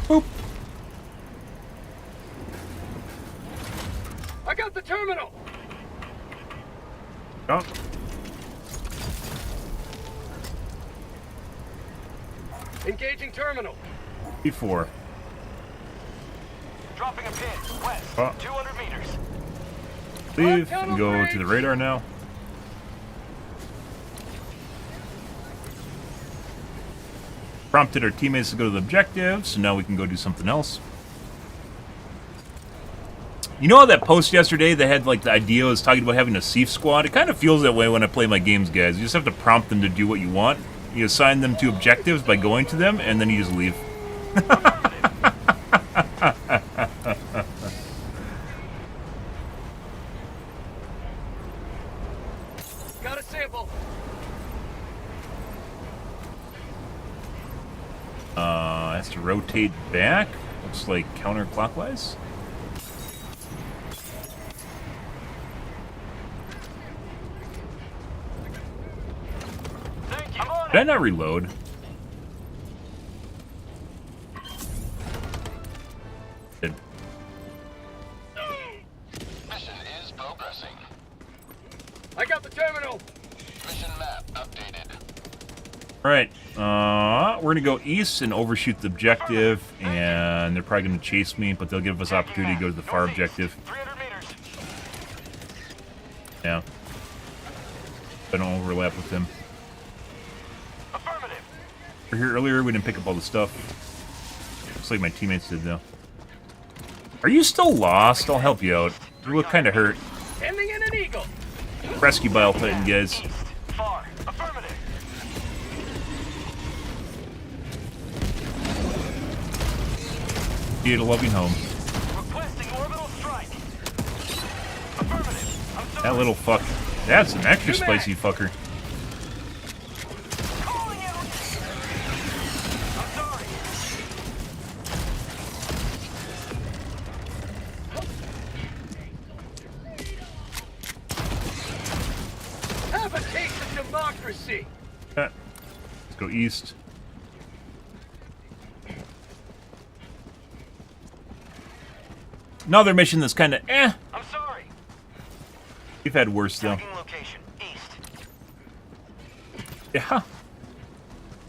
Boop. I got the terminal. Oh. Engaging terminal. Before. Dropping a pin. West. Oh. 200 meters. Leave and go to the radar now. Prompted our teammates to go to the objective, so now we can go do something else. You know how that post yesterday that had like the idea was talking about having a Thief squad? It kind of feels that way when I play my games, guys. You just have to prompt them to do what you want. You assign them to objectives by going to them, and then you just leave. Got a sample. Has to rotate back. Looks like counterclockwise. Did I not reload? Did. Mission is progressing. I got the terminal. Mission map updated. Alright, we're gonna go east and overshoot the objective, and they're probably gonna chase me, but they'll give us opportunity to go to the far objective. 300 meters. Yeah. I don't overlap with them. Affirmative. We were here earlier, we didn't pick up all the stuff. Looks like my teammates did, though. Are you still lost? I'll help you out. You look kinda hurt. Sending in an eagle. Rescue Bile Titan, guys. East. Far. Affirmative. Need a loving home. Requesting orbital strike. Affirmative. I'm sorry. That little fuck. That's an extra spicy fucker. Calling it. I'm sorry. Have a taste of democracy. Let's go east. Another mission that's kind of eh. I'm sorry. We've had worse though. Tagging location. East. Yeah. All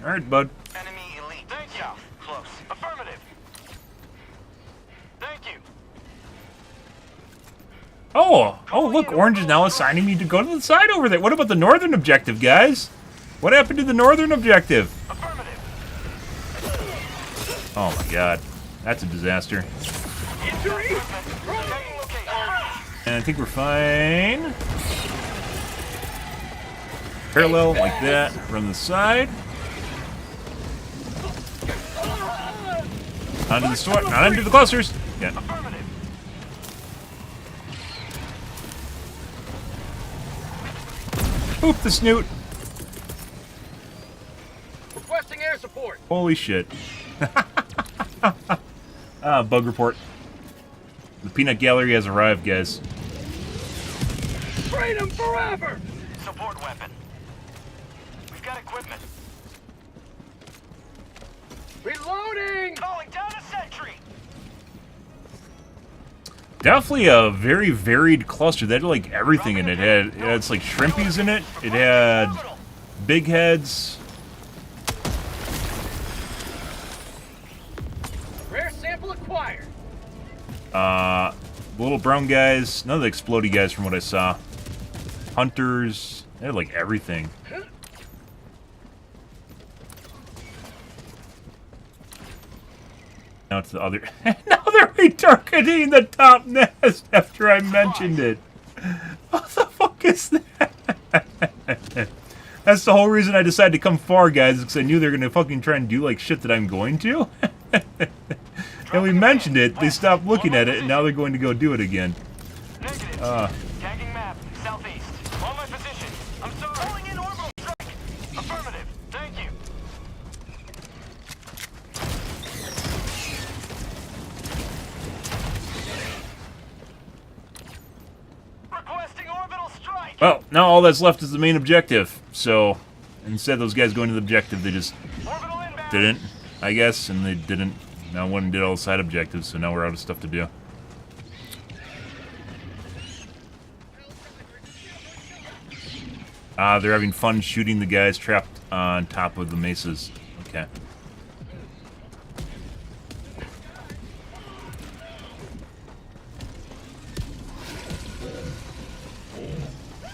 right, bud. Enemy elite. Thank you. Close. Affirmative. Thank you. Oh, look, Orange is now assigning me to go to the side over there. What about the northern objective, guys? What happened to the northern objective? Affirmative. Oh my god, that's a disaster. Injury. Tagging location. And I think we're fine. Parallel like that, run the side. Onto the store, not into the clusters. Yeah. Affirmative. Oop, the snoot. Requesting air support. Holy shit. Bug report. The peanut gallery has arrived, guys. Freedom forever. Support weapon. We've got equipment. Reloading. Calling down a sentry. Definitely a very varied cluster. That had like everything in it. It had like shrimpies in it. It had big heads. Rare sample acquired. Little brown guys. None of the explodey guys from what I saw. Hunters. They had like everything. Now it's the other. Now they're retargeting the top nest after I mentioned it. What the fuck is that? That's the whole reason I decided to come far, guys, because I knew they were going to fucking try and do like shit that I'm going to. And we mentioned it, they stopped looking at it, and now they're going to go do it again. Negative. Tagging map. Southeast. On my position. I'm sorry. Calling in orbital strike. Affirmative. Thank you. Requesting orbital strike. Well, now all that's left is the main objective. So, instead of those guys going to the objective, they just Orbital inbound. didn't, I guess, and they didn't. Now one did all the side objectives, so now we're out of stuff to do. They're having fun shooting the guys trapped on top of the mesas. Okay.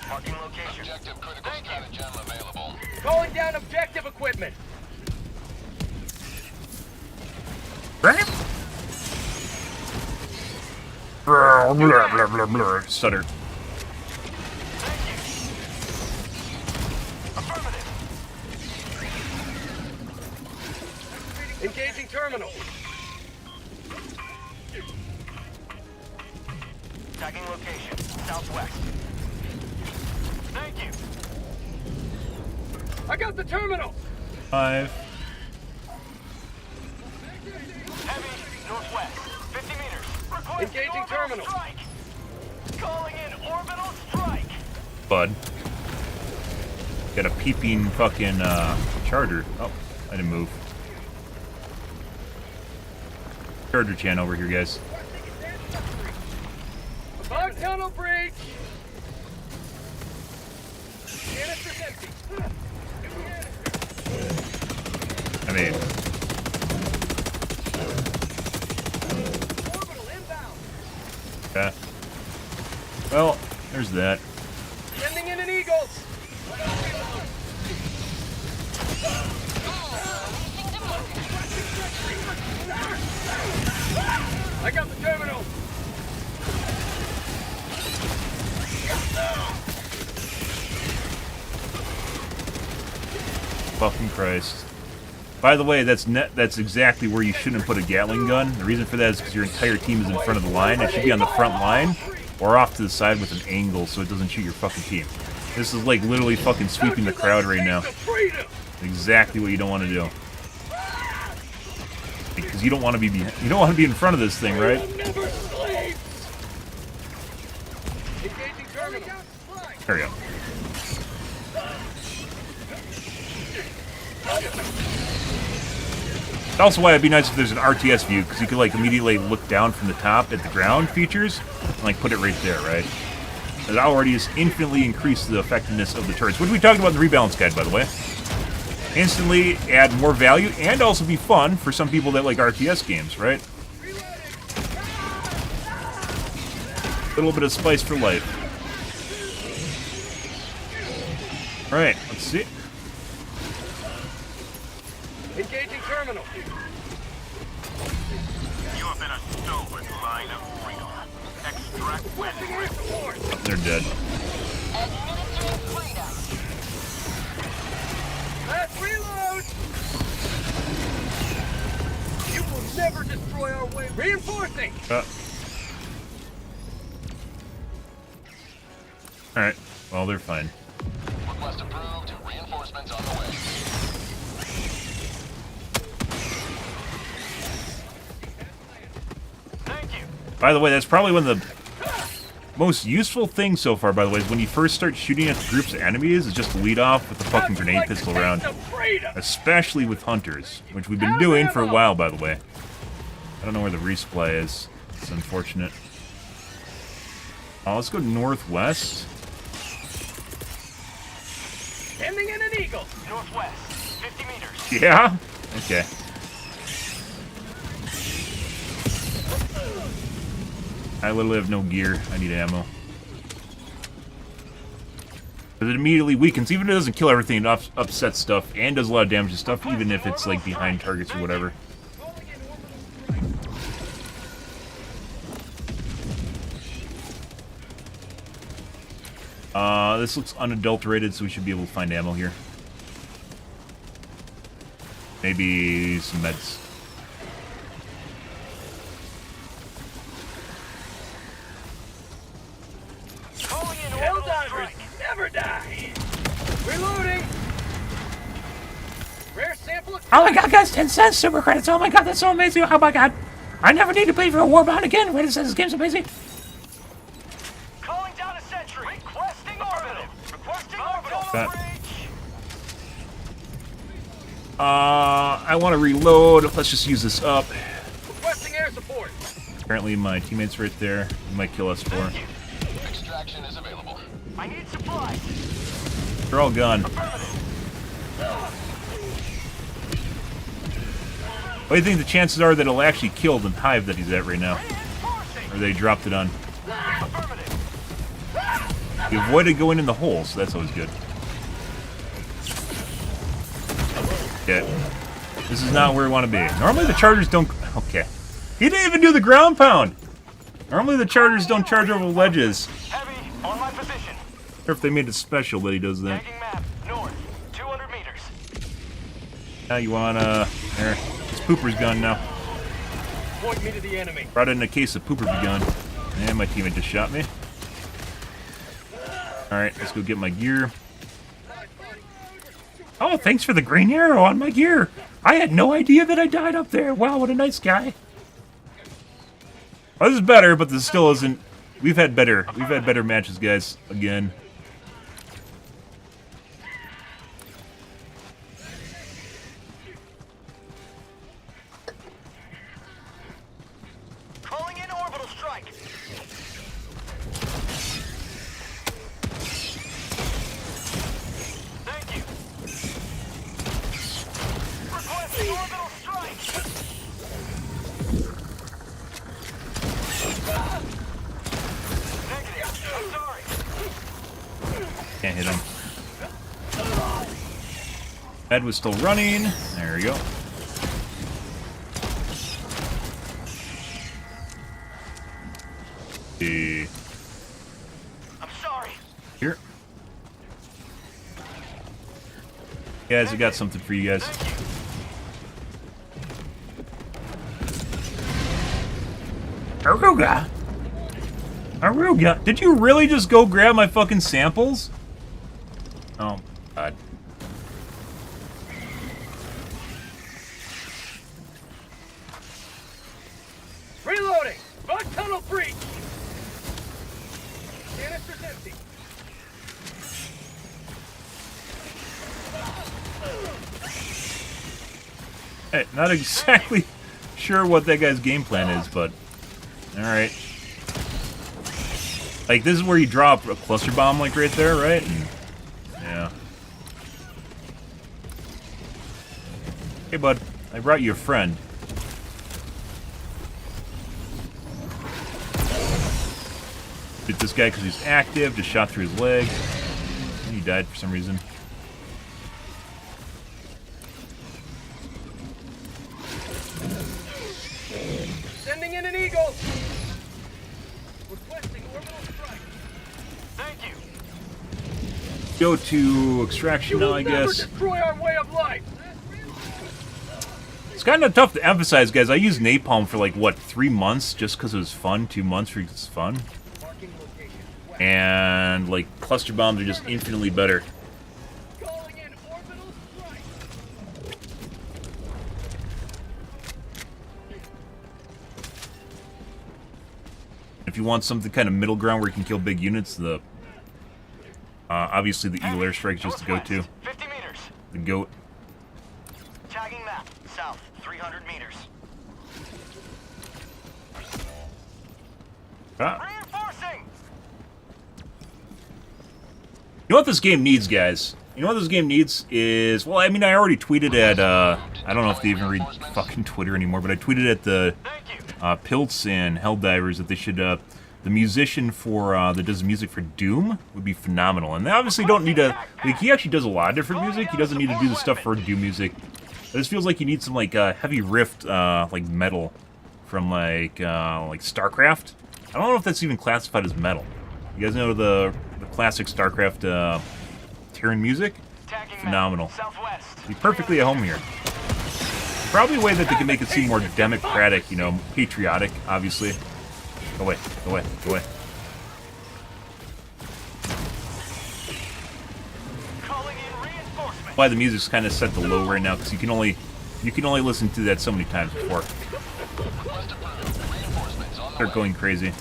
Marking location. Objective critical stratagem available. Calling down objective equipment. Blah, blah, blah, blah. Stutter. Engaging terminal. Tagging location, southwest. Thank you. I got the terminal. 5. Heavy, northwest, 50 meters. Requesting Engaging orbital terminal. strike. Calling in orbital strike. Bud. Got a peeping fucking charger. Oh, I didn't move. Charger chan over here, guys. Fog tunnel breach. Canister's empty. I mean, Orbital inbound. yeah. Well, there's that. Sending in an Eagle. I got the terminal. Fucking Christ. By the way, that's exactly where you shouldn't put a Gatling gun. The reason for that is because your entire team is in front of the line. It should be on the front line or off to the side with an angle so it doesn't shoot your fucking team. This is like literally fucking sweeping the crowd right now. Exactly what you don't want to do. Because you don't want to be in front of this thing, right? Never sleeps. Engaging terminal. There we go. Also, why it'd be nice if there's an RTS view, because you could like immediately look down from the top at the ground features and like put it right there, right? It already has infinitely increased the effectiveness of the turrets, which we talked about in the rebalance guide, by the way. Instantly add more value and also be fun for some people that like RTS games, right? A little bit of spice for life. All right, let's see. Engaging terminal. You have been a stolen line of freedom. Extract when ready. Oh, they're dead. Last reload. You will never destroy our way. Reinforcing. All right. Well, they're fine. Request approved. Reinforcements on the way. Thank you. By the way, that's probably one of the most useful things so far, by the way, is when you first start shooting at the groups of enemies, is just to lead off with the fucking grenade pistol round. Especially with hunters, which we've been doing for a while, by the way. I don't know where the resupply is. It's unfortunate. Let's go northwest. Sending in an Eagle. Northwest, 50 meters. Yeah? Okay. I literally have no gear. I need ammo. But it immediately weakens. Even if it doesn't kill everything, it upsets stuff and does a lot of damage to stuff, even if it's like behind targets or whatever. This looks unadulterated, so we should be able to find ammo here. Maybe some meds. Helldivers never die. Reloading. Rare sample of... Oh my god, guys, 10 cents, super credits. Oh my god, that's so amazing. Oh my god. I never need to pay for a Warbound again. Wait a second, this game's amazing. Calling down a sentry. Requesting orbital. Requesting orbital breach. I want to reload. Let's just use this up. Requesting air support. Apparently my teammate's right there. He might kill us for. Extraction is available. I need supplies. They're all gone. What do you think the chances are that it'll actually kill the hive that he's at right now? Or they dropped it on? You avoided going in the hole, so that's always good. Yeah. This is not where we want to be. Normally the chargers don't... Okay. He didn't even do the ground pound! Normally the chargers don't charge over ledges. Heavy, on my position. Or if they made it special that he does that. Tagging map, north, 200 meters. Now you want, there. It's Pooper's gun now. Point me to the enemy. Brought in a case of Pooper's gun. And my teammate just shot me. Alright, let's go get my gear. Oh, thanks for the green arrow on my gear. I had no idea that I died up there. Wow, what a nice guy. Well, this is better, but this still isn't. We've had better matches, guys. Again. Calling in orbital strike. Thank you. Requesting orbital strike. Negative. I'm sorry. Can't hit him. Ed was still running. There we go. I'm sorry. Here. Guys, I got something for you guys. Aruga. Aruga, did you really just go grab my fucking samples? Oh, God. Reloading! Bug tunnel breach! Canister's empty. Hey, not exactly sure what that guy's game plan is, but alright. Like, this is where you drop a cluster bomb, like, right there, right? And, yeah. Hey, bud. I brought you a friend. Hit this guy because he's active, just shot through his leg. And he died for some reason. Sending in an eagle! Requesting orbital strike. Thank you. Go to extraction now, I guess. Destroy our way of life! It's kind of tough to emphasize, guys. I used napalm for like, what, 3 months just because it was fun? 2 months because it's fun? And, like, cluster bombs are just infinitely better. Calling in orbital strike. If you want something kind of middle ground where you can kill big units, the obviously the Eagle Airstrike is just the go-to. 50 meters. The GOAT. Tagging map, south, 300 meters. Ah. Reinforcing! You know what this game needs, guys? You know what this game needs is... Well, I mean, I already tweeted at... I don't know if they even read fucking Twitter anymore, but I tweeted at the Pilts and Helldivers that they should... the musician for that does music for Doom would be phenomenal. And they obviously don't need to... Like, he actually does a lot of different music. He doesn't need to do the stuff for Doom music. This feels like you need some, like, heavy rift, like, metal from, like StarCraft. I don't know if that's even classified as metal. You guys know the classic StarCraft Terran music? Phenomenal. Be perfectly at home here. Probably a way that they can make it seem more democratic, you know, patriotic, obviously. Go away, go away, go away. Why the music's kind of set to low right now, because you can only listen to that so many times before. Start going crazy.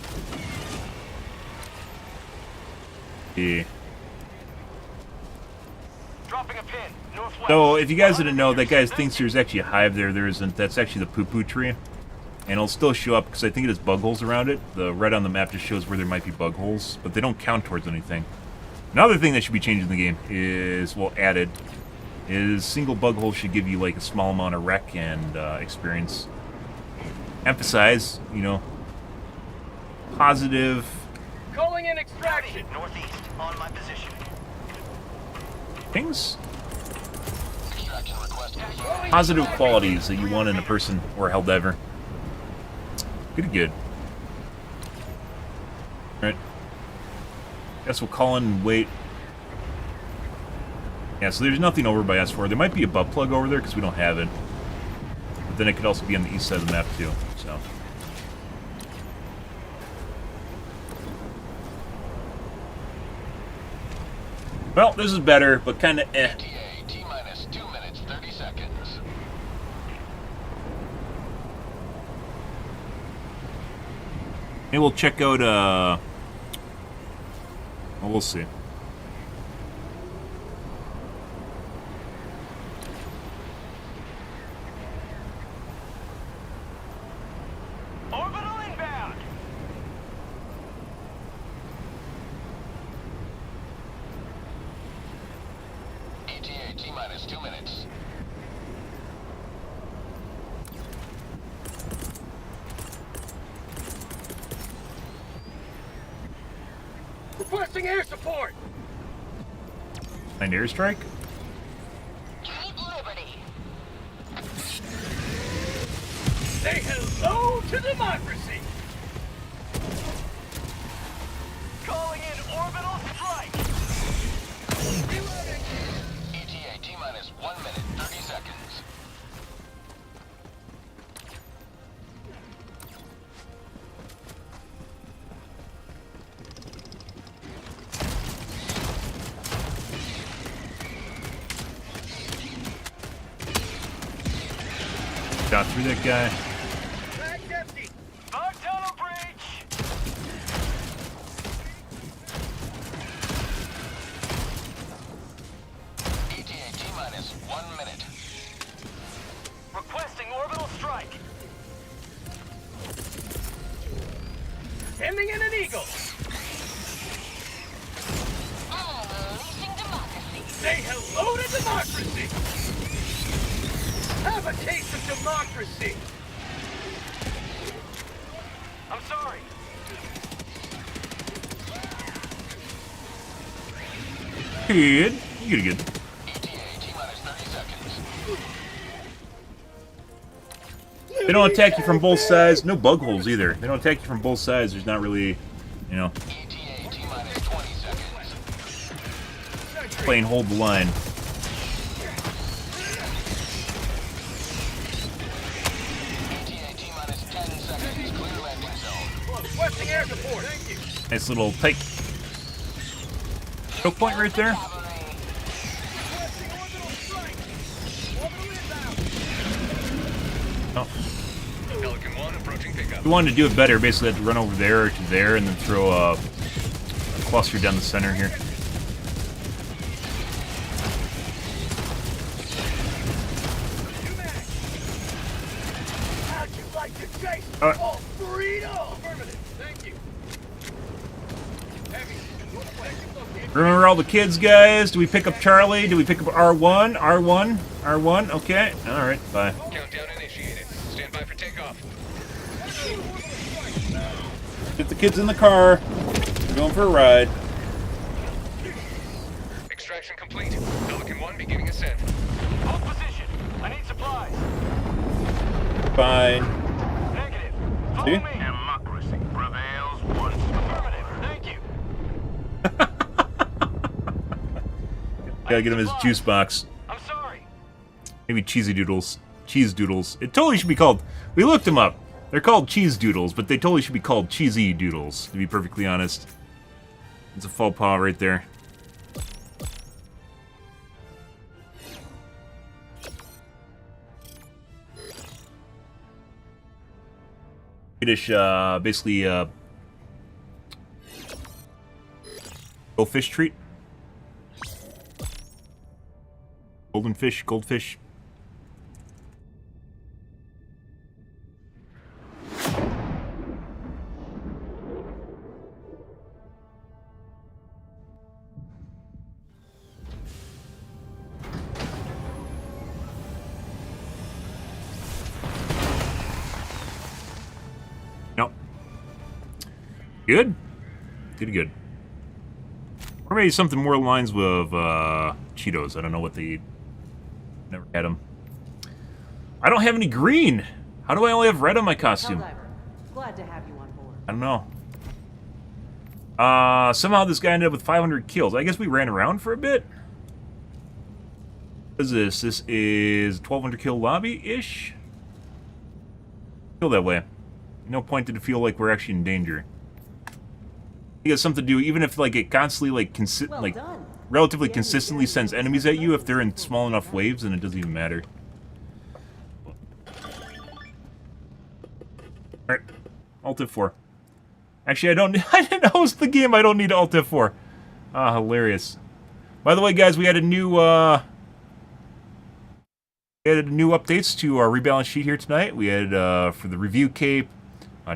Yeah. So, if you guys didn't know, that guy thinks there's actually a hive there. There isn't. That's actually the poo-poo tree. And it'll still show up, because I think it has bug holes around it. The red on the map just shows where there might be bug holes, but they don't count towards anything. Another thing that should be changed in the game is, well, added, is single bug hole should give you, like, a small amount of rec and experience. Emphasize, you know, positive... Calling in extraction. Northeast, on my position. things? Positive qualities that you want in a person or a Helldiver. Pretty good. Alright. Guess we'll call in and wait. Yeah, so there's nothing over by S4. There might be a butt plug over there because we don't have it. But then it could also be on the east side of the map too, so. Well, this is better, but kind of eh. ETA T-minus 2 minutes, 30 seconds. Maybe we'll check out, well, we'll see. Orbital inbound. ETA T-minus 2 minutes. Requesting air support. An airstrike? Keep liberty. Say hello to democracy. Calling in orbital strike. ETA T-minus 1 minute, 30 seconds. Shot through that guy. Bag's empty. Bug tunnel breach. ETA T-minus 1 minute. Requesting orbital strike. Sending in an eagle. Unleashing democracy. Say hello to democracy. Have a taste of democracy. I'm sorry. Good. You get it good. ETA T-minus 30 seconds. They don't attack you from both sides. No bug holes either. They don't attack you from both sides. There's not really, you know, ETA T-minus 20 seconds. playing hold the line. ETA T-minus 10 seconds. Clear landing zone. Requesting air support. Thank you. Nice little tight choke point right there. Cavalry. Requesting orbital strike. Orbital inbound. Oh. Pelican 1 approaching pickup. If you wanted to do it better, basically have to run over there or to there and then throw a cluster down the center here. How'd you like to chase? Oh. Freedom. Affirmative. Thank you. Heavy. Remember all the kids, guys? Do we pick up Charlie? Do we pick up R1? R1? R1? Okay. Alright, bye. Countdown initiated. Stand by for takeoff. Get the kids in the car. We're going for a ride. Extraction complete. Pelican 1 beginning ascent. Hold position. I need supplies. Fine. Negative. Follow See? me. Democracy prevails once Affirmative. Thank you. Gotta get him his juice box. I'm sorry. Maybe cheesy doodles. Cheese doodles. It totally should be called... We looked them up. They're called cheese doodles, but they totally should be called cheesy doodles, to be perfectly honest. It's a faux pas right there. British, basically, goldfish treat. Golden fish, goldfish. Nope. Good? Good. Or maybe something more lines with Cheetos. I don't know what they eat. Never had them. I don't have any green. How do I only have red on my costume? Helldiver, glad to have you on board. I don't know. Somehow this guy ended up with 500 kills. I guess we ran around for a bit. What is this? This is 1200 kill lobby-ish? Feel that way. No point to feel like we're actually in danger. It has something to do, even if like it constantly like relatively consistently sends enemies at you. If they're in small enough waves, then it doesn't even matter. All right, Alt F4. Actually, I didn't host the game. I don't need Alt F4. Ah, hilarious. By the way, guys, we had a new updates to our rebalance sheet here tonight. We had for the review cape,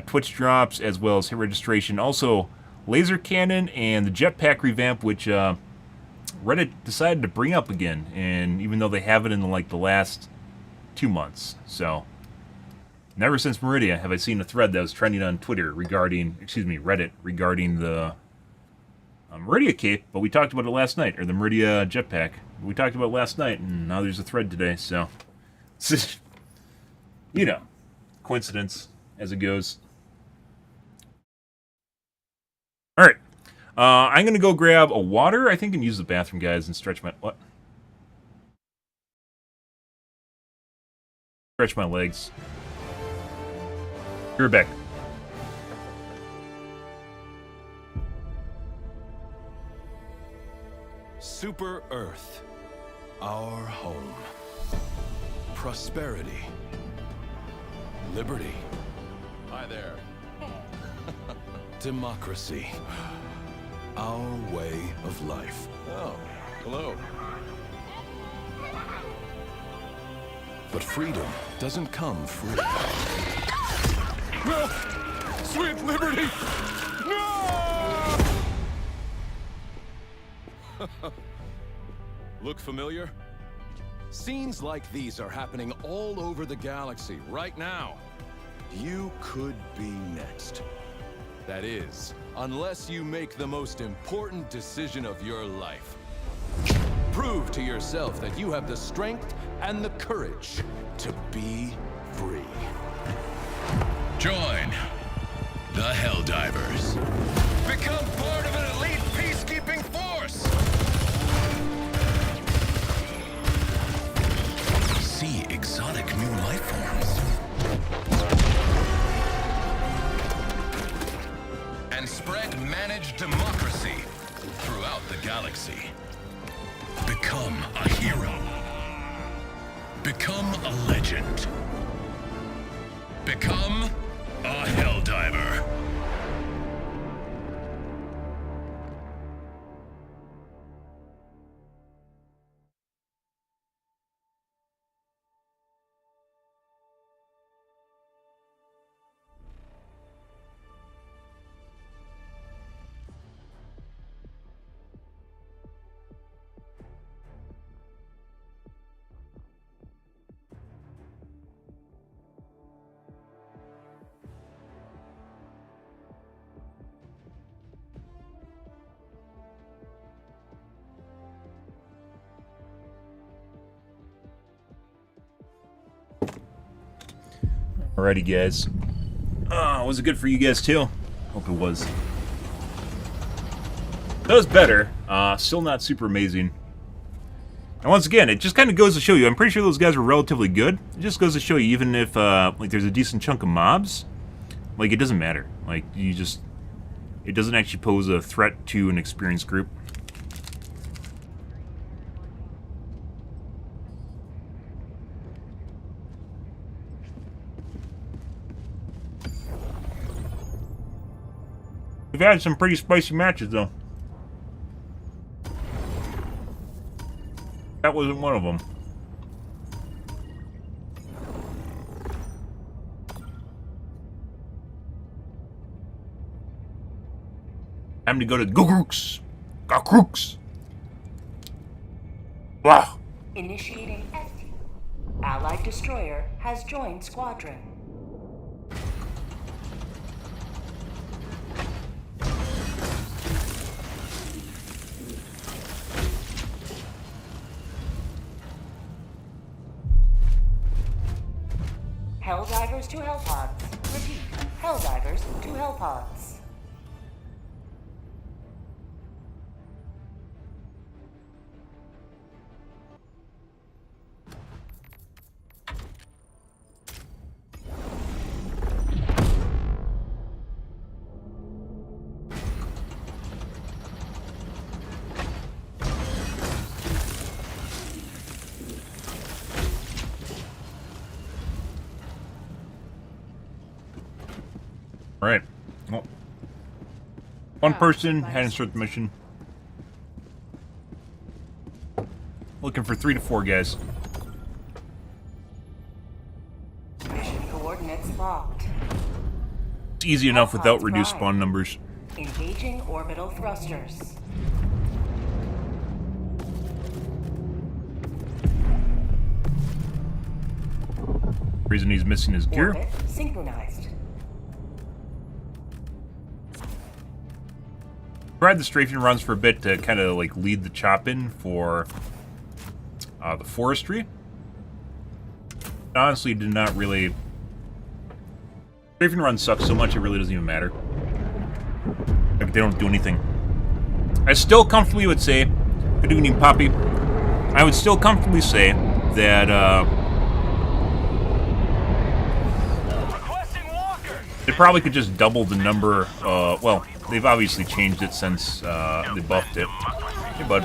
Twitch drops, as well as hit registration. Also, laser cannon and the jetpack revamp, which Reddit decided to bring up again, and even though they have it in like the last 2 months, so never since Meridia have I seen a thread that was trending on Twitter regarding, Reddit regarding the Meridia cape. But we talked about it last night, or the Meridia jetpack. We talked about it last night, and now there's a thread today. So, you know, coincidence as it goes. All right. I'm going to go grab a water, I think, and use the bathroom, guys, and stretch my... What? Stretch my legs. You're back. Super Earth. Our home. Prosperity. Liberty. Hi there. Democracy. Our way of life. Oh, hello. But freedom doesn't come free. No! Sweet liberty! No! Look familiar? Scenes like these are happening all over the galaxy right now. You could be next. That is, unless you make the most important decision of your life. Prove to yourself that you have the strength and the courage to be free. Join the Helldivers. Become part of an elite peacekeeping force! See exotic new life forms. And spread managed democracy throughout the galaxy. Become a hero. Become a legend. Become a Helldiver. Alrighty, guys. Was it good for you guys too? Hope it was. That was better. Still not super amazing. And once again, it just kind of goes to show you, I'm pretty sure those guys were relatively good. It just goes to show you, even if like there's a decent chunk of mobs, like it doesn't matter. Like you just, it doesn't actually pose a threat to an experienced group. We've had some pretty spicy matches, though. That wasn't one of them. Time to go to Gogrooks. Gogrooks. Wow. Initiating ST. Allied destroyer has joined squadron. Helldivers to Hellpods. Repeat, Helldivers to Hellpods. Alright. Well, one person had to start the mission. Looking for 3 to 4 guys. Mission coordinates locked. It's easy enough without reduced spawn numbers. Engaging orbital thrusters. Reason he's missing his gear. Orbit synchronized. Tried the strafing runs for a bit to kind of like lead the chop in for the forestry. Honestly, did not really. Strafing runs suck so much it really doesn't even matter. Like they don't do anything. I still comfortably would say, good evening, Poppy. I would still comfortably say that they probably could just double the number. Well, they've obviously changed it since they buffed it. Hey, bud.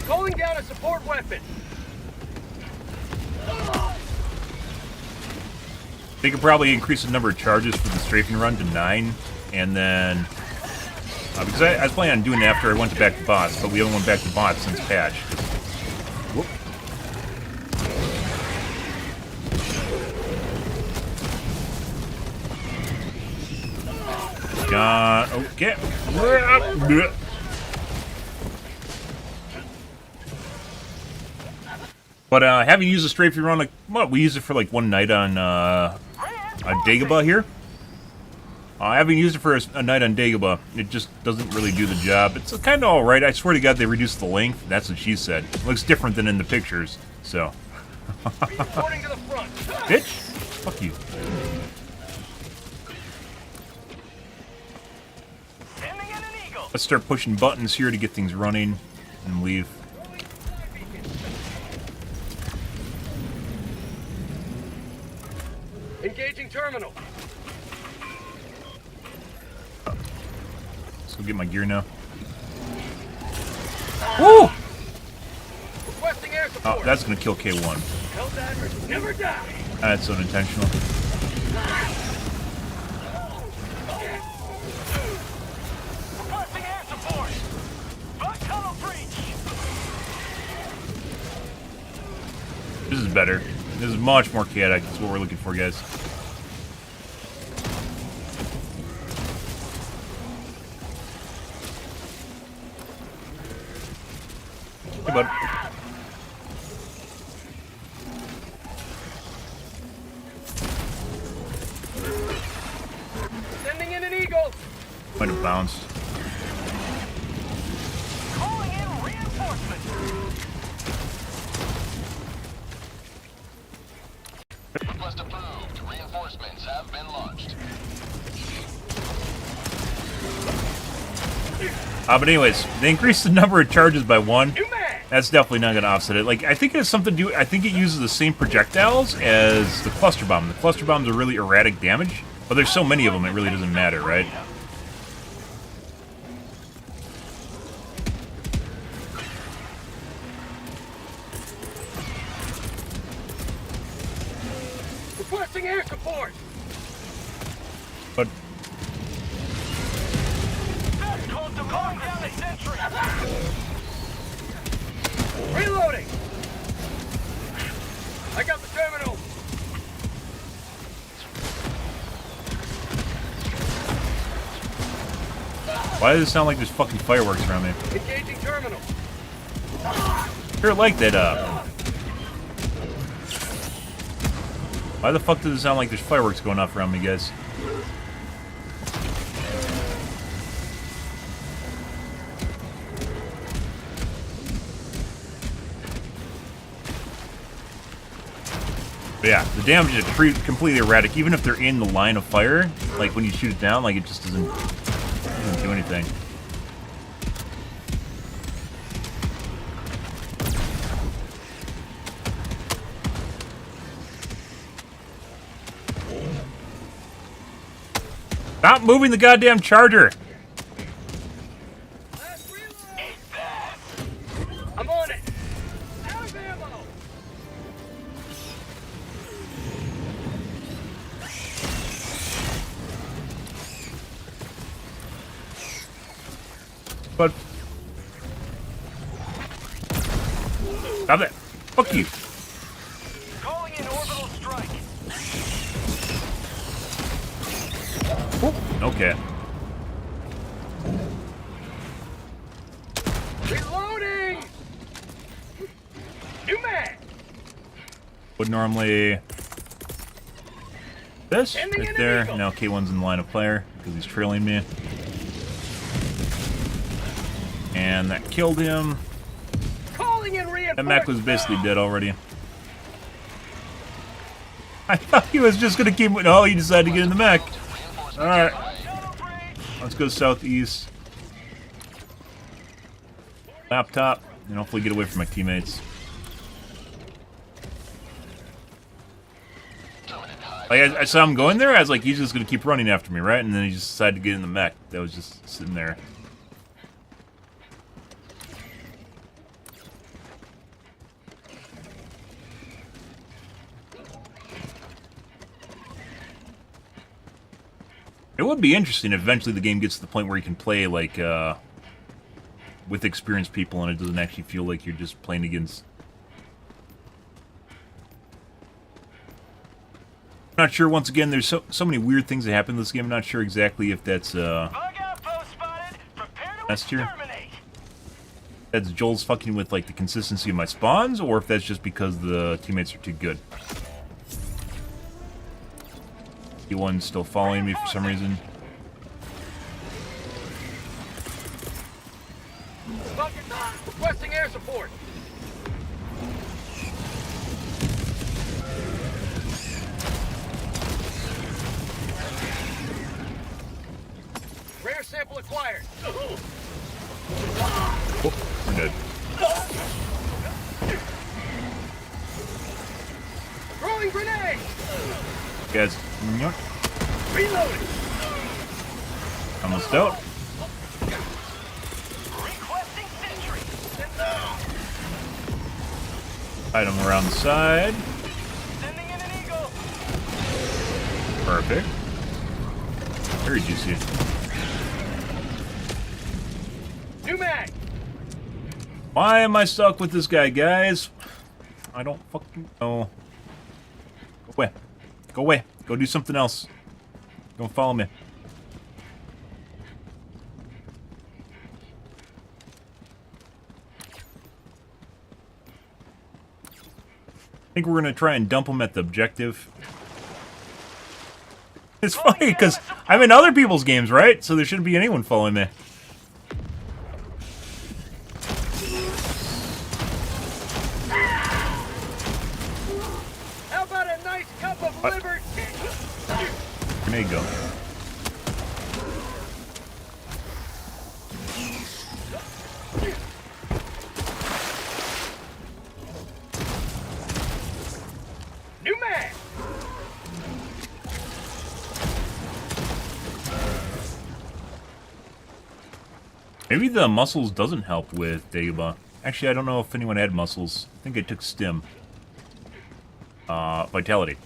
Calling down a support weapon. They could probably increase the number of charges for the strafing run to 9, and then because I was planning on doing it after I went back to bots, but we haven't went back to bots since patch. Whoop. Okay. But having used the strafing run, like what we used it for like one night on Dagobah here. Having used it for a night on Dagobah, it just doesn't really do the job. It's kind of all right. I swear to God, they reduced the length. That's what she said. It looks different than in the pictures. So, Reporting to the front. bitch, fuck you. Let's start pushing buttons here to get things running and leave. Engaging terminal. Let's go get my gear now. Woo! Requesting air support. Oh, that's gonna kill K1. Helldivers never die. That's unintentional. Requesting air support. Bug tunnel breach. This is better. This is much more chaotic. That's what we're looking for, guys. Hey, bud. Sending in an eagle. Might have bounced. Calling in reinforcements. Request approved. Reinforcements have been launched. But anyways, they increased the number of charges by 1. That's definitely not going to offset it. Like, I think it has something to do. I think it uses the same projectiles as the cluster bomb. The cluster bombs are really erratic damage, but there's so many of them, it really doesn't matter, right? Requesting air support. But Calling down a sentry. Reloading. I got the terminal. why does it sound like there's fucking fireworks around me? Engaging terminal. Sure, like that, Why the fuck does it sound like there's fireworks going off around me, guys? But yeah, the damage is completely erratic. Even if they're in the line of fire, like when you shoot it down, like it just doesn't do anything. Stop moving the goddamn charger! I'm on it. Out of ammo. But stop it. Fuck you. Calling in orbital strike. Okay. Reloading! New mag! Would normally this Sending right in there. an eagle. Now K1's in the line of fire because he's trailing me. And that killed him. Calling in That reinforcements! mech was basically dead already. I thought he was just gonna keep. Oh, he decided to get in the mech. Alright. Let's go southeast. Laptop. And hopefully get away from my teammates. Like, I saw him going there, I was like, he's just gonna keep running after me, right? And then he just decided to get in the mech. That was just sitting there. It would be interesting if eventually the game gets to the point where you can play, like, with experienced people and it doesn't actually feel like you're just playing against... I'm not sure, once again, there's so many weird things that happen in this game. I'm not sure exactly if that's, that's here. That's Joel's fucking with, like, the consistency of my spawns, or if that's just because the teammates are too good. One's still following me for some reason. Requesting air support. Rare sample acquired. Oh, we're dead. Throwing grenade. Guys, Reloading. almost out. Requesting sentry. Item around the side. Sending in an eagle. Perfect. Very juicy. New mag. Why am I stuck with this guy, guys? I don't fucking know. Go away. Go away. Go do something else. Don't follow me. I think we're gonna try and dump him at the objective. It's funny because I'm in other people's games, right? So there shouldn't be anyone following me. How about a nice cup of liver? There you go. New mag. Maybe the muscles doesn't help with Dagobah. Actually, I don't know if anyone had muscles. I think I took stim. Vitality.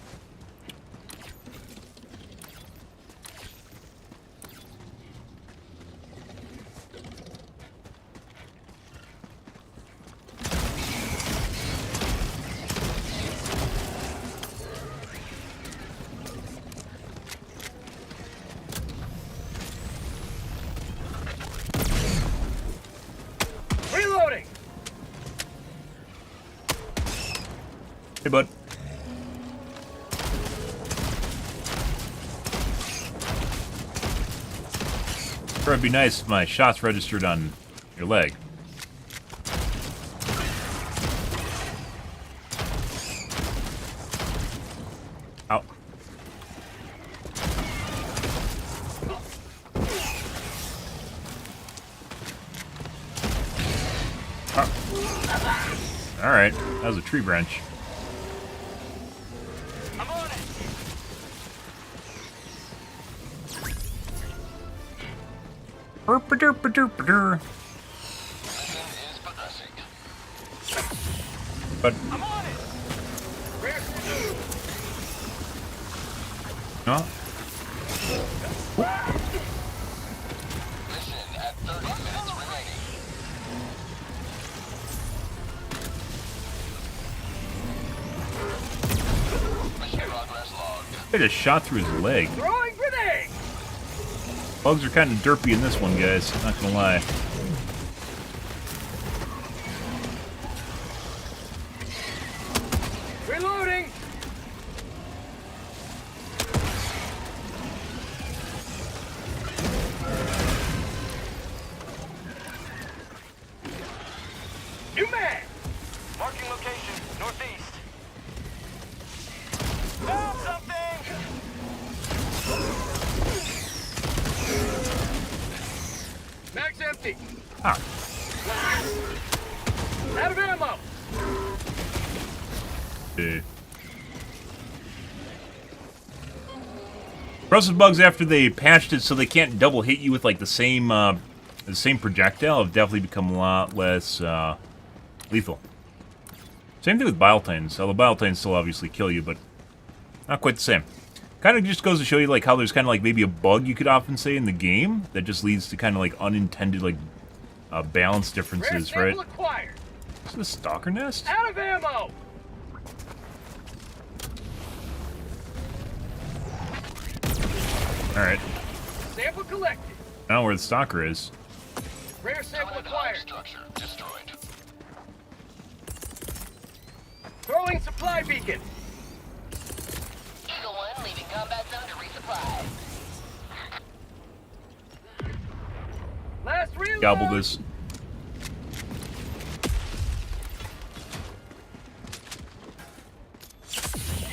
Reloading. Hey, bud. Sure, it'd be nice if my shots registered on your leg. Ow. Alright, that was a tree branch. I'm on it. Burp-a-derp-a-derp-a-der. But I'm on it. no. Mission at 30 minutes remaining. I just shot through his leg. Throwing grenade! Bugs are kind of derpy in this one, guys. Not gonna lie. Reloading! New man! Marking location, northeast. Found something! Mag's empty. Ah. Out of ammo. Corrosive bugs, after they patched it so they can't double hit you with like the same projectile, have definitely become a lot less lethal. Same thing with bile titans. Although bile titans still obviously kill you, but not quite the same. Kind of just goes to show you like how there's kind of like maybe a bug you could often say in the game that just leads to kind of like unintended like balance differences, right? Acquired. Is this a stalker nest? Out of ammo. All right. Sample collected. Now where the stalker is. Rare sample acquired. Structure destroyed. Throwing supply beacon. Eagle 1 leaving combat zone to resupply. Last reload. Gobble this.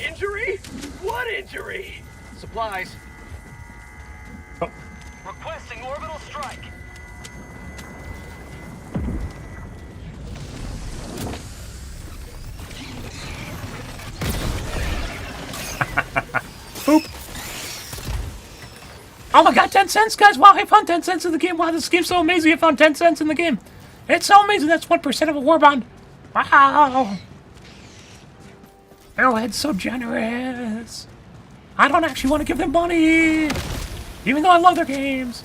Injury? What injury? Supplies. Oh. Requesting orbital strike. Boop. Oh my god, 10 cents, guys! Wow, I found 10 cents in the game. Wow, this game's so amazing. I found 10 cents in the game. It's so amazing. That's 1% of a war bond. Wow. Arrowhead's so generous. I don't actually want to give them money, even though I love their games.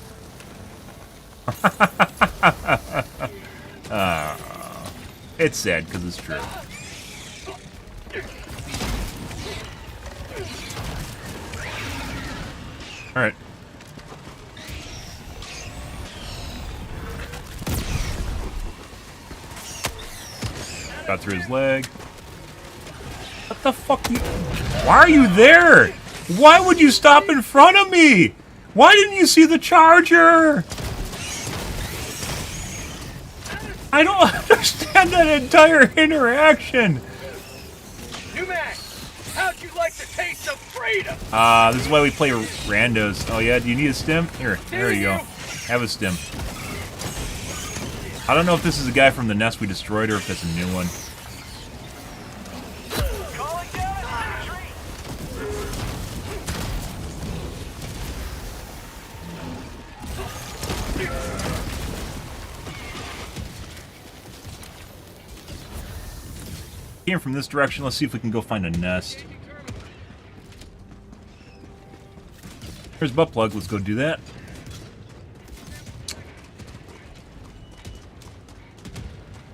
It's sad because it's true. All right. Got through his leg. What the fuck? Why are you there? Why would you stop in front of me? Why didn't you see the charger? I don't understand that entire interaction. New man. How'd you like the taste of freedom? This is why we play randos. Oh yeah, do you need a stim? Here, there you go. Have a stim. I don't know if this is a guy from the nest we destroyed or if that's a new one. Calling down a retreat. Came from this direction. Let's see if we can go find a nest. Here's butt plug. Let's go do that.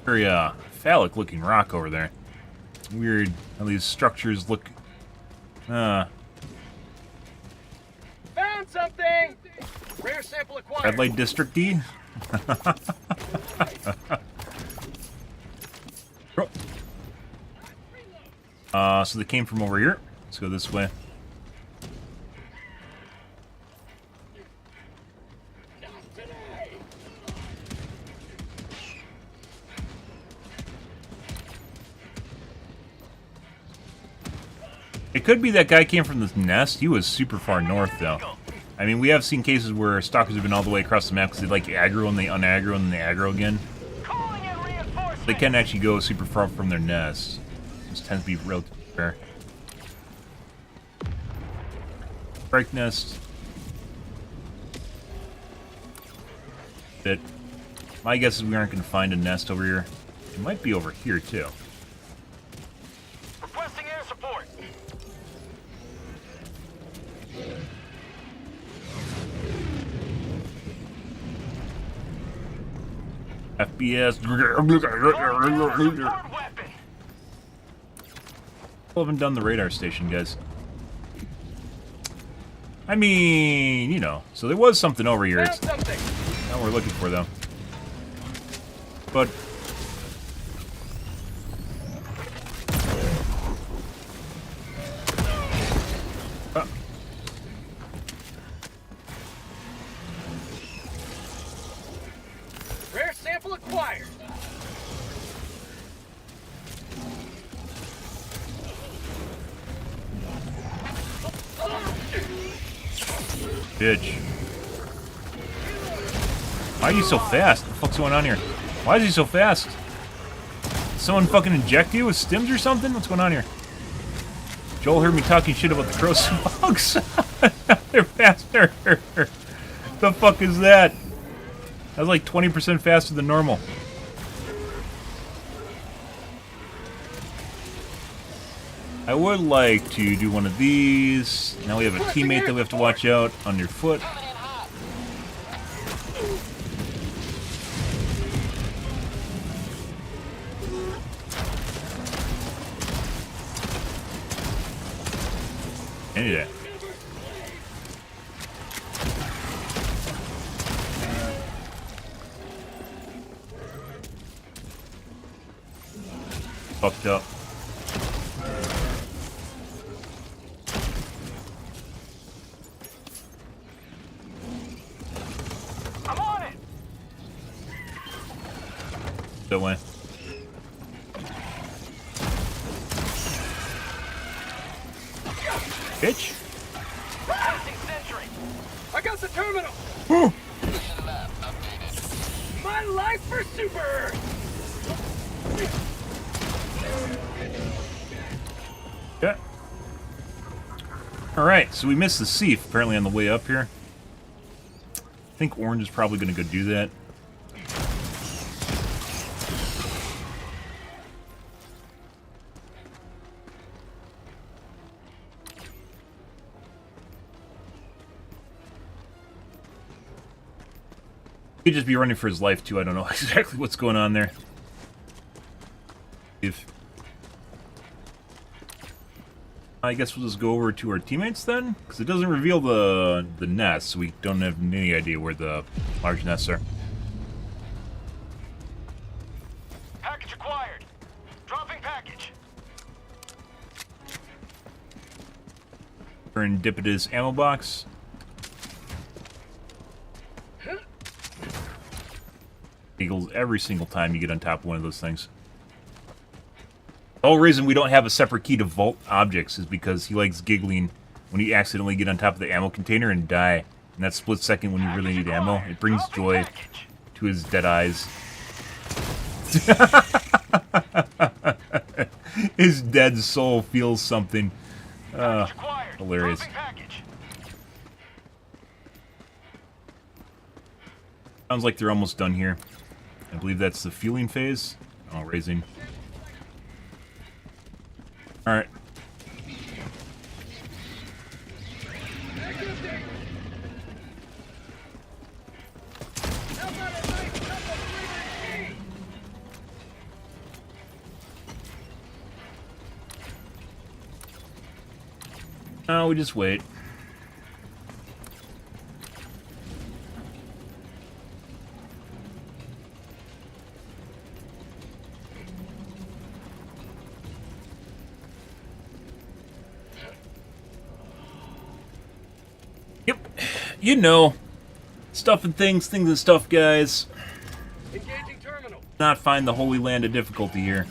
Very phallic looking rock over there. Weird how these structures look. Found something. Rare sample acquired. Red light district D. So they came from over here. Let's go this way. It could be that guy came from this nest. He was super far north, though. I mean, we have seen cases where stalkers have been all the way across the map because they like aggro and they unaggro and they aggro again. They can actually go super far from their nest. This tends to be real rare. Strike nest. That. My guess is we aren't going to find a nest over here. It might be over here, too. Requesting air support. FBS. Still haven't done the radar station, guys. I mean, you know. So there was something over here. It's Found something. not what we're looking for, though. But... Rare sample acquired. Bitch. Why are you so fast? What the fuck's going on here? Why is he so fast? Did someone fucking inject you with stims or something? What's going on here? Joel heard me talking shit about the crows and bugs. They're faster. The fuck is that? That was like 20% faster than normal. I would like to do one of these. Now we have a teammate that we have to watch out underfoot. Any of that. Fucked up. I'm on it. That way. Bitch. Passing sentry. I got the terminal. My life for Super. Okay. Alright, so we missed the Seif apparently on the way up here. I think Orange is probably going to go do that. He'd just be running for his life too. I don't know exactly what's going on there. I guess we'll just go over to our teammates then, because it doesn't reveal the nests, so we don't have any idea where the large nests are. Package acquired. Dropping package. Serendipitous ammo box. Eagles every single time you get on top of one of those things. The whole reason we don't have a separate key to vault objects is because he likes giggling when you accidentally get on top of the ammo container and die. In that split second when you really need ammo, it brings joy to his dead eyes. His dead soul feels something. Hilarious. Sounds like they're almost done here. I believe that's the fueling phase. Oh, raising. Alright. No, we just wait. Yep. You know. Stuff and things and stuff, guys. Engaging terminal. Not find the holy land of difficulty here.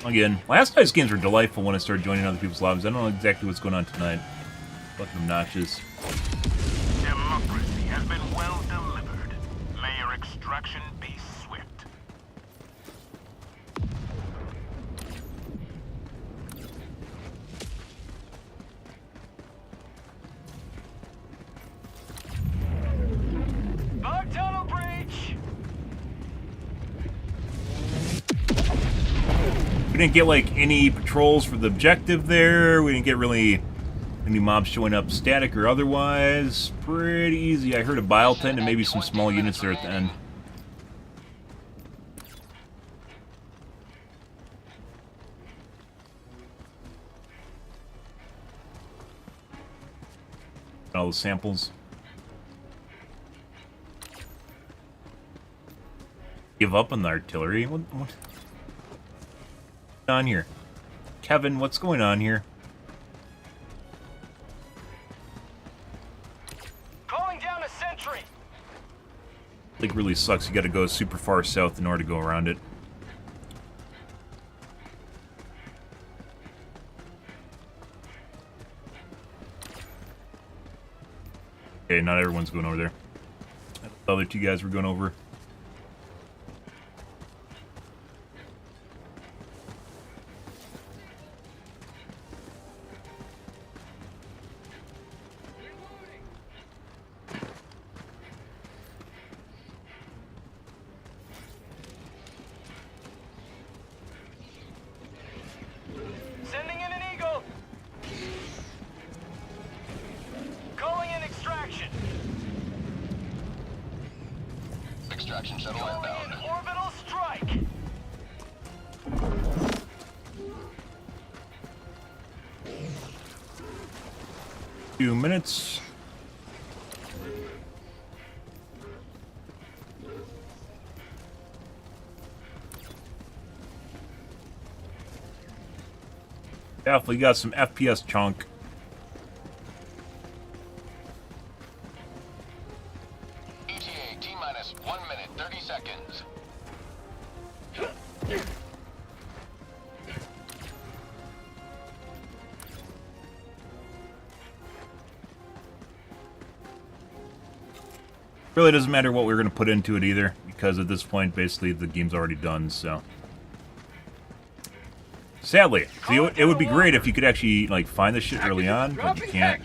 Again, last night's games were delightful when I started joining other people's lives. I don't know exactly what's going on tonight. Fucking obnoxious. Democracy has been well delivered. May your extraction be swift. Bug tunnel breach. We didn't get, like, any patrols for the objective there. We didn't get really any mobs showing up static or otherwise. Pretty easy. I heard a bile tent and maybe some small units there at the end. those samples. Give up on the artillery? What's on here? Kevin, what's going on here? Calling down a sentry. Like, really sucks. You gotta go super far south in order to go around it. Okay, not everyone's going over there. The other two guys were going over. Sending in an eagle. Calling in extraction. Extraction shuttle Calling inbound. in orbital strike. Few minutes. Definitely got some FPS chunk. ETA T-minus 1 minute, 30 seconds. Really doesn't matter what we're going to put into it either, because at this point, basically, the game's already done, so. Sadly, see, it would be great if you could actually, like, find this shit early on, but you can't.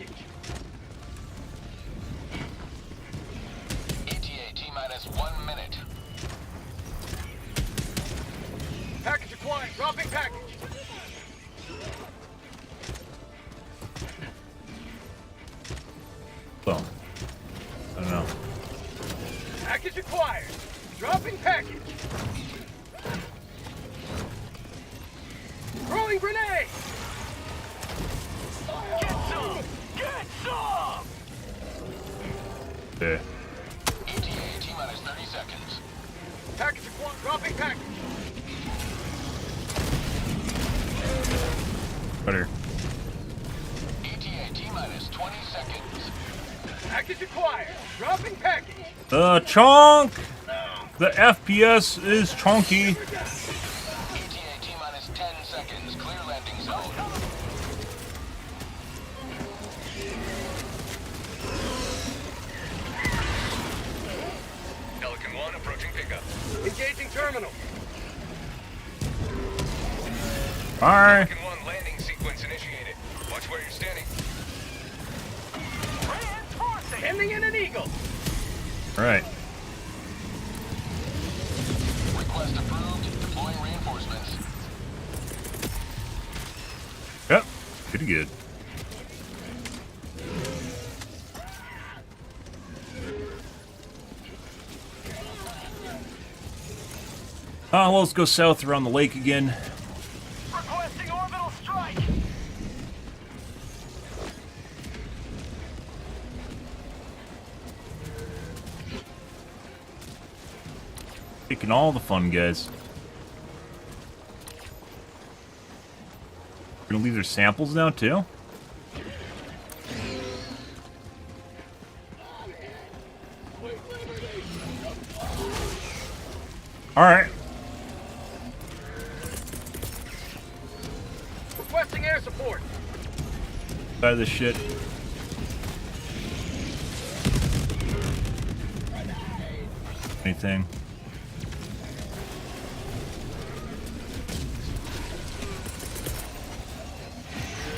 ETA T-minus 1 minute. Package acquired. Dropping package. Well, I don't know. Package acquired. Dropping package. Throwing grenade. Get some. Get some. Yeah. ETA T-minus 30 seconds. Package acquired. Dropping package. Better. ETA T-minus 20 seconds. Package acquired. Dropping package. The chunk! The FPS is chunky. ETA T-minus 10 seconds. Clear landing zone. Pelican 1 approaching pickup. Engaging terminal. Alright. Pelican 1 landing sequence initiated. Watch where you're standing. Reinforcing. Sending in an eagle. Alright. Request approved. Deploying reinforcements. Yep. Pretty good. Well, let's go south around the lake again. Requesting orbital strike. Taking all the fun, guys. We're gonna leave their samples now, too? Alright. Requesting air support. Side of this shit. Anything.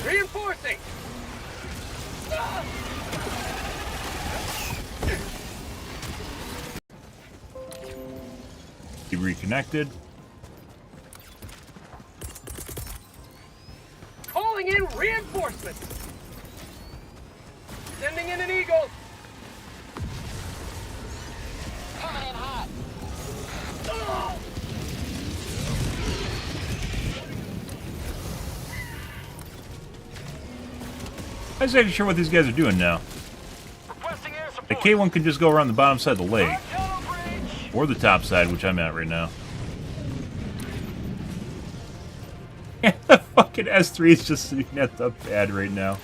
Reinforcing. Be reconnected. Calling in reinforcements. Sending in an eagle. Coming in hot. I'm not exactly sure what these guys are doing now. K1 can just go around the bottom side of the lake. Or the top side, which I'm at right now. The fucking S3 is just sitting at the pad right now.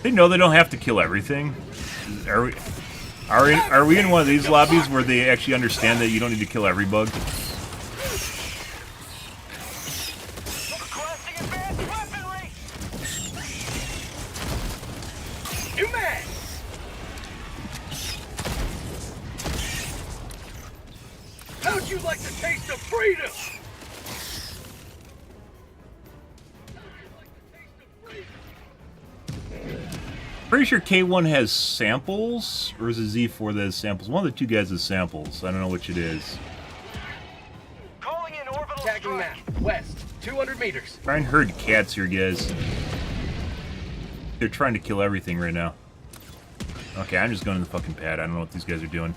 They know they don't have to kill everything. Are we in one of these lobbies where they actually understand that you don't need to kill every bug? How'd you like the taste of freedom? Pretty sure K1 has samples, or is it Z4 that has samples? One of the two guys has samples. I don't know which it is. Calling in orbital Tagging map, west, 200 meters. I heard cats here, guys. They're trying to kill everything right now. Okay, I'm just going to the fucking pad. I don't know what these guys are doing.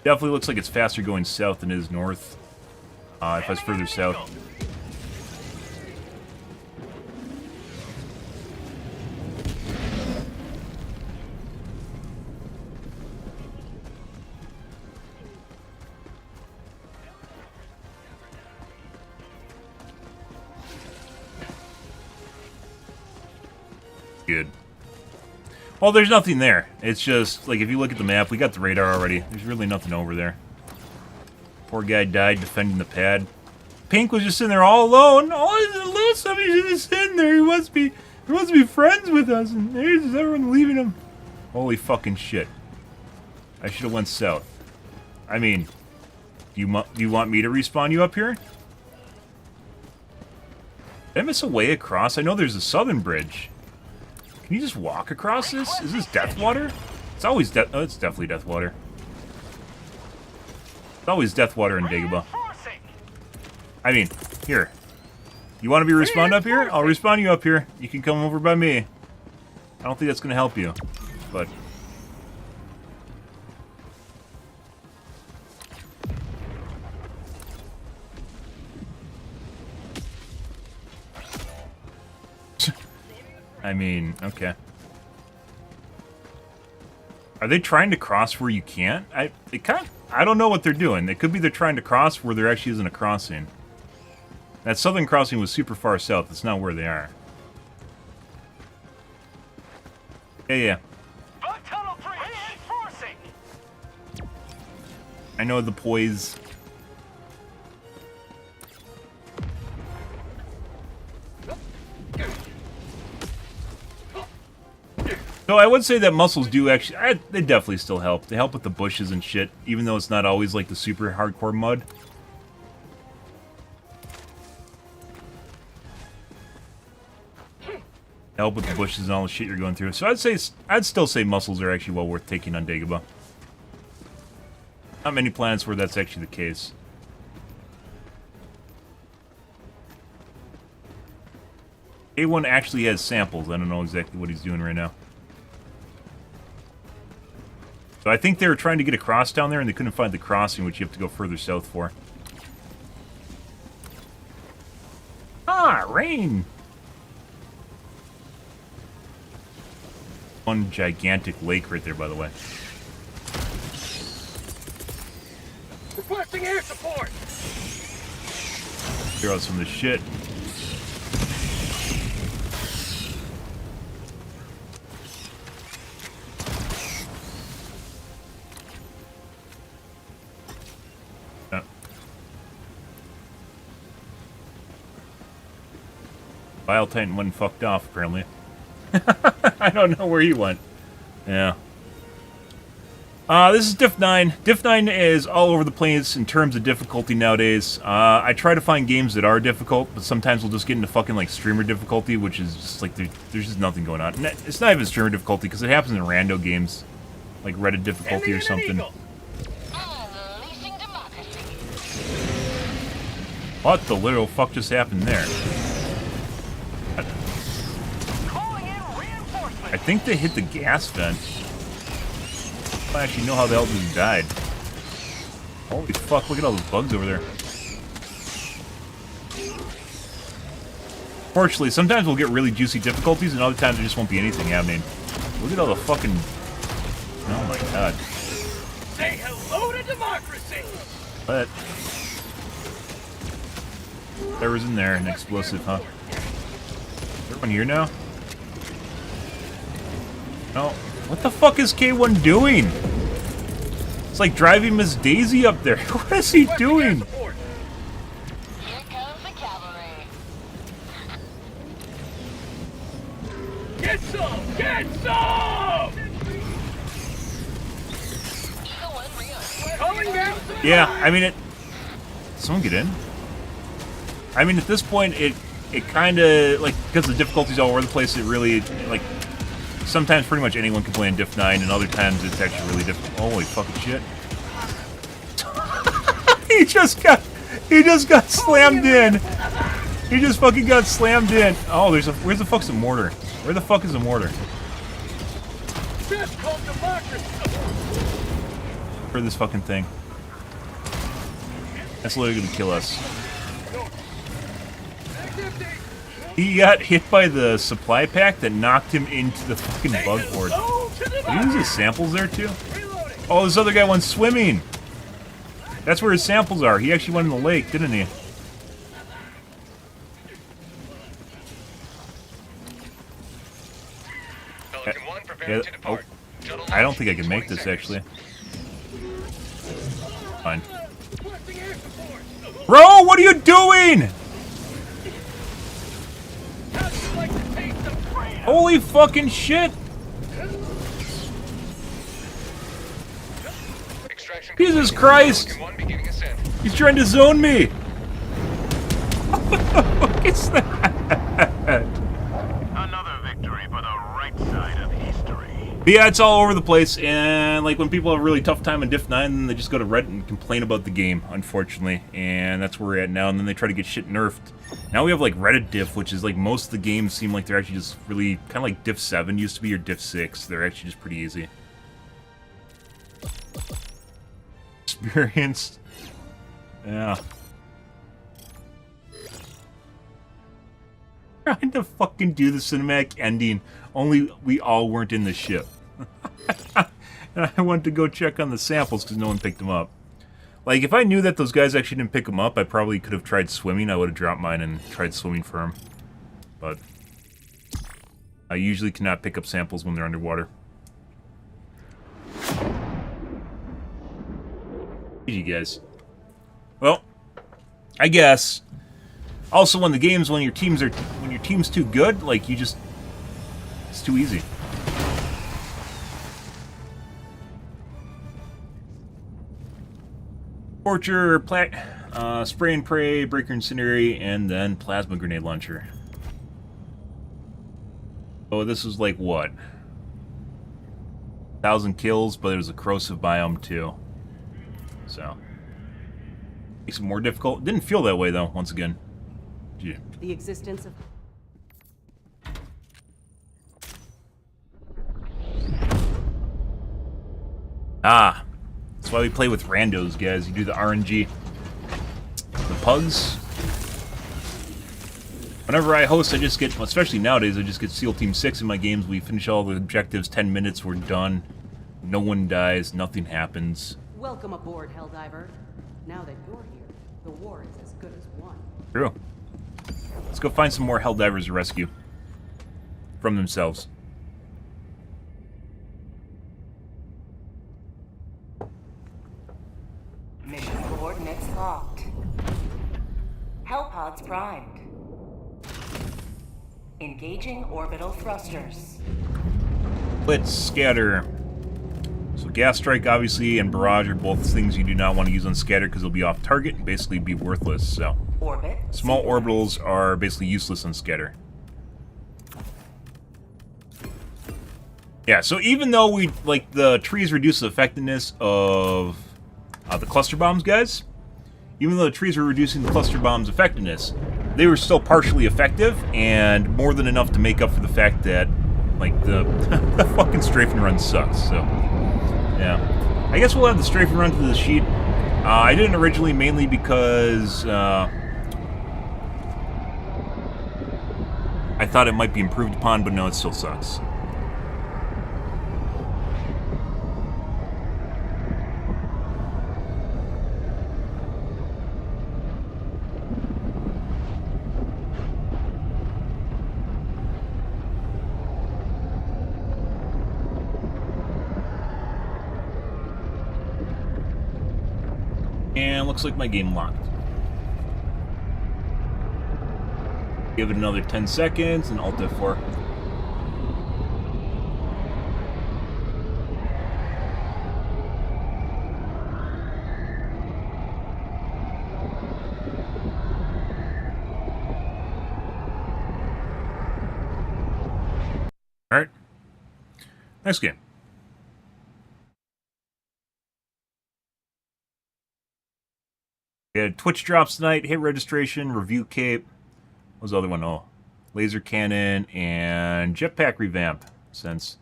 Definitely looks like it's faster going south than it is north. If I was further south. Good. Well, there's nothing there. It's just, like, if you look at the map, we got the radar already. There's really nothing over there. Poor guy died defending the pad. Pink was just sitting there all alone. Oh, he's alone. Somebody's just sitting there. He must be friends with us. And there's everyone leaving him. Holy fucking shit. I should have went south. I mean, do you want me to respawn you up here? Did I miss a way across? I know there's a southern bridge. Can you just walk across this? Is this Deathwater? It's always oh, it's definitely Deathwater. It's always Deathwater in Dagobah. I mean, here. You want to be respawned up here? I'll respawn you up here. You can come over by me. I don't think that's going to help you, but... I mean, okay. Are they trying to cross where you can't? I don't know what they're doing. It could be they're trying to cross where there actually isn't a crossing. That southern crossing was super far south. That's not where they are. Yeah. I know the poise. So I would say that muscles do actually, they definitely still help. They help with the bushes and shit, even though it's not always like the super hardcore mud. Help with the bushes and all the shit you're going through. So I'd still say muscles are actually well worth taking on Dagobah. Not many planets where that's actually the case. A1 actually has samples. I don't know exactly what he's doing right now. So I think they were trying to get across down there and they couldn't find the crossing, which you have to go further south for. Ah, rain! One gigantic lake right there, by the way. Requesting air support! Clear out some of this shit. Bile Titan went fucked off, apparently. I don't know where he went. Yeah. This is Diff 9. Diff 9 is all over the place in terms of difficulty nowadays. I try to find games that are difficult, but sometimes we'll just get into fucking, like, streamer difficulty, which is just, like, there's just nothing going on. It's not even streamer difficulty, because it happens in rando games. Like Reddit difficulty or something. What the literal fuck just happened there? I think they hit the gas vent. I don't actually know how the hell this died. Holy fuck, look at all those bugs over there. Fortunately, sometimes we'll get really juicy difficulties, and other times there just won't be anything happening. Look at all the fucking... Oh my god. Say hello to democracy! But... Whatever's in there, an explosive, huh? Is everyone here now? No. What the fuck is K1 doing? It's like driving Miss Daisy up there. What is he doing? Here comes the cavalry. Get some! Get some! Eagle 1 Rio. Calling down some Yeah, I mean it... Someone get in? I mean, at this point, it kind of, like, because the difficulty's all over the place, it really, like, sometimes pretty much anyone can play in Diff 9, and other times it's actually really difficult. Holy fucking shit. He just got slammed in. He just fucking got slammed in. Oh, where's the fuck's the mortar? Where the fuck is the mortar? That's called democracy! For this fucking thing. That's literally gonna kill us. He got hit by the supply pack that knocked him into the fucking bug horde. Did he use his samples there too? Oh, this other guy went swimming. That's where his samples are. He actually went in the lake, didn't he? Yeah, oh, I don't think I can make this actually. Fine. Bro, what are you doing? Holy fucking shit! Jesus Christ! He's trying to zone me! What is that? Another victory for the right side of history. But yeah, it's all over the place, and like when people have a really tough time in Diff 9, then they just go to Reddit and complain about the game, unfortunately. And that's where we're at now, and then they try to get shit nerfed. Now we have like Reddit Diff, which is like most of the games seem like they're actually just really kind of like Diff 7 used to be or Diff 6. They're actually just pretty easy. Experienced. Yeah. Trying to fucking do the cinematic ending, only we all weren't in the ship. And I went to go check on the samples because no one picked them up. Like, if I knew that those guys actually didn't pick them up, I probably could have tried swimming. I would have dropped mine and tried swimming for them. But I usually cannot pick up samples when they're underwater. GG, guys. Well, I guess. Also, when your team's too good, like it's too easy. Torture, spray and pray, breaker incendiary, and then plasma grenade launcher. Oh, this was like what? 1,000 kills, but it was a corrosive biome too. So makes it more difficult. It didn't feel that way though. Once again, yeah. The existence of that's why we play with randos, guys. You do the RNG. The pugs. Whenever I host, I just get, especially nowadays, I just get SEAL Team 6 in my games. We finish all the objectives, 10 minutes, we're done. No one dies, nothing happens. welcome aboard, Helldiver. Now that you're here, the war is as good as won. True. Let's go find some more Helldivers to rescue. From themselves. Mission coordinates locked. Hellpods primed. Engaging orbital thrusters. Blitz, scatter. So gas strike, obviously, and barrage are both things you do not want to use on scatter because they'll be off target and basically be worthless. So Orbit. small orbitals are basically useless on scatter. Yeah, so even though we like the trees reduce the effectiveness of the cluster bombs, guys, even though the trees were reducing the cluster bombs' effectiveness, they were still partially effective and more than enough to make up for the fact that like the the fucking strafing run sucks. So yeah, I guess we'll have the strafing run to the sheet. I didn't originally mainly because I thought it might be improved upon, but no, it still sucks. And looks like my game locked. Give it another 10 seconds and Alt F4. Alright. Next game. We had Twitch drops tonight, hit registration, review cape. What was the other one? Oh, laser cannon and jetpack revamp. Since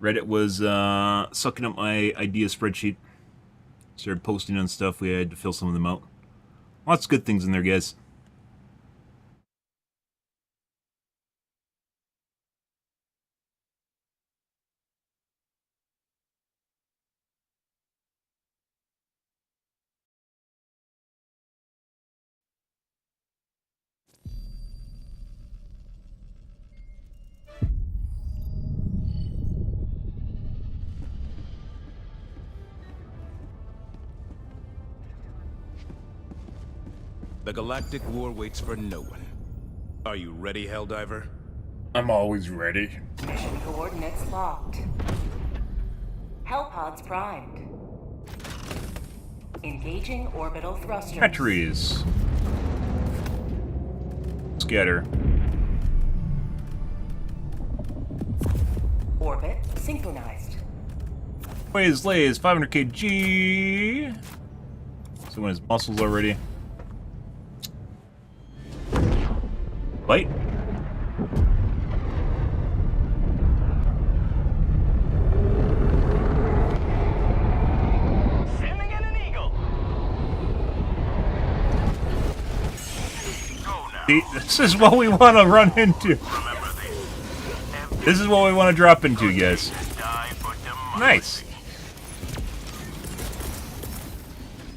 Reddit was sucking up my idea spreadsheet. Started posting on stuff, we had to fill some of them out. Lots of good things in there, guys. The galactic war waits for no one. Are you ready, Helldiver? I'm always ready. Mission coordinates locked. Hellpods primed. Engaging orbital thrusters. Batteries. Scatter. Orbit synchronized. Weighs lays 500 kg. Someone has muscles already. Light. Sending in an eagle. See, this is what we want to run into. This is what we want to drop into, guys. Nice.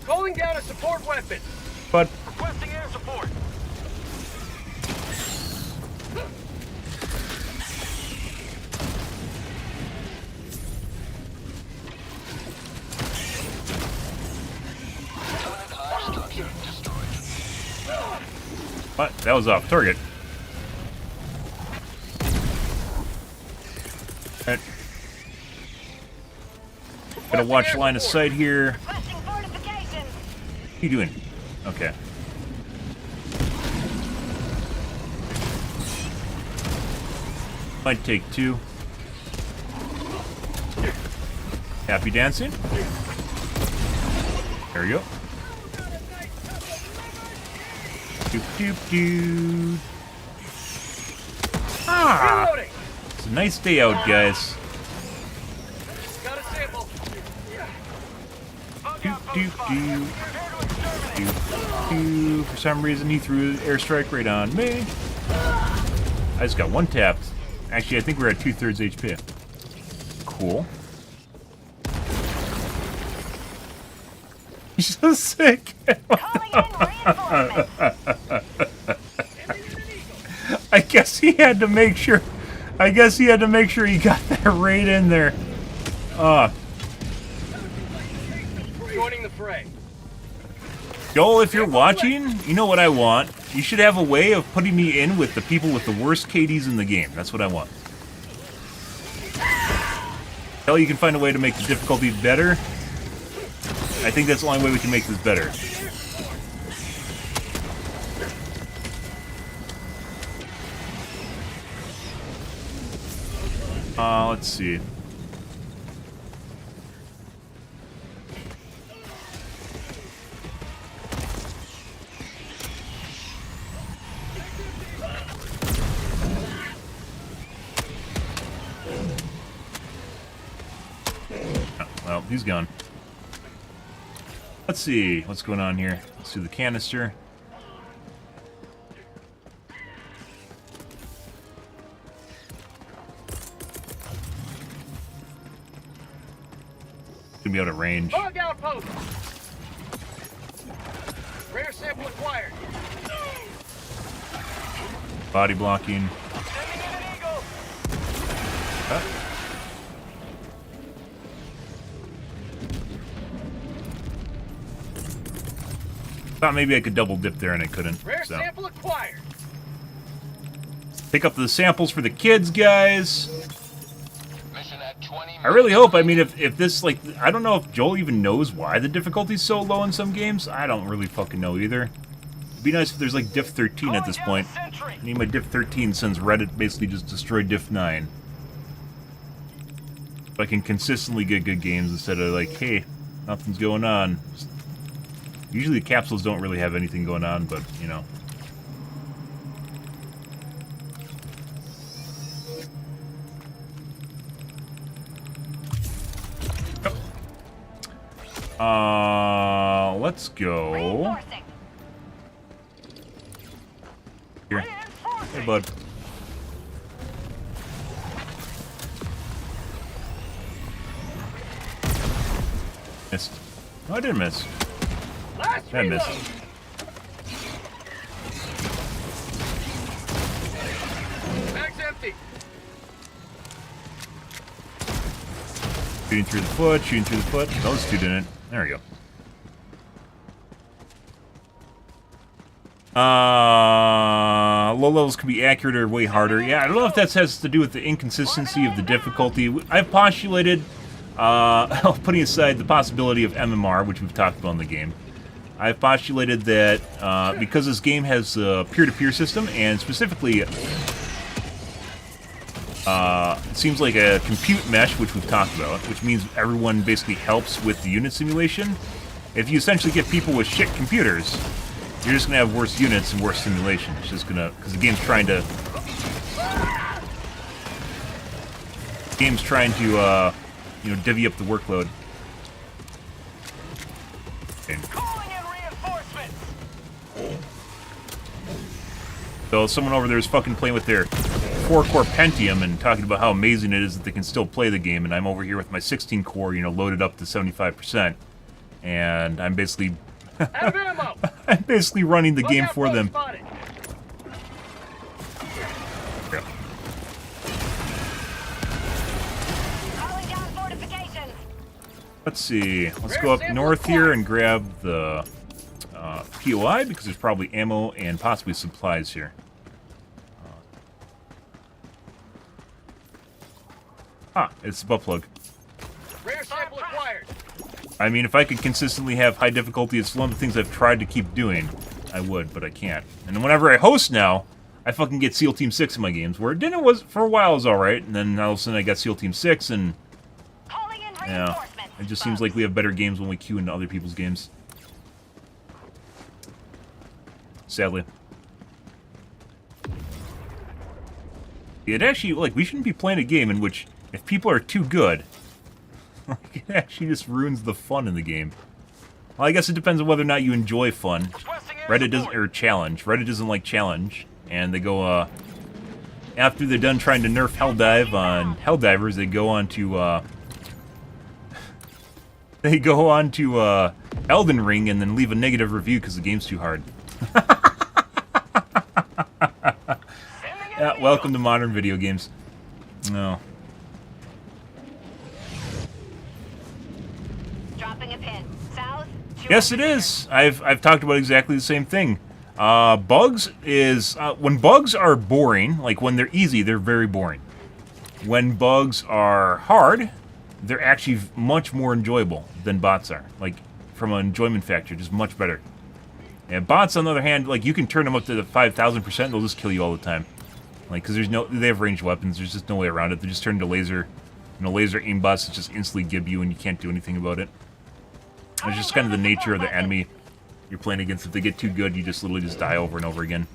Calling down a support weapon. But Requesting air support. what? That was off target. Alright. Gotta watch line of sight here. What are you doing? Okay. Might take two. Happy dancing. There we go. Doop doop doop. Ah! Reloading. It's a nice day out, guys. Got a sample. Doop doop doop. Doop doop. For some reason, he threw an airstrike right on me. I just got one tapped. Actually, I think we're at 2/3 HP. Cool. He's so sick. I guess he had to make sure. I guess he had to make sure he got that right in there. Joining the fray. Joel, if you're watching, you know what I want. You should have a way of putting me in with the people with the worst KDs in the game. That's what I want. Hell, you can find a way to make the difficulty better. I think that's the only way we can make this better. Let's see. Well, he's gone. Let's see what's going on here. Let's do the canister. gonna be out of range. Bug outpost. Rare sample acquired. Body blocking. Sending in an eagle. Thought maybe I could double dip there and I couldn't. Rare So sample acquired. pick up the samples for the kids, guys. Mission at 20 I really hope. I mean, if this, like, I don't know if Joel even knows why the difficulty's so low in some games. I don't really fucking know either. It'd be nice if there's like diff 13 at this point. I need my diff 13 since Reddit basically just destroyed diff 9. If I can consistently get good games instead of like, hey, nothing's going on. Usually the capsules don't really have anything going on, but, you know. Let's go. Here. Hey, bud. Missed. Oh, I didn't miss. I missed. Bag's empty. Shooting through the foot, shooting through the foot. Those two didn't. There we go. Low levels can be accurate or way harder. Yeah, I don't know if that has to do with the inconsistency of the difficulty. I've postulated, putting aside the possibility of MMR, which we've talked about in the game, I've postulated that because this game has a peer-to-peer system, and specifically, it seems like a compute mesh, which we've talked about, which means everyone basically helps with the unit simulation. If you essentially get people with shit computers, you're just gonna have worse units and worse simulation. It's just gonna, because the game's trying to, you know, divvy up the workload. Okay. So someone over there is fucking playing with their 4-core Pentium and talking about how amazing it is that they can still play the game, and I'm over here with my 16-core, you know, loaded up to 75%, and I'm basically I'm basically running the game for them. Yeah. Let's see. Let's go up north here and grab the POI, because there's probably ammo and possibly supplies here. It's the butt plug. Rare sample acquired. I mean, if I could consistently have high difficulty, it's one of the things I've tried to keep doing. I would, but I can't. And whenever I host now, I fucking get SEAL Team 6 in my games, where it didn't, was for a while it was alright, and then all of a sudden I got SEAL Team 6, and yeah, it just seems like we have better games when we queue into other people's games. Sadly. It actually, like, we shouldn't be playing a game in which, if people are too good, it actually just ruins the fun in the game. Well, I guess it depends on whether or not you enjoy fun. Reddit doesn't, or challenge. Reddit doesn't like challenge, and they go, after they're done trying to nerf Helldive on Helldivers, they go on to, Elden Ring and then leave a negative review because the game's too hard. Yeah, welcome to modern video games. No. Dropping a pin. South. Yes, it is. I've talked about exactly the same thing. Bugs is when bugs are boring, like when they're easy, they're very boring. When bugs are hard, they're actually much more enjoyable than bots are. Like from an enjoyment factor, just much better. And bots, on the other hand, like you can turn them up to the 5,000%, they'll just kill you all the time. Like, because they have ranged weapons, there's just no way around it. They just turn into laser, laser aimbots that just instantly gib you and you can't do anything about it. It's just kind of the nature of the enemy you're playing against. If they get too good, you just literally just die over and over again.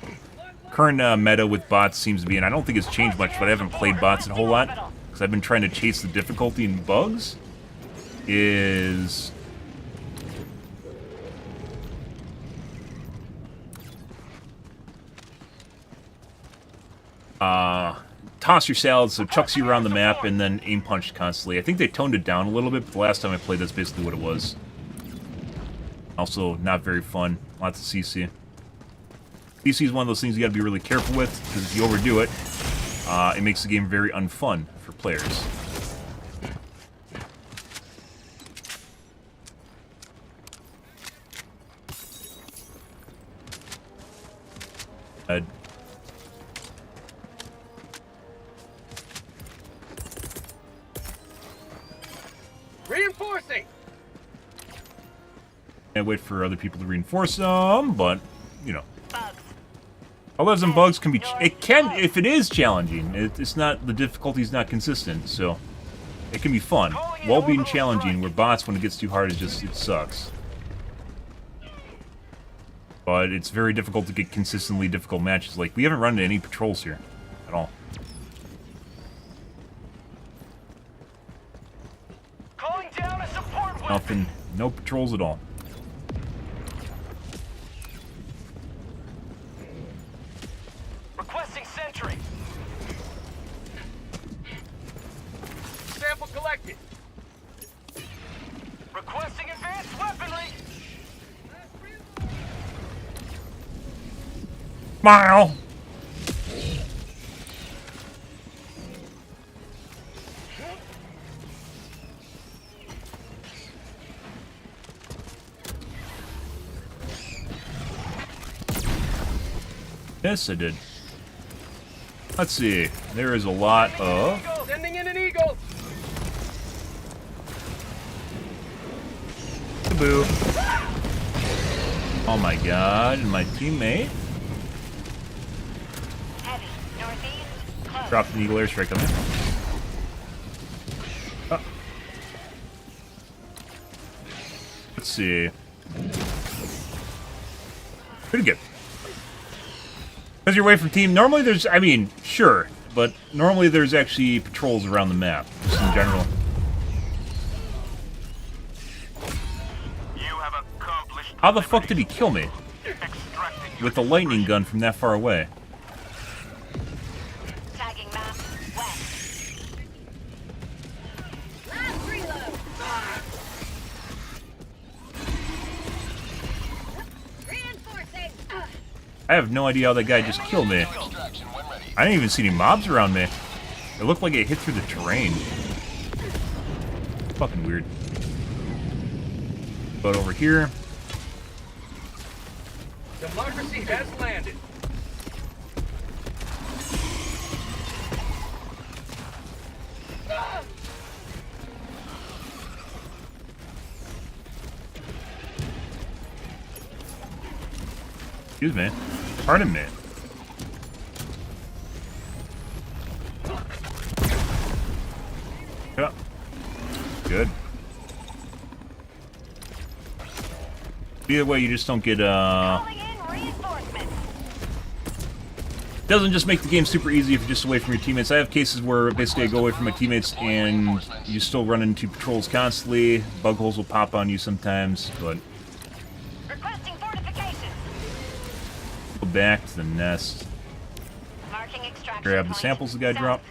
Current meta with bots seems to be, and I don't think it's changed much, but I haven't played bots a whole lot, because I've been trying to chase the difficulty in bugs, is... toss your salad, so it chucks you around the map, and then aim punch constantly. I think they toned it down a little bit, but the last time I played, that's basically what it was. Also, not very fun. Lots of CC. CC is one of those things you gotta be really careful with, because if you overdo it, it makes the game very unfun for players. Reinforcing. Can't wait for other people to reinforce them, but you know, Helldivers and bugs can be. It can, if it is challenging. It's not, the difficulty's not consistent, so it can be fun while being challenging. Where bots, when it gets too hard, it sucks. But it's very difficult to get consistently difficult matches. Like, we haven't run into any patrols here at all. Calling down a support weapon. Nothing. No patrols at all. Requesting sentry. Sample collected. Requesting advanced weaponry. Smile. Yes, I did. Let's see. There is a lot of... Sending in an eagle. Kaboo. Oh my god, and my teammate Heavy. Northeast. Close. dropped an eagle airstrike on me. Oh. Let's see. Pretty good. Because you're away from team, normally there's, I mean, sure, but normally there's actually patrols around the map, just in general. You have accomplished. How the fuck did he kill me? Extracting With a lightning gun from that far away. Tagging map. West. Last reload. Reinforcing. I have no idea how that guy just killed me. I didn't even see any mobs around me. It looked like it hit through the terrain. Fucking weird. But over here. Democracy has landed. Excuse me. Pardon me. Yeah. Good. Either way, you just don't get, Calling in reinforcements. doesn't just make the game super easy if you're just away from your teammates. I have cases where basically I go away from my teammates and you still run into patrols constantly. Bug holes will pop on you sometimes, but Requesting fortifications. go back to the nest. Marking extraction Grab the point. samples the guy South. dropped.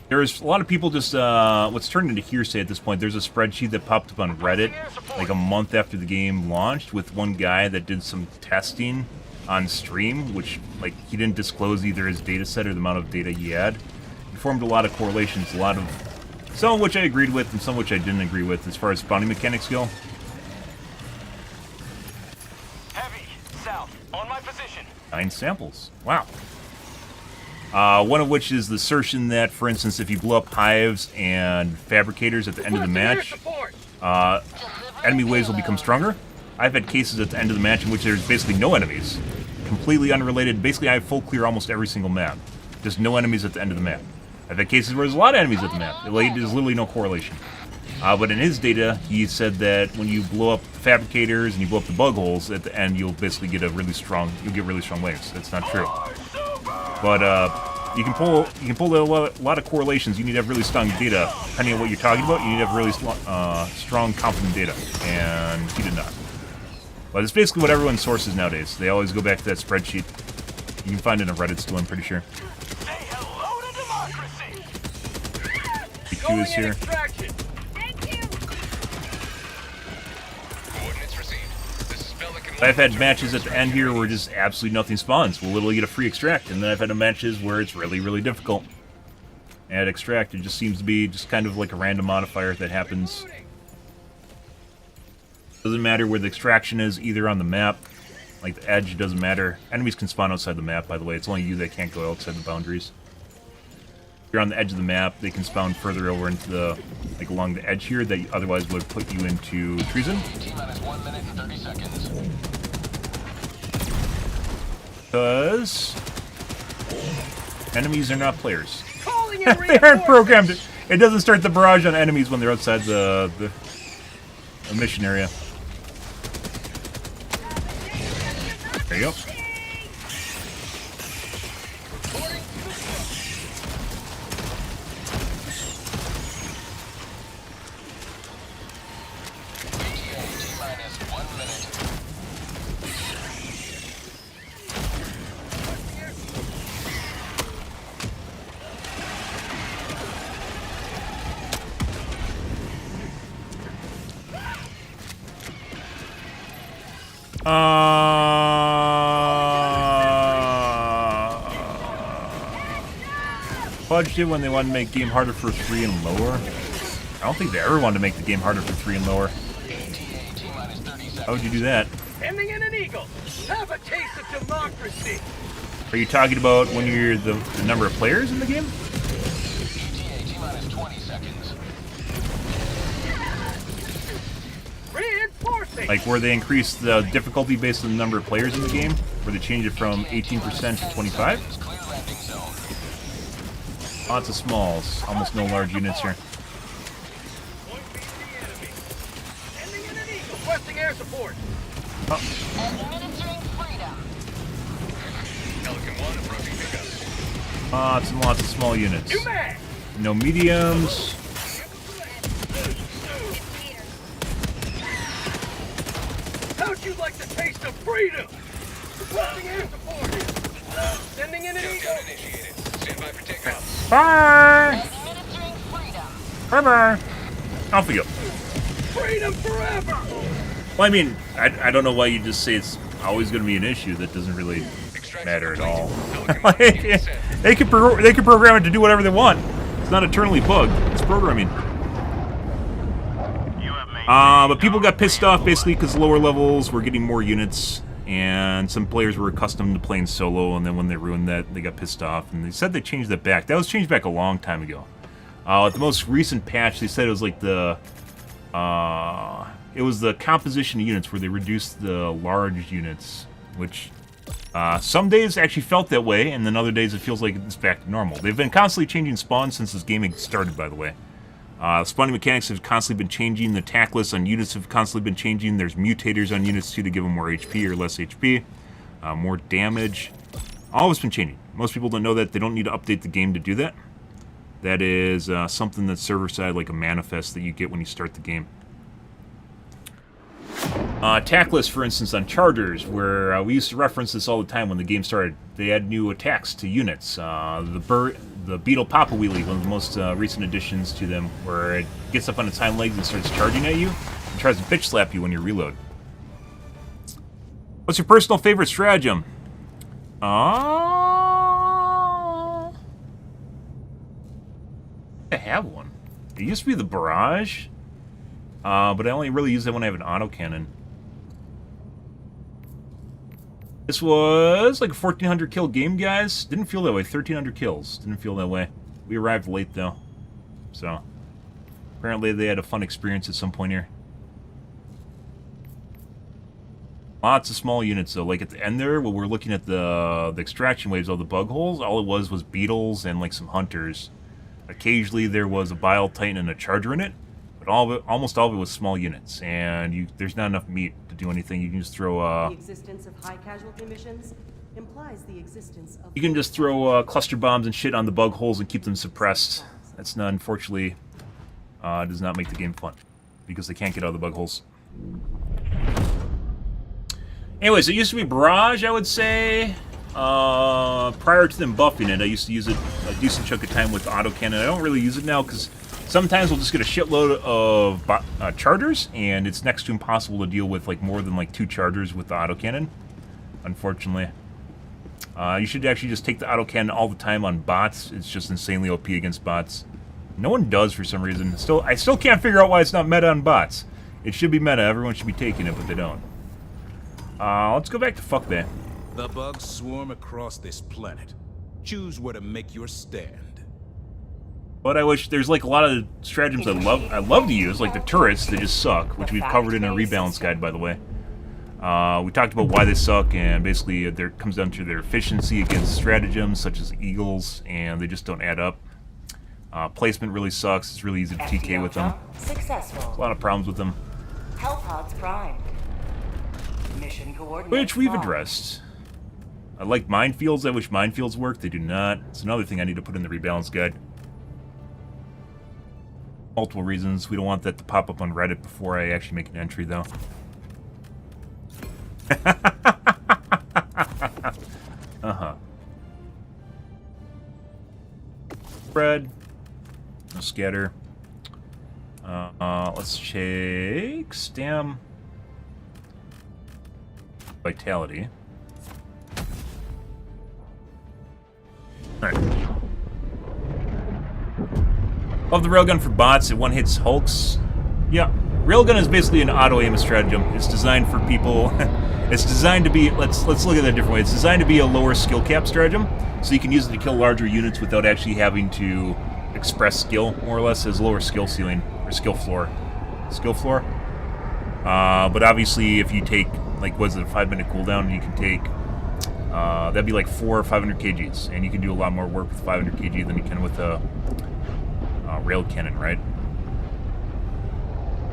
There's a lot of people just, what's turned into hearsay at this point. There's a spreadsheet that popped up on Reddit like a month after the game launched with one guy that did some testing on stream, which, like, he didn't disclose either his data set or the amount of data he had. He formed a lot of correlations, some of which I agreed with and some of which I didn't agree with as far as bounty mechanics go. Heavy. South. On my position. 9 samples. Wow. One of which is the assertion that, for instance, if you blow up hives and fabricators at the end of the match, enemy waves will become stronger. I've had cases at the end of the match in which there's basically no enemies. Completely unrelated. Basically, I have full clear almost every single map. Just no enemies at the end of the map. I've had cases where there's a lot of enemies at the map. There's literally no correlation. But in his data, he said that when you blow up fabricators and you blow up the bug holes, at the end you'll basically get you'll get really strong waves. That's not true. But you can pull a lot of correlations. You need to have really strong data. Depending on what you're talking about, you need to have really strong, confident data. And he did not. But it's basically what everyone sources nowadays. They always go back to that spreadsheet. You can find it in Reddit still, I'm pretty sure. Say hello to democracy. Q is here. Extraction. Thank you. Coordinates received. This is Pelican. I've had matches at the end here where just absolutely nothing spawns. We'll literally get a free extract, and then I've had matches where it's really, really difficult. And extract, it just seems to be just kind of like a random modifier that happens. Doesn't matter where the extraction is, either on the map, like the edge, doesn't matter. Enemies can spawn outside the map, by the way. It's only you that can't go outside the boundaries. If you're on the edge of the map, they can spawn further over into the, like along the edge here, that otherwise would put you into treason. T-minus 1 minute and 30 seconds. Because enemies are not players. Calling in They aren't reinforcements. programmed. It doesn't start the barrage on enemies when they're outside the mission area. There you go. T-minus 1 minute. Fudged it when they wanted to make the game harder for 3 and lower. I don't think they ever wanted to make the game harder for 3 and lower. T-minus 30 seconds. How would you do that? Sending in an eagle. Have a taste of democracy. Are you talking about when you're the number of players in the game? T-minus 20 seconds. Reinforcing. Like where they increase the difficulty based on the number of players in the game? Where they change it from 18% to 25? Clear landing zone. Lots of smalls. Almost no large units here. Sending in an eagle. Requesting air support. Administering freedom. Pelican 1 approaching pickup. Lots and lots of small units. New mag. No mediums. How'd you like the taste of freedom? Requesting air support. Sending in an eagle. Countdown initiated. Stand by for takeoff. Bye! Administering freedom. Bye-bye! Off we go. Freedom forever. Well, I mean, I don't know why you just say it's always going to be an issue. That doesn't really matter at all. Like, they can program it to do whatever they want. It's not eternally bugged. It's programming. But people got pissed off basically because lower levels were getting more units, and some players were accustomed to playing solo, and then when they ruined that, they got pissed off, and they said they changed that back. That was changed back a long time ago. At the most recent patch, they said it was like the composition of units where they reduced the large units, which some days actually felt that way, and then other days it feels like it's back to normal. They've been constantly changing spawns since this gaming started, by the way. Spawning mechanics have constantly been changing. The attack lists on units have constantly been changing. There's mutators on units too to give them more HP or less HP, more damage. All of it's been changing. Most people don't know that. They don't need to update the game to do that. That is something that's server-side, like a manifest that you get when you start the game. Attack lists, for instance, on chargers, where we used to reference this all the time when the game started. They add new attacks to units. The Beetle Papa Wheelie, one of the most recent additions to them, where it gets up on its hind legs and starts charging at you, and tries to bitch slap you when you reload. What's your personal favorite stratagem? I have one. It used to be the barrage, but I only really use that when I have an autocannon. This was like a 1,400 kill game, guys. Didn't feel that way. 1,300 kills. Didn't feel that way. We arrived late, though. So, apparently they had a fun experience at some point here. Lots of small units, though. Like at the end there, when we're looking at the extraction waves of the bug holes, all it was beetles and like some hunters. Occasionally there was a Bile Titan and a Charger in it, but almost all of it was small units, and there's not enough meat to do anything. You can just throw The existence of high casualty missions implies the existence of... you can just throw cluster bombs and shit on the bug holes and keep them suppressed. That's not, unfortunately, does not make the game fun, because they can't get out of the bug holes. Anyways, it used to be Barrage, I would say. prior to them buffing it, I used to use it a decent chunk of time with autocannon. I don't really use it now because sometimes we'll just get a shitload of chargers, and it's next to impossible to deal with like more than like 2 chargers with the autocannon, unfortunately. You should actually just take the autocannon all the time on bots. It's just insanely OP against bots. No one does for some reason. I still can't figure out why it's not meta on bots. It should be meta. Everyone should be taking it, but they don't. Let's go back to fuck that. The bugs swarm across this planet. Choose where to make your stand. But I wish there's like a lot of stratagems I love to use, like the turrets. They just suck, which we've covered in a rebalance guide, by the way. We talked about why they suck, and basically it comes down to their efficiency against stratagems such as eagles, and they just don't add up. Placement really sucks. It's really easy to TK with them. Successful. There's a lot of problems with them. Hellpods primed. Mission coordinates Which we've locked. addressed. I like minefields. I wish minefields worked. They do not. It's another thing I need to put in the rebalance guide. Multiple reasons. We don't want that to pop up on Reddit before I actually make an entry, though. Uh-huh. Spread. No scatter. Let's check stam. Vitality. Alright. Love the railgun for bots. It one-hits hulks. Yeah. Railgun is basically an auto-aim stratagem. It's designed for people... it's designed to be... Let's look at that a different way. It's designed to be a lower skill cap stratagem, so you can use it to kill larger units without actually having to express skill, more or less, as lower skill ceiling, or skill floor. Skill floor? But obviously, if you take, like, what is it, a 5-minute cooldown, you can take... that'd be like 400 or 500 kgs, and you can do a lot more work with 500 kg than you can with a rail cannon, right?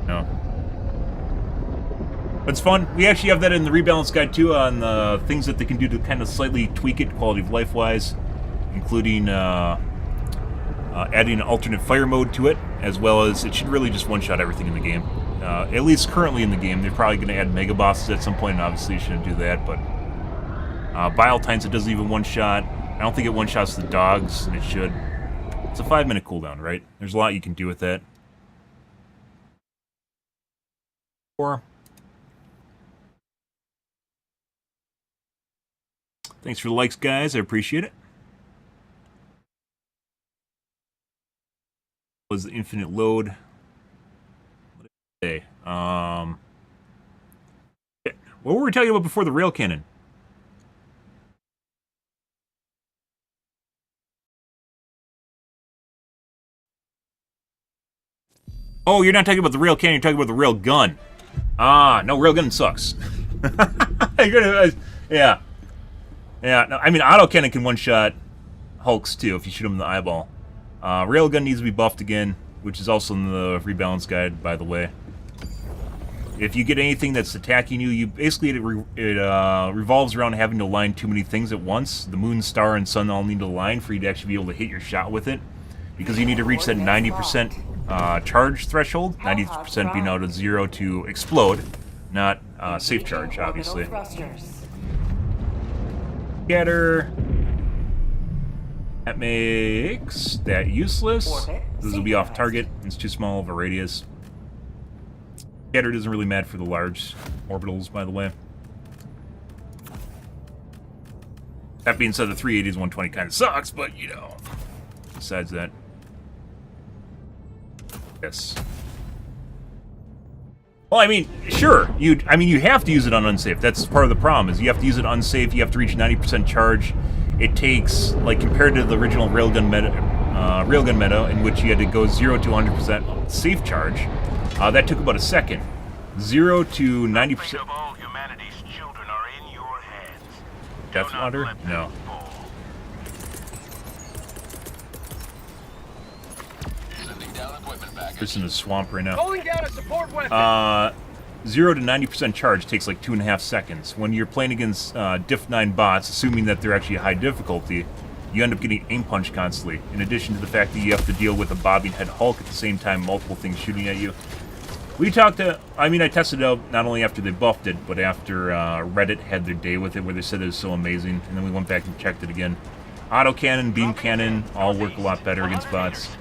No. It's fun. We actually have that in the rebalance guide too, on the things that they can do to kind of slightly tweak it quality of life wise, including adding an alternate fire mode to it, as well as it should really just one-shot everything in the game. At least currently in the game. They're probably going to add mega bosses at some point, and obviously you shouldn't do that, but Bile Tines, it doesn't even one-shot. I don't think it one-shots the dogs, and it should. It's a 5-minute cooldown, right? There's a lot you can do with that. Thanks for the likes, guys. I appreciate it. Was the infinite load? What did I say? What were we talking about before the rail cannon? Oh, you're not talking about the rail cannon. You're talking about the rail gun. Ah, no, rail gun sucks. Yeah. Yeah, no, I mean, autocannon can one-shot hulks, too, if you shoot them in the eyeball. Railgun needs to be buffed again, which is also in the rebalance guide, by the way. If you get anything that's attacking you, basically it revolves around having to align too many things at once. The moon, star, and sun all need to align for you to actually be able to hit your shot with it, because you need to reach that 90% charge threshold, 90% being out of 0 to explode, not safe charge, obviously. Scatter. That makes that useless. This will be off target. It's too small of a radius. Scatter doesn't really matter for the large orbitals, by the way. That being said, the 380s 120 kind of sucks, but, you know, besides that. Yes. Well, I mean, sure. You have to use it on unsafe. That's part of the problem, is you have to use it unsafe. You have to reach 90% charge. It takes, like, compared to the original railgun meta, in which you had to go 0 to 100% safe charge, that took about a second. 0 to 90%. All humanity's children are in your hands. Deathwater? No. Just in the swamp right now. Calling down a support weapon. 0 to 90% charge takes like 2.5 seconds. When you're playing against Diff 9 bots, assuming that they're actually high difficulty, you end up getting aim punch constantly. In addition to the fact that you have to deal with a bobbing head Hulk at the same time, multiple things shooting at you. We talked to, I mean, I tested it out not only after they buffed it, but after Reddit had their day with it, where they said it was so amazing, and then we went back and checked it again. Autocannon, beam cannon, all work a lot better against bots.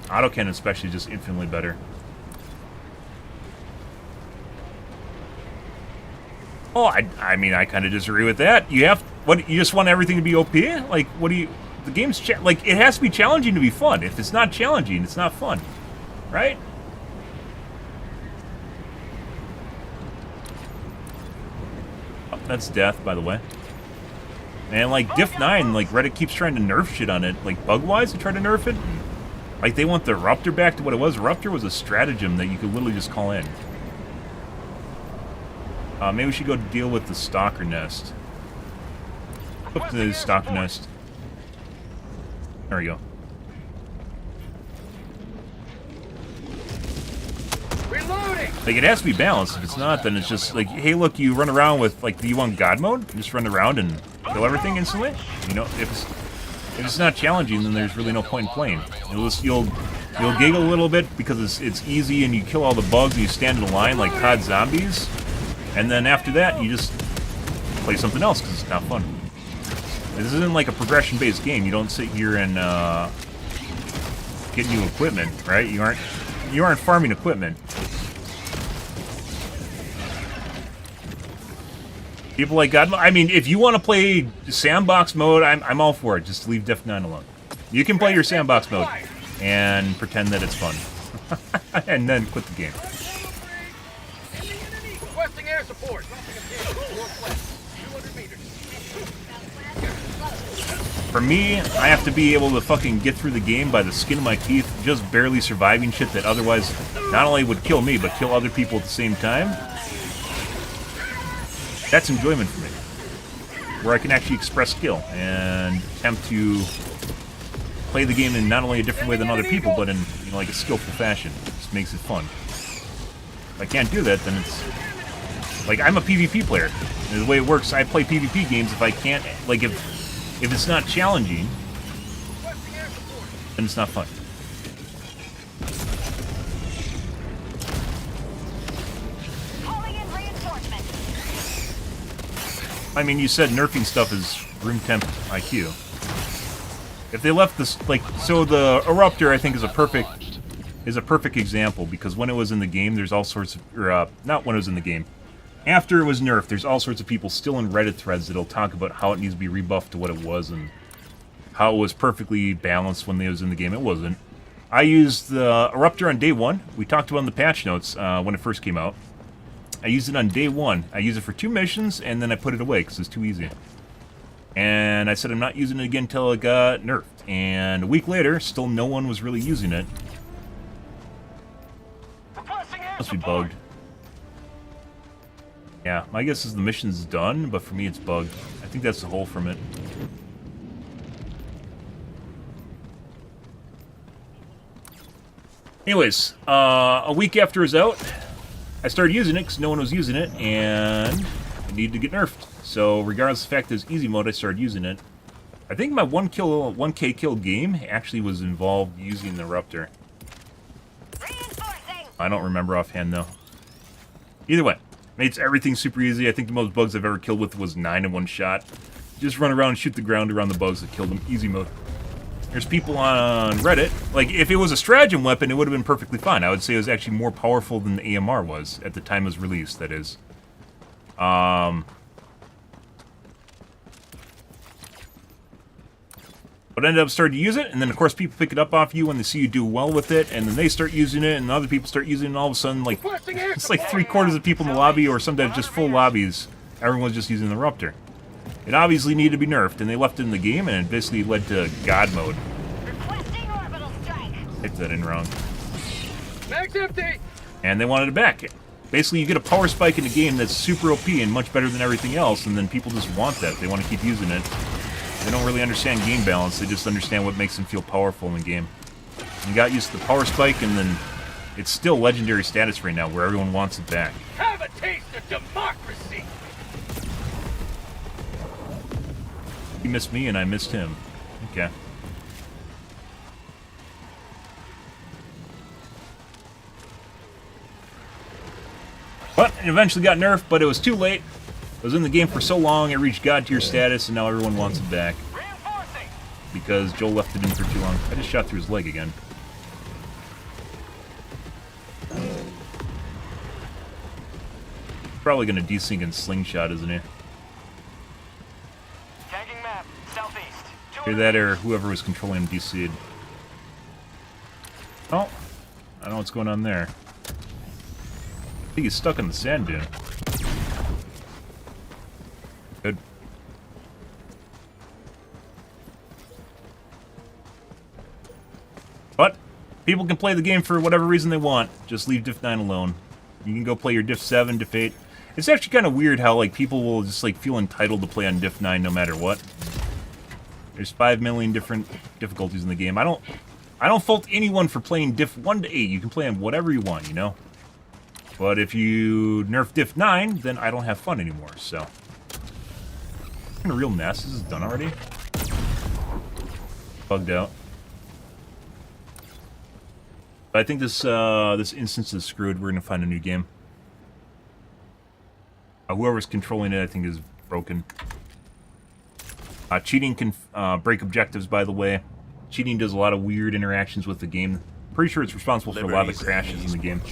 Autocannon especially just infinitely better. Oh, I mean, I kind of disagree with that. You just want everything to be OP? Like, what do you, the game's, like, it has to be challenging to be fun. If it's not challenging, it's not fun. Right? Oh, that's death, by the way. And, like, Diff 9, like, Reddit keeps trying to nerf shit on it. Like, bug-wise, they try to nerf it. Like, they want the Ruptor back to what it was. Ruptor was a stratagem that you could literally just call in. Maybe we should go deal with the Stalker Nest. Up to the Stalker Nest. There we go. Reloading! Like, it has to be balanced. If it's not, then it's just like, hey, look, you run around with, like, do you want God mode? You just run around and kill everything instantly? You know, if it's not challenging, then there's really no point in playing. You'll giggle a little bit because it's easy and you kill all the bugs and you stand in a line like COD zombies. And then after that, you just play something else because it's not fun. This isn't like a progression-based game. You don't sit here and get new equipment, right? You aren't farming equipment. People like God. I mean, if you want to play sandbox mode, I'm all for it. Just leave Diff 9 alone. You can play your sandbox mode and pretend that it's fun, and then quit the game. Requesting air support. Northwest, 200 meters. For me, I have to be able to fucking get through the game by the skin of my teeth, just barely surviving shit that otherwise not only would kill me, but kill other people at the same time. That's enjoyment for me. Where I can actually express skill and attempt to play the game in not only a different way than other people, but in, you know, like a skillful fashion. It just makes it fun. If I can't do that, then it's... Like, I'm a PvP player. And the way it works, I play PvP games if I can't... Like, if it's not challenging, then it's not fun. I mean, you said nerfing stuff is room temp IQ. If they left this, like, so the Eruptor, I think, is a perfect example, because when it was in the game, there's all sorts of, or, not when it was in the game. After it was nerfed, there's all sorts of people still in Reddit threads that'll talk about how it needs to be rebuffed to what it was, and how it was perfectly balanced when it was in the game. It wasn't. I used the Eruptor on day one. We talked about it in the patch notes when it first came out. I used it on day one. I used it for 2 missions, and then I put it away because it's too easy. And I said I'm not using it again until it got nerfed. And a week later, still no one was really using it. Must be bugged. Yeah, my guess is the mission's done, but for me it's bugged. I think that's the hole from it. Anyways, a week after it was out, I started using it because no one was using it, and it needed to get nerfed. So regardless of the fact that it's easy mode, I started using it. I think my 1K kill game actually was involved using the Ruptor. I don't remember offhand though. Either way, makes everything super easy. I think the most bugs I've ever killed with was 9 in one shot. Just run around and shoot the ground around the bugs that killed them. Easy mode. There's people on Reddit, like, if it was a stratagem weapon, it would have been perfectly fine. I would say it was actually more powerful than the AMR was at the time it was released, that is. But I ended up starting to use it, and then of course people pick it up off you when they see you do well with it, and then they start using it, and other people start using it, and all of a sudden, like, it's like 3/4 of people in the lobby, or sometimes just full lobbies, everyone's just using the Ruptor. It obviously needed to be nerfed, and they left it in the game, and it basically led to God mode. Hit that in wrong. Mag's empty! And they wanted it back. Basically, you get a power spike in the game that's super OP and much better than everything else, and then people just want that. They want to keep using it. They don't really understand game balance, they just understand what makes them feel powerful in the game. You got used to the power spike, and then it's still legendary status right now, where everyone wants it back. Have a taste of democracy! He missed me, and I missed him. Okay. and eventually got nerfed, but it was too late. It was in the game for so long, it reached God tier status, and now everyone wants it back. Because Joel left it in for too long. I just shot through his leg again. Probably gonna desync and slingshot, isn't he? Tagging map, southeast. Either that or whoever was controlling him DC'd. Oh, I don't know what's going on there. I think he's stuck in the sand dune. Good. But people can play the game for whatever reason they want. Just leave Diff 9 alone. You can go play your Diff 7, Diff 8. It's actually kind of weird how like people will just like feel entitled to play on Diff 9 no matter what. There's 5 million different difficulties in the game. I don't fault anyone for playing Diff 1 to 8. You can play on whatever you want, you know? But if you nerf Diff 9, then I don't have fun anymore, so. In a real mess. This is done already. Bugged out. But I think this this instance is screwed. We're gonna find a new game. Whoever's controlling it, I think, is broken. Cheating can break objectives, by the way. Cheating does a lot of weird interactions with the game. Pretty sure it's responsible for a lot of the crashes in the game.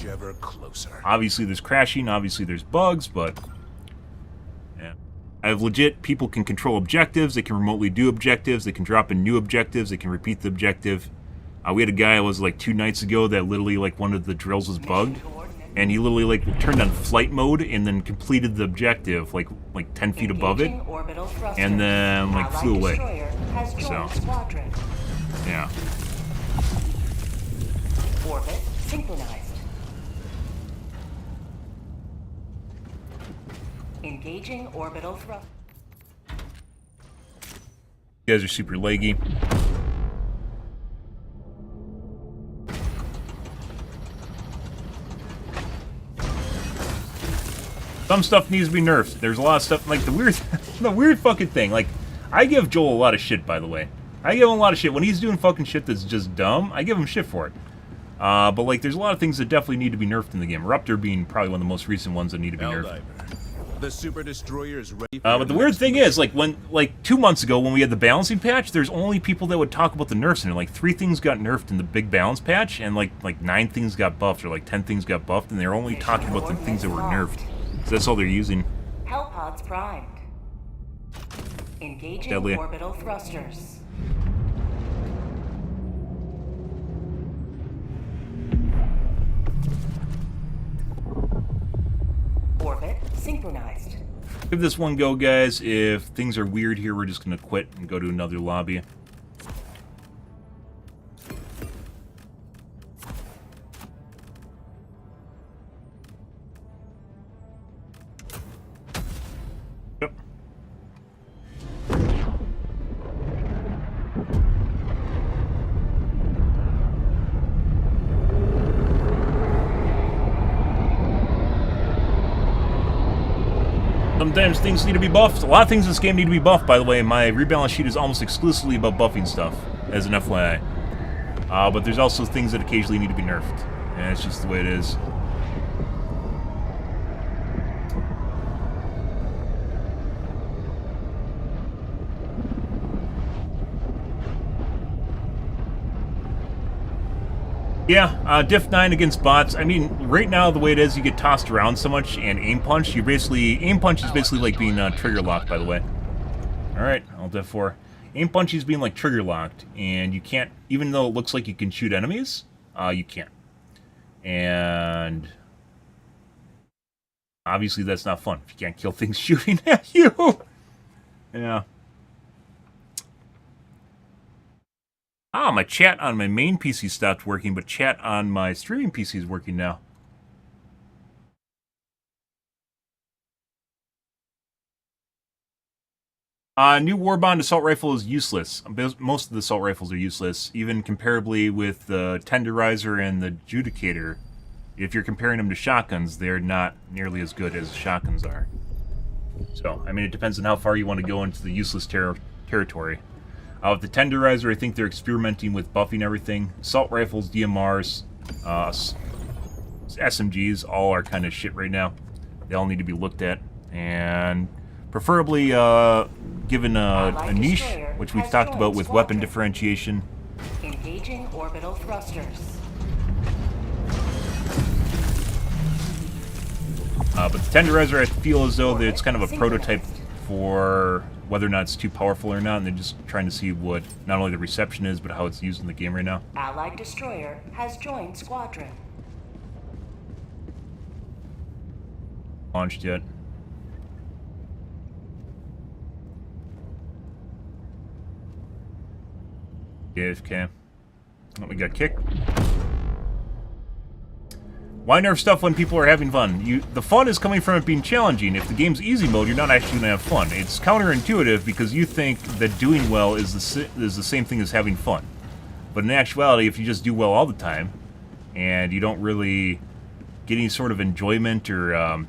Obviously there's crashing, obviously there's bugs, but... yeah. I have legit, people can control objectives, they can remotely do objectives, they can drop in new objectives, they can repeat the objective. We had a guy, it was like 2 nights ago, that literally like one of the drills was bugged. And he literally like turned on flight mode and then completed the objective like 10 feet above it. And then like flew away. So, yeah. Orbit synchronized. Engaging orbital thrust. You guys are super leggy. Some stuff needs to be nerfed. There's a lot of stuff, like the weird fucking thing. Like, I give Joel a lot of shit, by the way. I give him a lot of shit. When he's doing fucking shit that's just dumb, I give him shit for it. But like, there's a lot of things that definitely need to be nerfed in the game. Ruptor being probably one of the most recent ones that need to be nerfed. The super destroyer is ready. But the weird thing is, like 2 months ago when we had the balancing patch, there's only people that would talk about the nerfs, and like 3 things got nerfed in the big balance patch, and like 9 things got buffed, or like 10 things got buffed, and they're only talking about the things that were nerfed. So that's all they're using. Hellpods primed. Engaging Deadly. orbital thrusters. Orbit synchronized. Give this one go, guys. If things are weird here, we're just gonna quit and go to another lobby. Yep. Sometimes things need to be buffed. A lot of things in this game need to be buffed, by the way. My rebalance sheet is almost exclusively about buffing stuff, as an FYI. But there's also things that occasionally need to be nerfed. And it's just the way it is. Yeah, Diff 9 against bots. I mean, right now the way it is, you get tossed around so much, and aim punch, aim punch is basically like being trigger locked, by the way. Alright, Alt F4. Aim punch is being like trigger locked, and you can't, even though it looks like you can shoot enemies, you can't. And obviously that's not fun if you can't kill things shooting at you. Yeah. My chat on my main PC stopped working, but chat on my streaming PC is working now. New Warbond assault rifle is useless. Most of the assault rifles are useless, even comparably with the Tenderizer and the Judicator. If you're comparing them to shotguns, they're not nearly as good as shotguns are. So, I mean, it depends on how far you want to go into the useless territory. With the Tenderizer, I think they're experimenting with buffing everything. Assault rifles, DMRs, SMGs, all are kind of shit right now. They all need to be looked at, and preferably given a niche, which we've talked about with weapon differentiation. Engaging orbital thrusters. But the Tenderizer, I feel as though that it's kind of a prototype for whether or not it's too powerful or not, and they're just trying to see what not only the reception is, but how it's used in the game right now. Allied destroyer has joined squadron. Launched yet. AFK. Oh, we got kicked. Why nerf stuff when people are having fun? The fun is coming from it being challenging. If the game's easy mode, you're not actually going to have fun. It's counterintuitive because you think that doing well is the same thing as having fun. But in actuality, if you just do well all the time, and you don't really get any sort of enjoyment or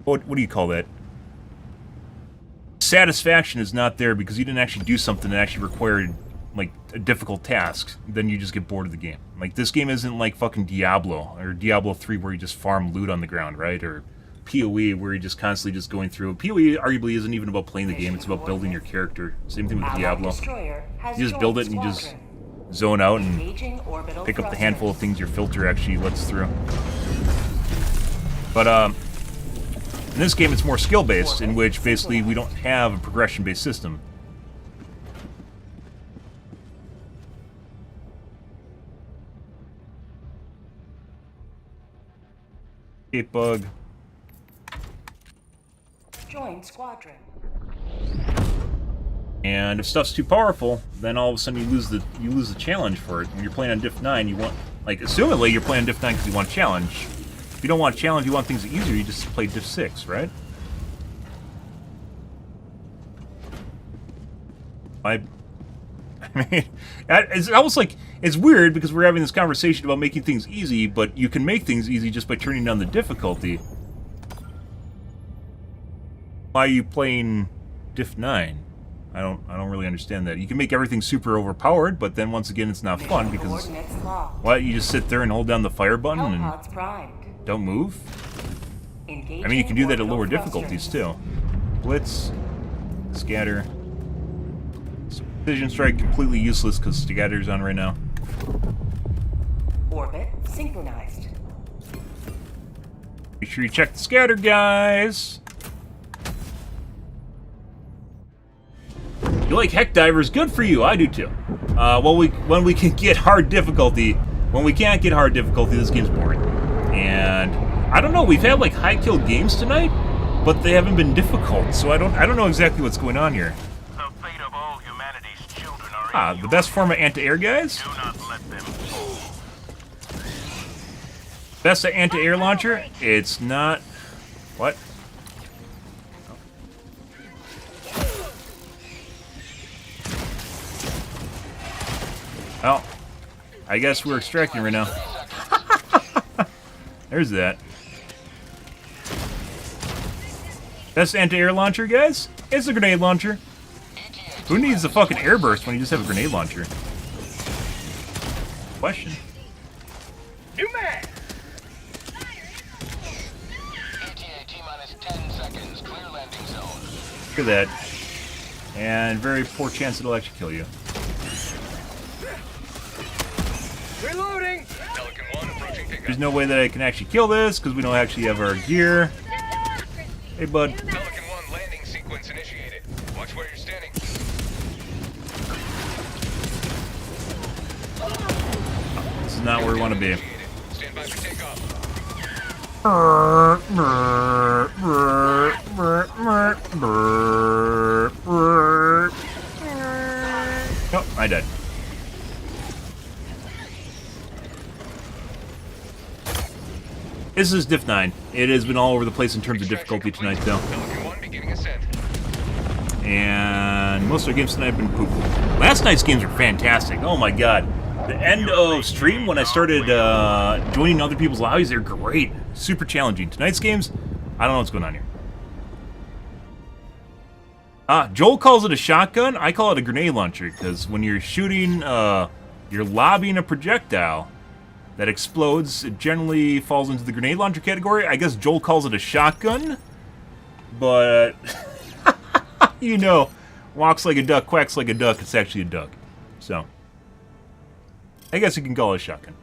what do you call that? Satisfaction is not there because you didn't actually do something that actually required like a difficult task, then you just get bored of the game. Like, this game isn't like fucking Diablo or Diablo 3 where you just farm loot on the ground, right? Or PoE where you're just constantly just going through. PoE arguably isn't even about playing the game, it's about building your character. Same thing with Diablo. You just build it and you just zone out and pick up the handful of things your filter actually lets through. But in this game it's more skill-based, in which basically we don't have a progression-based system. Bug. Join squadron. And if stuff's too powerful, then all of a sudden you lose the challenge for it. When you're playing on Diff 9, you want, like, assumedly you're playing Diff 9 because you want challenge. If you don't want challenge, you want things easier, you just play Diff 6, right? I mean, it's almost like, it's weird because we're having this conversation about making things easy, but you can make things easy just by turning down the difficulty. Why are you playing Diff 9? I don't really understand that. You can make everything super overpowered, but then once again it's not fun because why you just sit there and hold down the fire button and don't move? I mean, you can do that at lower difficulties too. Blitz, scatter. Precision strike completely useless because scatter's on right now. Orbit synchronized. Make sure you check the scatter, guys. You like Helldivers? Good for you. I do too. When we can get hard difficulty, when we can't get hard difficulty, this game's boring. And I don't know. We've had like high kill games tonight, but they haven't been difficult. So I don't know exactly what's going on here. The best form of anti-air, guys? Best anti-air launcher? It's not... What? Oh. I guess we're extracting right now. There's that. Best anti-air launcher, guys? It's a grenade launcher. Who needs a fucking air burst when you just have a grenade launcher? Question. New man. T-minus 10 seconds. Clear landing zone. Look at that. And very poor chance it'll actually kill you. Reloading. Pelican 1 approaching pickup. There's no way that I can actually kill this because we don't actually have our gear. Hey, bud. Pelican 1 landing sequence initiated. Watch where you're standing. This is not where we want to be. Stand by for takeoff. Oh, I died. This is Diff 9. It has been all over the place in terms of difficulty tonight, though. Pelican 1 beginning ascent. And most of our games tonight have been poo-poo. Last night's games were fantastic. Oh my god. The end of stream, when I started joining other people's lobbies, they're great. Super challenging. Tonight's games, I don't know what's going on here. Joel calls it a shotgun. I call it a grenade launcher, because when you're shooting, you're lobbing a projectile, that explodes. It generally falls into the grenade launcher category. I guess Joel calls it a shotgun, but you know, walks like a duck, quacks like a duck. It's actually a duck. So I guess you can call it a shotgun.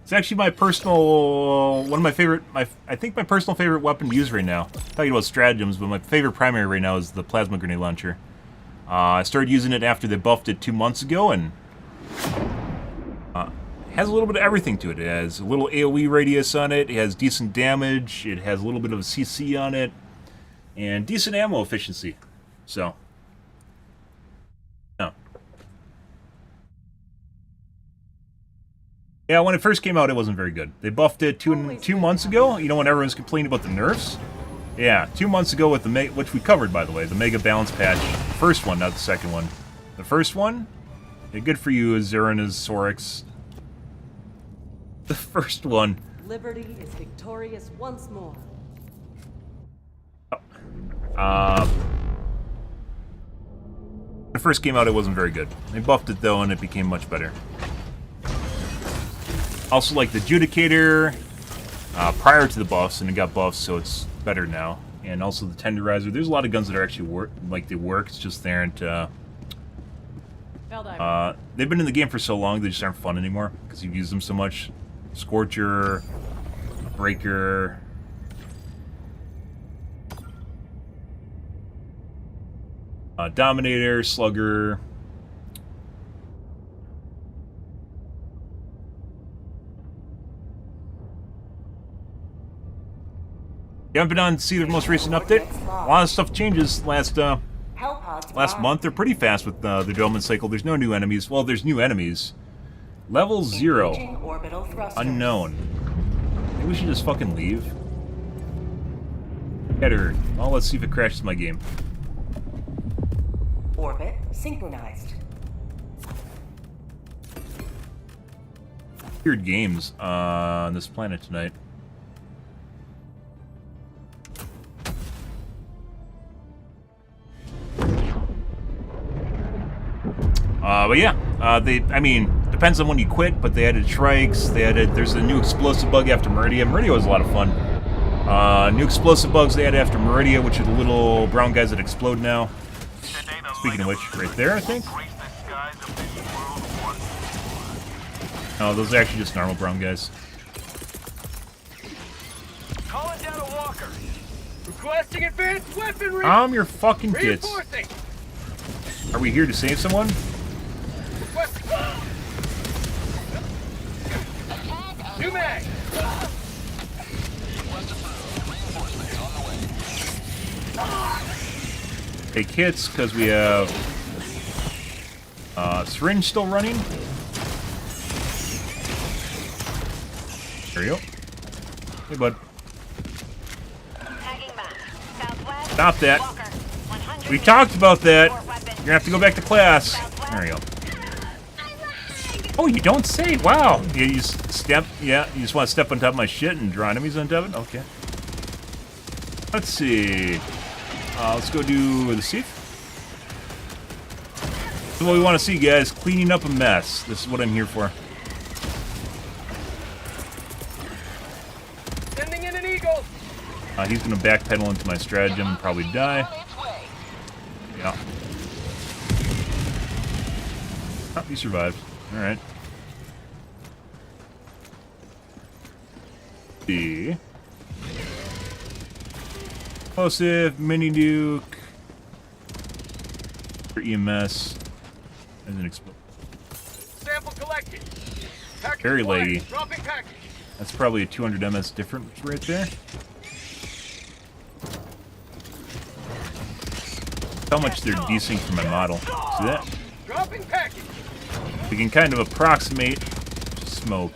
It's actually my personal, one of my favorite, I think my personal favorite weapon to use right now. Talking about stratagems, but my favorite primary right now is the plasma grenade launcher. I started using it after they buffed it 2 months ago, and has a little bit of everything to it. It has a little AoE radius on it, it has decent damage, it has a little bit of a CC on it, and decent ammo efficiency. So, no. Yeah, when it first came out, it wasn't very good. They buffed it two months ago. You know, when everyone's complaining about the nerfs? Yeah, 2 months ago with the which we covered, by the way, the Mega Balance patch. The first one, not the second one. The first one, yeah, good for you, Azura's Sorix. The first one. Liberty is victorious once more. When it first came out, it wasn't very good. They buffed it, though, and it became much better. Also, like the Judicator, prior to the buffs, and it got buffs, so it's better now. And also the Tenderizer. There's a lot of guns that are actually they work. It's just they aren't. They've been in the game for so long, they just aren't fun anymore because you've used them so much. Scorcher, Breaker. Dominator, Slugger. You haven't been on to see the most recent update? A lot of stuff changes last month. They're pretty fast with their development cycle. There's no new enemies. Well, there's new enemies. Level 0. Unknown. Maybe we should just fucking leave. Header. Well, let's see if it crashes my game. Orbit synchronized. Weird games on this planet tonight. But yeah, I mean, depends on when you quit, but they added strikes, there's a new explosive bug after Meridia. Meridia was a lot of fun. New explosive bugs they added after Meridia, which are the little brown guys that explode now. Speaking of which, right there, I think? Oh, those are actually just normal brown guys. Calling down a walker. Requesting advanced weaponry. I'm your fucking kids. Are we here to save someone? New mag. Take hits because we have syringe still running. There you go. Hey, bud. Stop that. We talked about that. You're gonna have to go back to class. There you go. Oh, you don't say. Wow. Yeah, you step. Yeah, you just want to step on top of my shit and draw enemies on top of it. Okay. Let's see. Let's go do the sieve. This is what we want to see, guys. Cleaning up a mess. This is what I'm here for. Sending in an eagle. He's gonna backpedal into my stratagem and probably die. Yeah. Oh, he survived. All right. See. Explosive, mini nuke, EMS, and an explosive. Sample collected. Package Very laggy. Dropping package. That's probably a 200 MS difference right there. How much they're desync from my model. See that? Dropping package. We can kind of approximate smoke.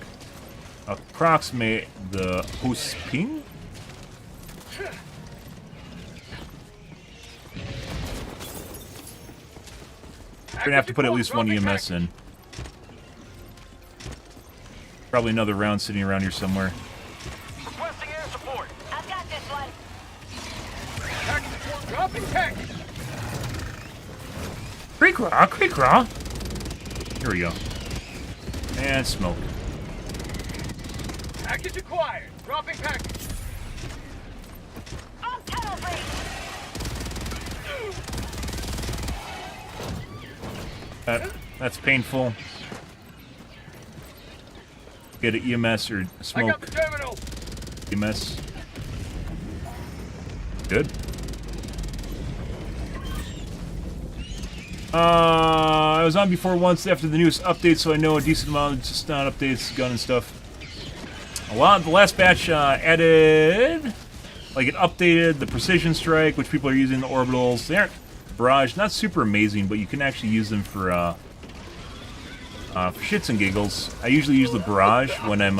Approximate the host ping? We're gonna have to put at least one EMS in. Probably another round sitting around here somewhere. Requesting air support. I've got this one. Package. Dropping package. Creek raw, creek raw. Here we go. And smoke. Package acquired. Dropping package. On tunnel breach. That's painful. Get an EMS or I got smoke. the terminal. EMS. Good. I was on before once after the newest update, so I know a decent amount of just not updates, gun and stuff. A lot. The last batch added, like it updated the precision strike, which people are using the orbitals. They aren't barrage, not super amazing, but you can actually use them for shits and giggles. I usually use the barrage when I'm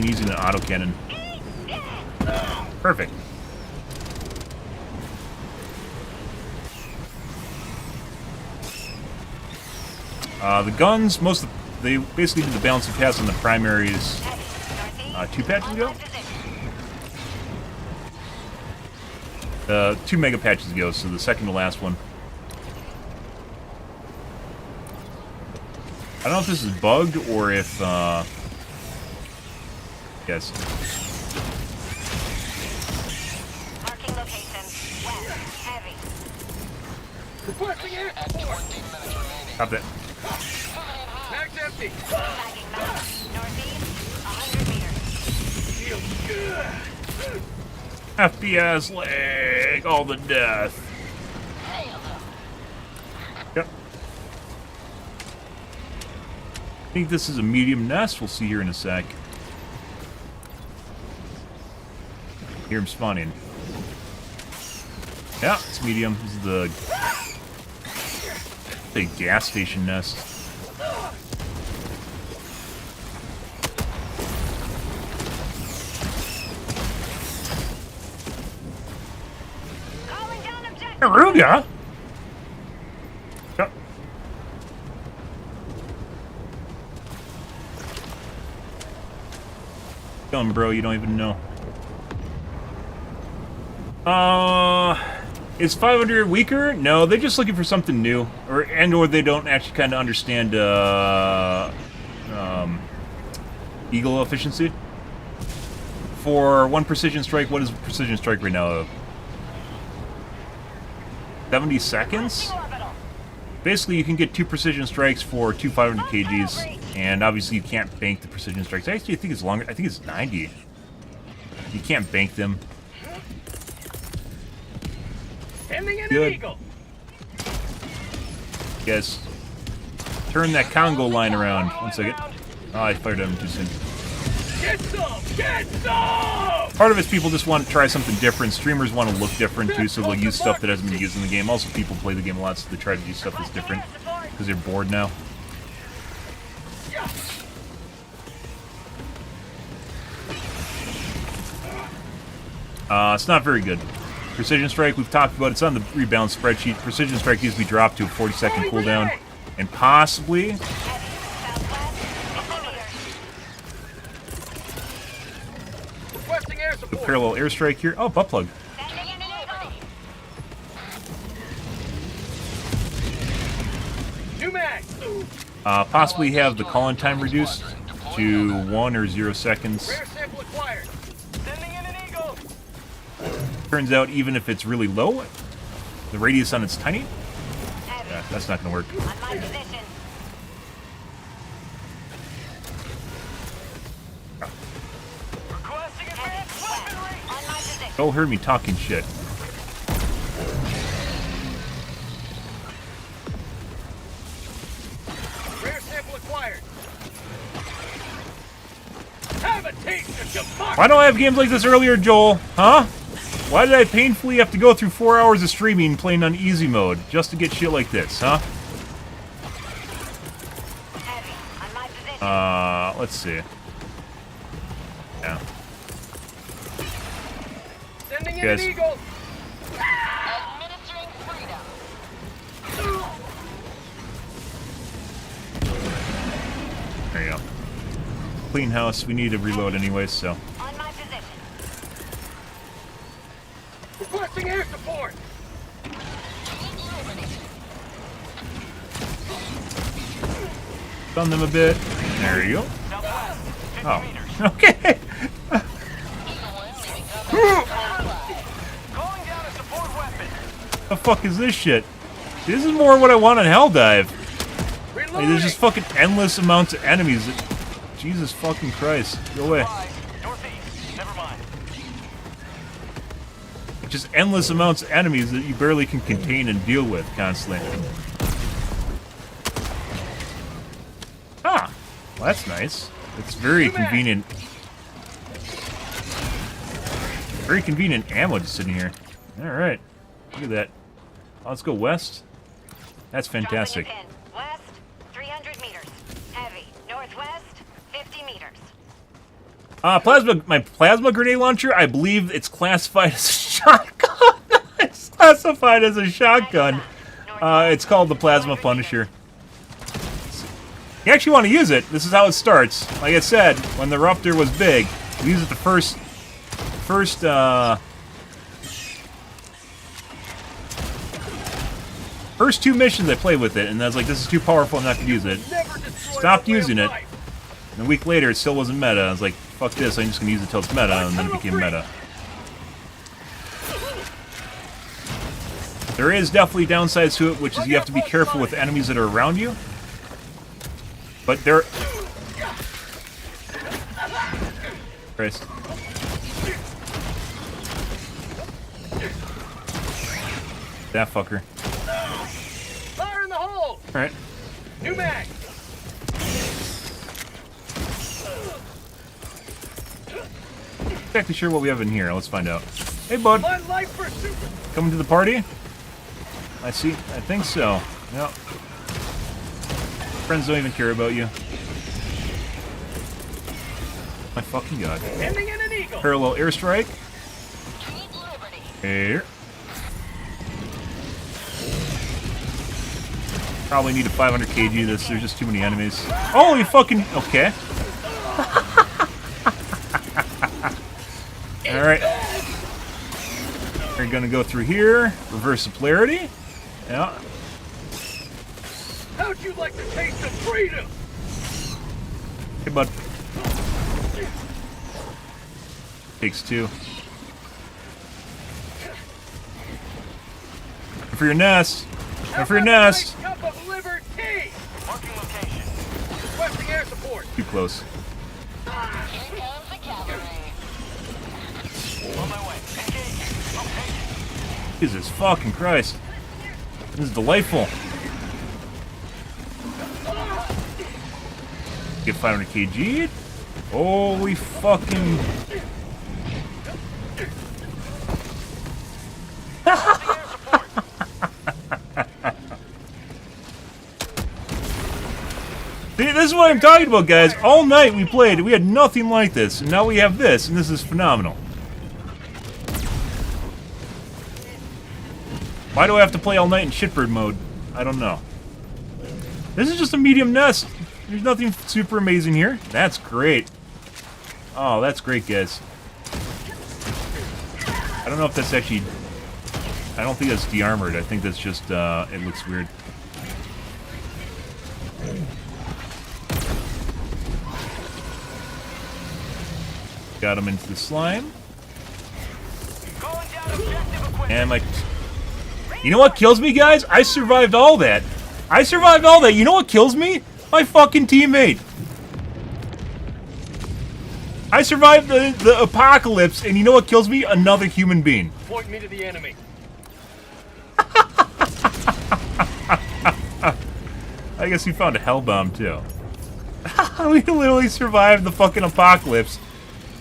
using an autocannon. Perfect. The guns, they basically did the balancing pass on the primaries 2 patches ago. 2 mega patches ago, so the second to last one. I don't know if this is bugged or if, yes. Marking location. West. Heavy. Requesting air support. Stop that. Mag's empty. Tagging map. Northeast. 100 meters. Feels good. FPS lag, all the death. Yep. I think this is a medium nest. We'll see here in a sec. Hear him spawning. Yeah, it's medium. This is the gas station nest. Calling down objective. Aruga! Yep. Tell him, bro, you don't even know. Is 500 weaker? No, they're just looking for something new, or they don't actually kind of understand eagle efficiency. For 1 precision strike, what is precision strike right now? 70 seconds? Basically, you can get 2 precision strikes for 2 500 kgs, and obviously you can't bank the precision strikes. I actually think it's longer. I think it's 90. You can't bank them. Sending in an Good. eagle. Yes. Turn that Congo line around. 1 second. Oh, I fired at him too soon. Get some! Get some! Part of it's people just want to try something different. Streamers want to look different too, so they'll use stuff that hasn't been used in the game. Also, people play the game a lot, so they try to do stuff that's different because they're bored now. It's not very good. Precision strike, we've talked about. It's on the rebalance spreadsheet. Precision strike needs to be dropped to a 40-second cooldown, and possibly Requesting air a support. parallel airstrike here. Oh, butt plug. New mag. Possibly have the call-in time reduced to 1 or 0 seconds. Rare sample acquired. Sending in an eagle. Turns out, even if it's really low, the radius on it's tiny. Yeah, that's not going to work. On my position. Requesting advanced weaponry. On my position. Don't hear me talking shit. Rare sample acquired. Have a taste of democracy. Why don't I have games like this earlier, Joel? Huh? Why did I painfully have to go through 4 hours of streaming playing on easy mode just to get shit like this, huh? Heavy. On my position. Let's see. Yeah. Sending in Yes. an eagle. Administering freedom. There you go. Clean house. We need to reload anyway, so. On my position. Requesting air support. Stun them a bit. There you go. Oh, okay. The fuck is this shit? This is more what I want on Helldive. Like, there's just fucking endless amounts of enemies. Jesus fucking Christ. Go away. Just endless amounts of enemies that you barely can contain and deal with constantly. Ah, well, that's nice. It's very convenient. Very convenient ammo just sitting here. Alright. Look at that. Oh, let's go west. That's fantastic. West, 300 meters. Heavy. Northwest, 50 meters. My plasma grenade launcher, I believe it's classified as a shotgun. It's classified as a shotgun. It's called the Plasma Punisher. You actually want to use it. This is how it starts. Like I said, when the Ruptor was big, we used it the first 2 missions I played with it, and I was like, this is too powerful, I'm not going to use it. Stopped using it, and a week later it still wasn't meta. I was like, fuck this, I'm just going to use it till it's meta, and then it became meta. There is definitely downsides to it, which is you have to be careful with enemies that are around you. But there... Christ. That fucker. Fire in the hole! Alright. New mag! Exactly sure what we have in here. Let's find out. Hey, bud. My life pursuit! Coming to the party? I see. I think so. Yep. Friends don't even care about you. My fucking god. Ending in an eagle! Parallel airstrike. Here. Probably need a 500 kg this. There's just too many enemies. Oh, you fucking... Okay. Alright. We're gonna go through here. Reverse the polarity. Yeah. How'd you like the taste of freedom? Hey, bud. Takes 2. For your nest. For your nest. Cup of liver tea! Marking location. Requesting air support. Too close. Here comes the cavalry. On my way. Engage. Okay. Jesus fucking Christ. This is delightful. Get 500 kg. Holy fucking... See, this is what I'm talking about, guys. All night we played. We had nothing like this. And now we have this, and this is phenomenal. Why do I have to play all night in shitbird mode? I don't know. This is just a medium nest. There's nothing super amazing here. That's great. Oh, that's great, guys. I don't know if that's actually... I don't think that's de-armored. I think that's just, it looks weird. Got him into the slime. And my... You know what kills me, guys? I survived all that. I survived all that. You know what kills me? My fucking teammate. I survived the apocalypse, and you know what kills me? Another human being. Point me to the enemy. I guess we found a hell bomb, too. We literally survived the fucking apocalypse,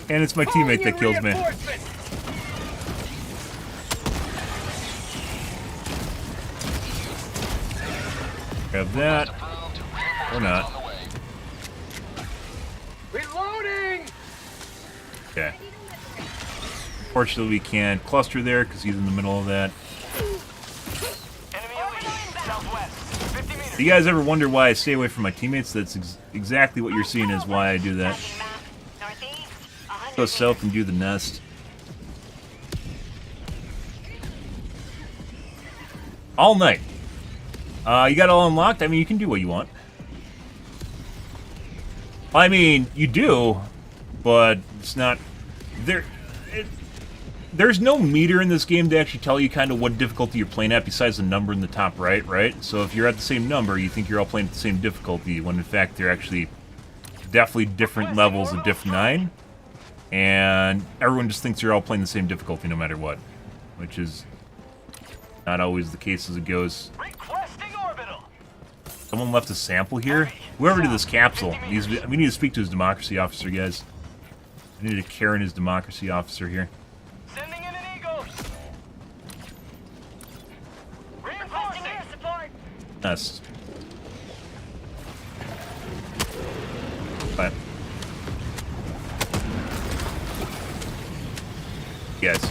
and it's my teammate that kills me. Grab that. Or not. Reloading! Okay. Fortunately, we can't cluster there because he's in the middle of that. Do you guys ever wonder why I stay away from my teammates? That's exactly what you're seeing is why I do that. Go south and do the nest. All night. You got it all unlocked? I mean, you can do what you want. I mean, you do, but it's not there. There's no meter in this game to actually tell you kind of what difficulty you're playing at besides the number in the top right? So if you're at the same number, you think you're all playing at the same difficulty, when in fact they're actually definitely different levels of Diff 9. And everyone just thinks you're all playing the same difficulty no matter what, which is not always the case as it goes. Someone left a sample here? Whoever did this capsule, we need to speak to his democracy officer, guys. We need to Karen his democracy officer here. Sending in an eagle. Reinforcing air support. Yes. But guys.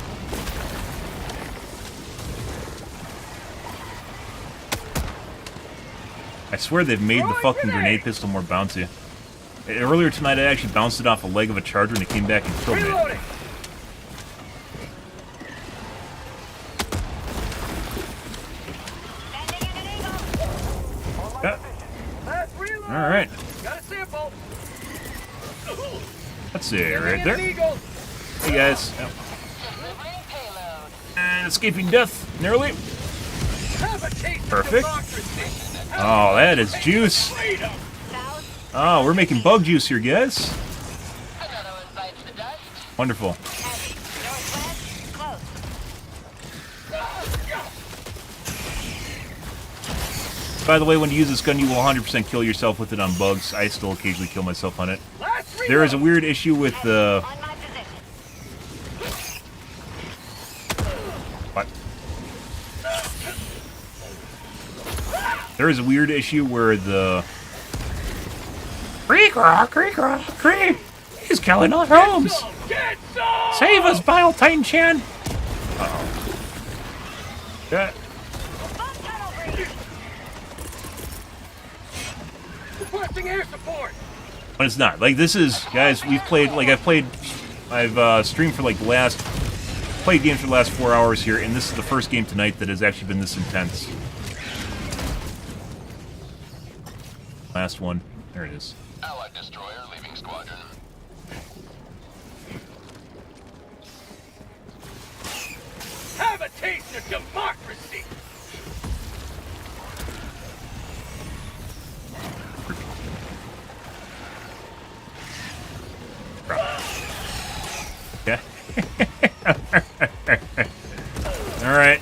I swear they've made the fucking grenade pistol more bouncy. Earlier tonight I actually bounced it off a leg of a charger and it came back and killed me. Alright. Got a sample. That's it right there. Hey guys. And escaping death, nearly. Perfect. Oh, that is juice. Oh, we're making bug juice here, guys. Wonderful. By the way, when you use this gun, you will 100% kill yourself with it on bugs. I still occasionally kill myself on it. There is a weird issue with the... What? There is a weird issue where the... Cree! He's killing our homes! Save us, Bile Titan Chan! Uh-oh. Yeah. Requesting air support. But it's not. Like, this is... Guys, we've played... Like, I've streamed for, like, the last... Played games for the last 4 hours here, and this is the first game tonight that has actually been this intense. Last one. There it is. Allied destroyer leaving squadron. Have a taste of democracy. Okay. Alright.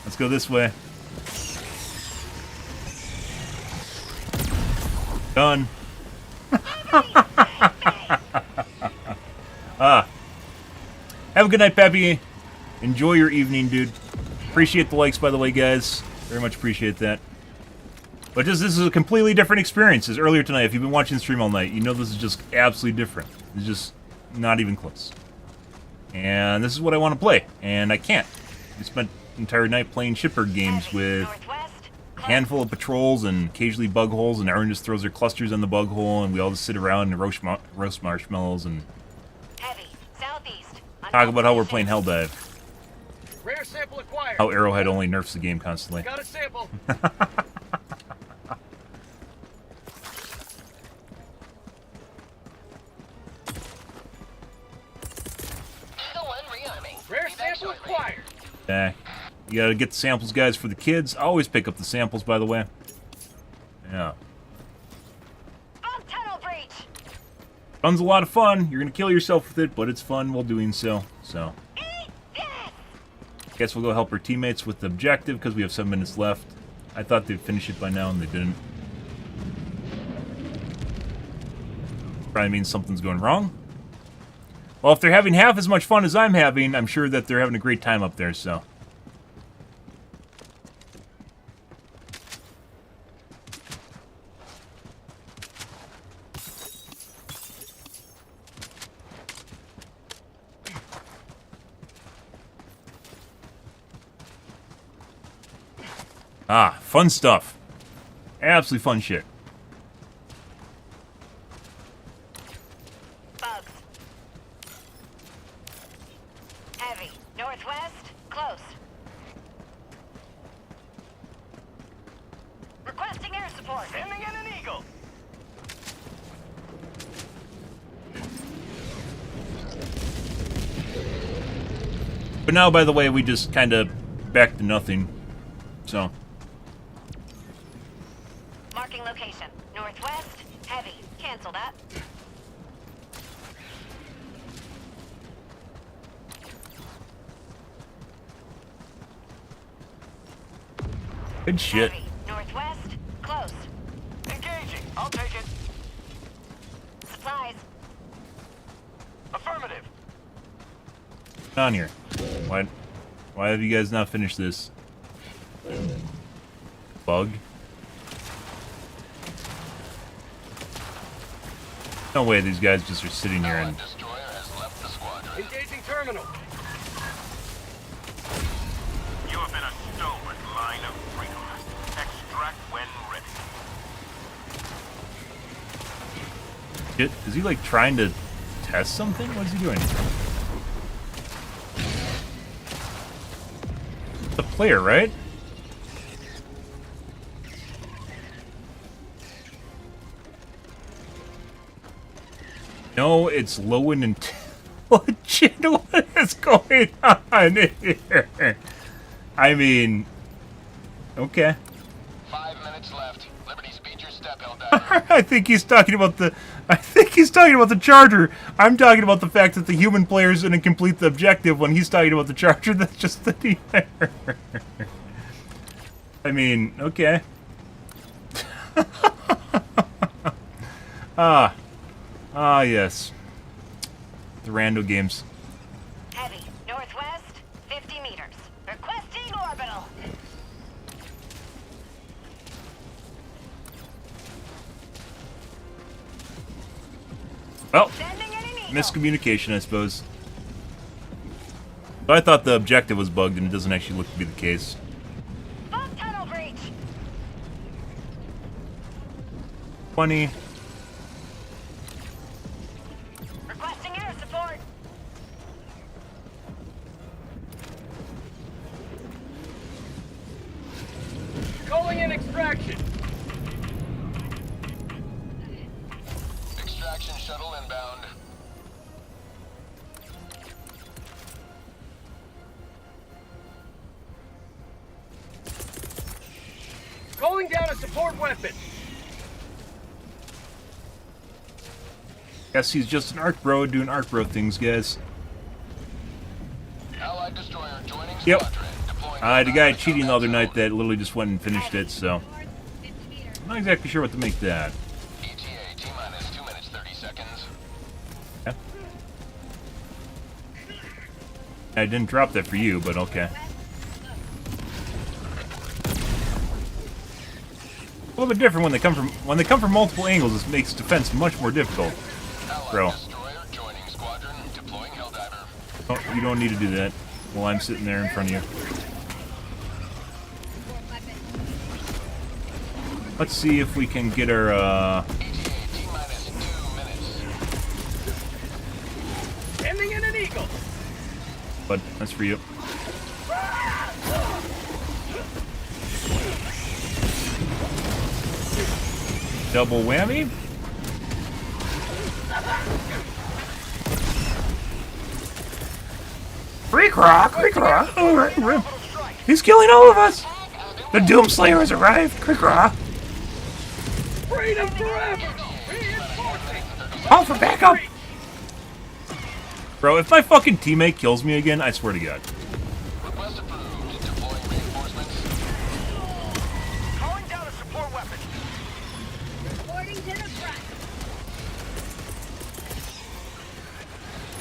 Let's go this way. Done. Have a good night, Peppy. Enjoy your evening, dude. Appreciate the likes, by the way, guys. Very much appreciate that. But this is a completely different experience. As earlier tonight, if you've been watching the stream all night, you know this is just absolutely different. It's just not even close. And this is what I want to play, and I can't. I spent the entire night playing shipbird games with a handful of patrols and occasionally bug holes, and everyone just throws their clusters on the bug hole, and we all just sit around and roast marshmallows and talk about how we're playing Helldive. Rare sample acquired. How Arrowhead only nerfs the game constantly. Got a sample. Rare sample acquired. Yeah. You gotta get the samples, guys, for the kids. I always pick up the samples, by the way. Yeah. Fun's a lot of fun. You're gonna kill yourself with it, but it's fun while doing so. So, guess we'll go help our teammates with the objective because we have 7 minutes left. I thought they'd finish it by now, and they didn't. Probably means something's going wrong. Well, if they're having half as much fun as I'm having, I'm sure that they're having a great time up there, so. Ah, fun stuff. Absolutely fun shit. Bugs. Heavy. Northwest. Close. Requesting air support. Sending in an eagle. But now, by the way, we just kind of back to nothing. So. Marking location. Northwest. Heavy. Cancel that. Good shit. Heavy. Northwest. Close. Engaging. I'll take it. Supplies. Affirmative. What's on here? Why have you guys not finished this? Bug? No way these guys just are sitting here and... Engaging terminal. You have been a stolen line of freedom. Extract when ready. Shit, is he like trying to test something? What is he doing? The player, right? No, it's low in intelligence. What is going on here? I mean, okay. 5 minutes left. Liberty, speed your step, Helldiver. I think he's talking about the charger. I'm talking about the fact that the human player's going to complete the objective when he's talking about the charger that's just sitting there. I mean, okay. Yes. The rando games. Heavy. Northwest. 50 meters. Requesting orbital. Well, miscommunication, I suppose. But I thought the objective was bugged, and it doesn't actually look to be the case. Boat tunnel breach. 20. Requesting air support. Calling in extraction. Extraction shuttle inbound. Calling down a support weapon. Guess he's just an arc bro doing arc bro things, guys. Allied destroyer joining Yep. squadron. Deploying I had a guy cheating the other night that literally just went and finished it, so... I'm not exactly sure what to make that. ETA T-minus 2 minutes 30 seconds. Okay. I didn't drop that for you, but okay. A little bit different when they come from multiple angles. This makes defense much more difficult, bro. Destroyer joining squadron. Deploying Helldiver. Oh, you don't need to do that while I'm sitting there in front of you. Let's see if we can get our ETA T-minus 2 minutes. Sending in an eagle. But that's for you. Double whammy. Kree-craw. He's killing all of us. The Doomslayer has arrived. Kree-craw. Freedom forever. Call for backup. Bro, if my fucking teammate kills me again, I swear to God. Request approved. Deploying reinforcements. Calling down a support weapon. Reporting to the front.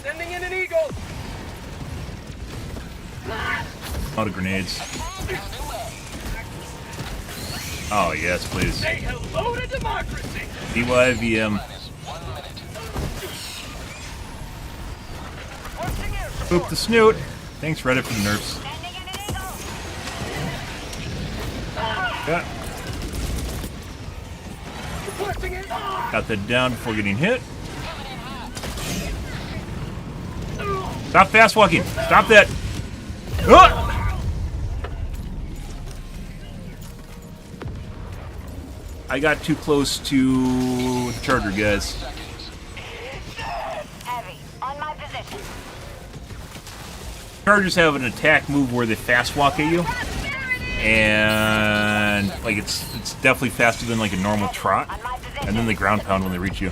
Sending in an eagle. Out of grenades. Oh, yes, please. Say hello to democracy. DYVM. Boop the snoot. Thanks, Reddit, for the nerfs. Yeah. Requesting it. Got that down before getting hit. Stop fast walking. Stop that. Ah! I got too close to the charger, guys. Heavy. On my position. Chargers have an attack move where they fast walk at you, and like it's definitely faster than like a normal trot, and then they ground pound when they reach you.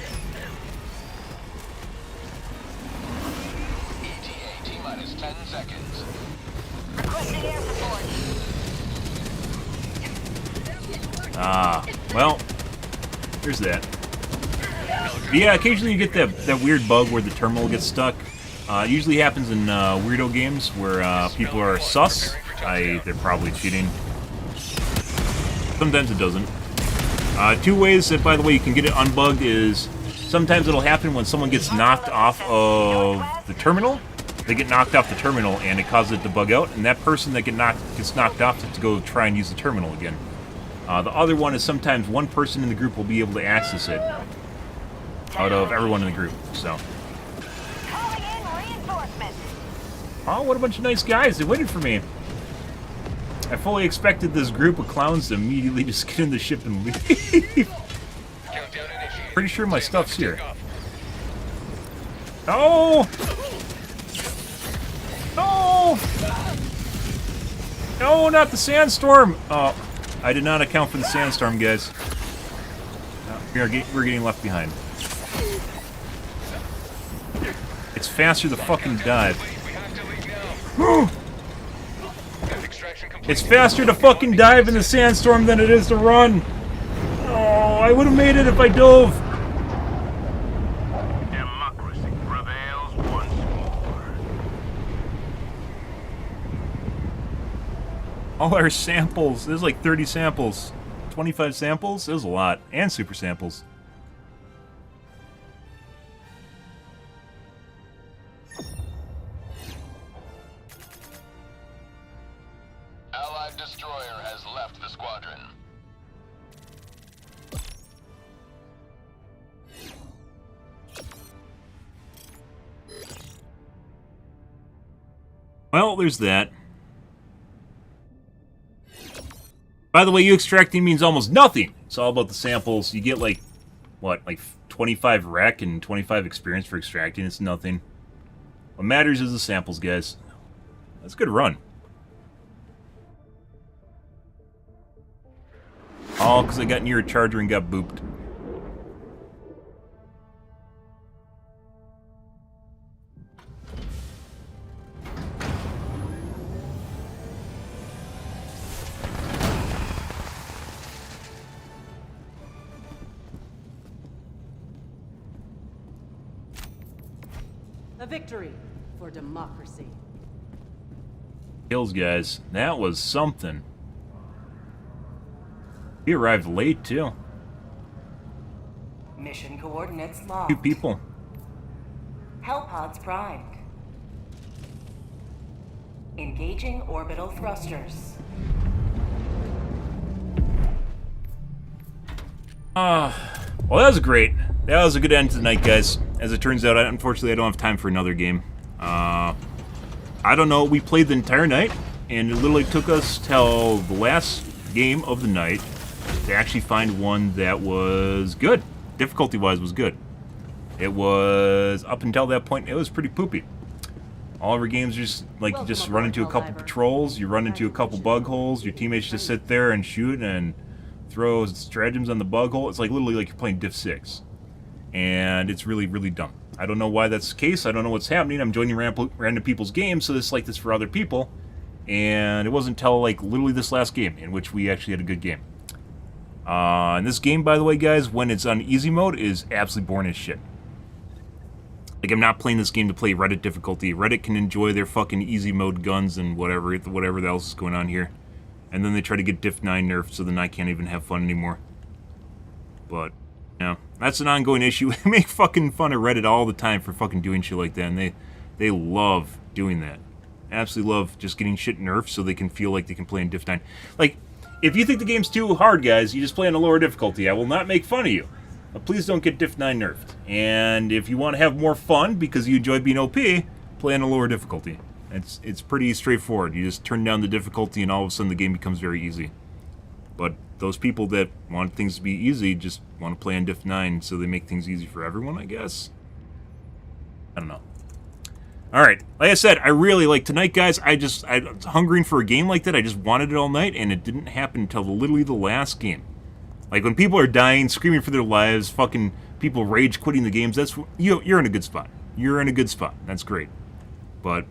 ETA T-minus 10 seconds. Requesting air support. Well, there's that. But yeah, occasionally you get that weird bug where the terminal gets stuck. It usually happens in weirdo games where people are sus. They're probably cheating. Sometimes it doesn't. Two ways that, by the way, you can get it unbugged is sometimes it'll happen when someone gets knocked off of the terminal. They get knocked off the terminal and it causes it to bug out, and that person that gets knocked off has to go try and use the terminal again. The other one is sometimes one person in the group will be able to access it out of everyone in the group. So. Oh, what a bunch of nice guys. They waited for me. I fully expected this group of clowns to immediately just get in the ship and leave. Pretty sure my stuff's here. Oh! No! No, not the sandstorm! Oh, I did not account for the sandstorm, guys. We're getting left behind. It's faster to fucking dive. It's faster to fucking dive in the sandstorm than it is to run. Oh, I would have made it if I dove. Democracy prevails once more. All our samples. There's like 30 samples. 25 samples? There's a lot. And super samples. Allied destroyer has left the squadron. Well, there's that. By the way, you extracting means almost nothing. It's all about the samples. You get like, what, like 25 rec and 25 experience for extracting. It's nothing. What matters is the samples, guys. That's a good run. All because I got near a charger and got booped. A victory for democracy. Kills, guys. That was something. He arrived late, too. Mission coordinates locked. 2 people. Hellpods primed. Engaging orbital thrusters. Well, that was great. That was a good end to the night, guys. As it turns out, unfortunately, I don't have time for another game. I don't know. We played the entire night, and it literally took us till the last game of the night to actually find one that was good. Difficulty-wise was good. It was, up until that point, it was pretty poopy. All of our games just, like, you just run into a couple patrols, you run into a couple bug holes, your teammates just sit there and shoot and throw stratagems on the bug hole. It's like literally like you're playing Div 6. And it's really, really dumb. I don't know why that's the case. I don't know what's happening. I'm joining random people's games, so it's like this for other people. And it wasn't until, like, literally this last game in which we actually had a good game. And this game, by the way, guys, when it's on easy mode, is absolutely boring as shit. Like, I'm not playing this game to play Reddit difficulty. Reddit can enjoy their fucking easy mode guns and whatever else is going on here. And then they try to get Div 9 nerfed, so then I can't even have fun anymore. But, yeah, that's an ongoing issue. They make fucking fun of Reddit all the time for fucking doing shit like that, and they love doing that. Absolutely love just getting shit nerfed so they can feel like they can play in Div 9. Like, if you think the game's too hard, guys, you just play on a lower difficulty. I will not make fun of you. But please don't get Div 9 nerfed. And if you want to have more fun because you enjoy being OP, play on a lower difficulty. It's pretty straightforward. You just turn down the difficulty and all of a sudden the game becomes very easy. But those people that want things to be easy just want to play on Div 9 so they make things easy for everyone, I guess. I don't know. All right, like I said, I really like tonight, guys. I was hungering for a game like that. I just wanted it all night, and it didn't happen until literally the last game. Like when people are dying, screaming for their lives, fucking people rage quitting the games. That's you're in a good spot. You're in a good spot. That's great. But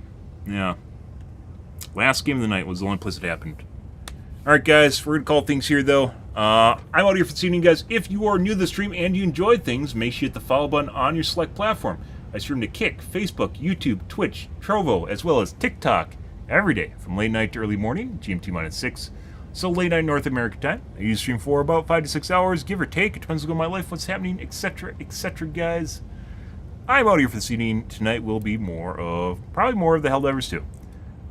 yeah, last game of the night was the only place it happened. All right, guys, we're gonna call things here though. I'm out here for this evening, guys. If you are new to the stream and you enjoyed things, make sure you hit the follow button on your select platform. I stream to Kick, Facebook, YouTube, Twitch, Trovo, as well as TikTok every day from late night to early morning, GMT-6. So late night North American time. I usually stream for about 5 to 6 hours, give or take. It depends on my life, what's happening, etc., etc., guys. I'm out here for this evening. Tonight will be probably more of the Helldivers too.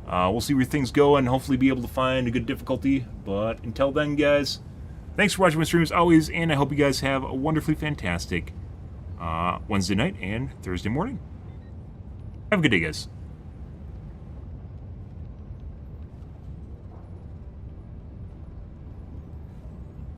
We'll see where things go and hopefully be able to find a good difficulty. But until then, guys, thanks for watching my stream as always, and I hope you guys have a wonderfully fantastic Wednesday night and Thursday morning. Have a good day, guys.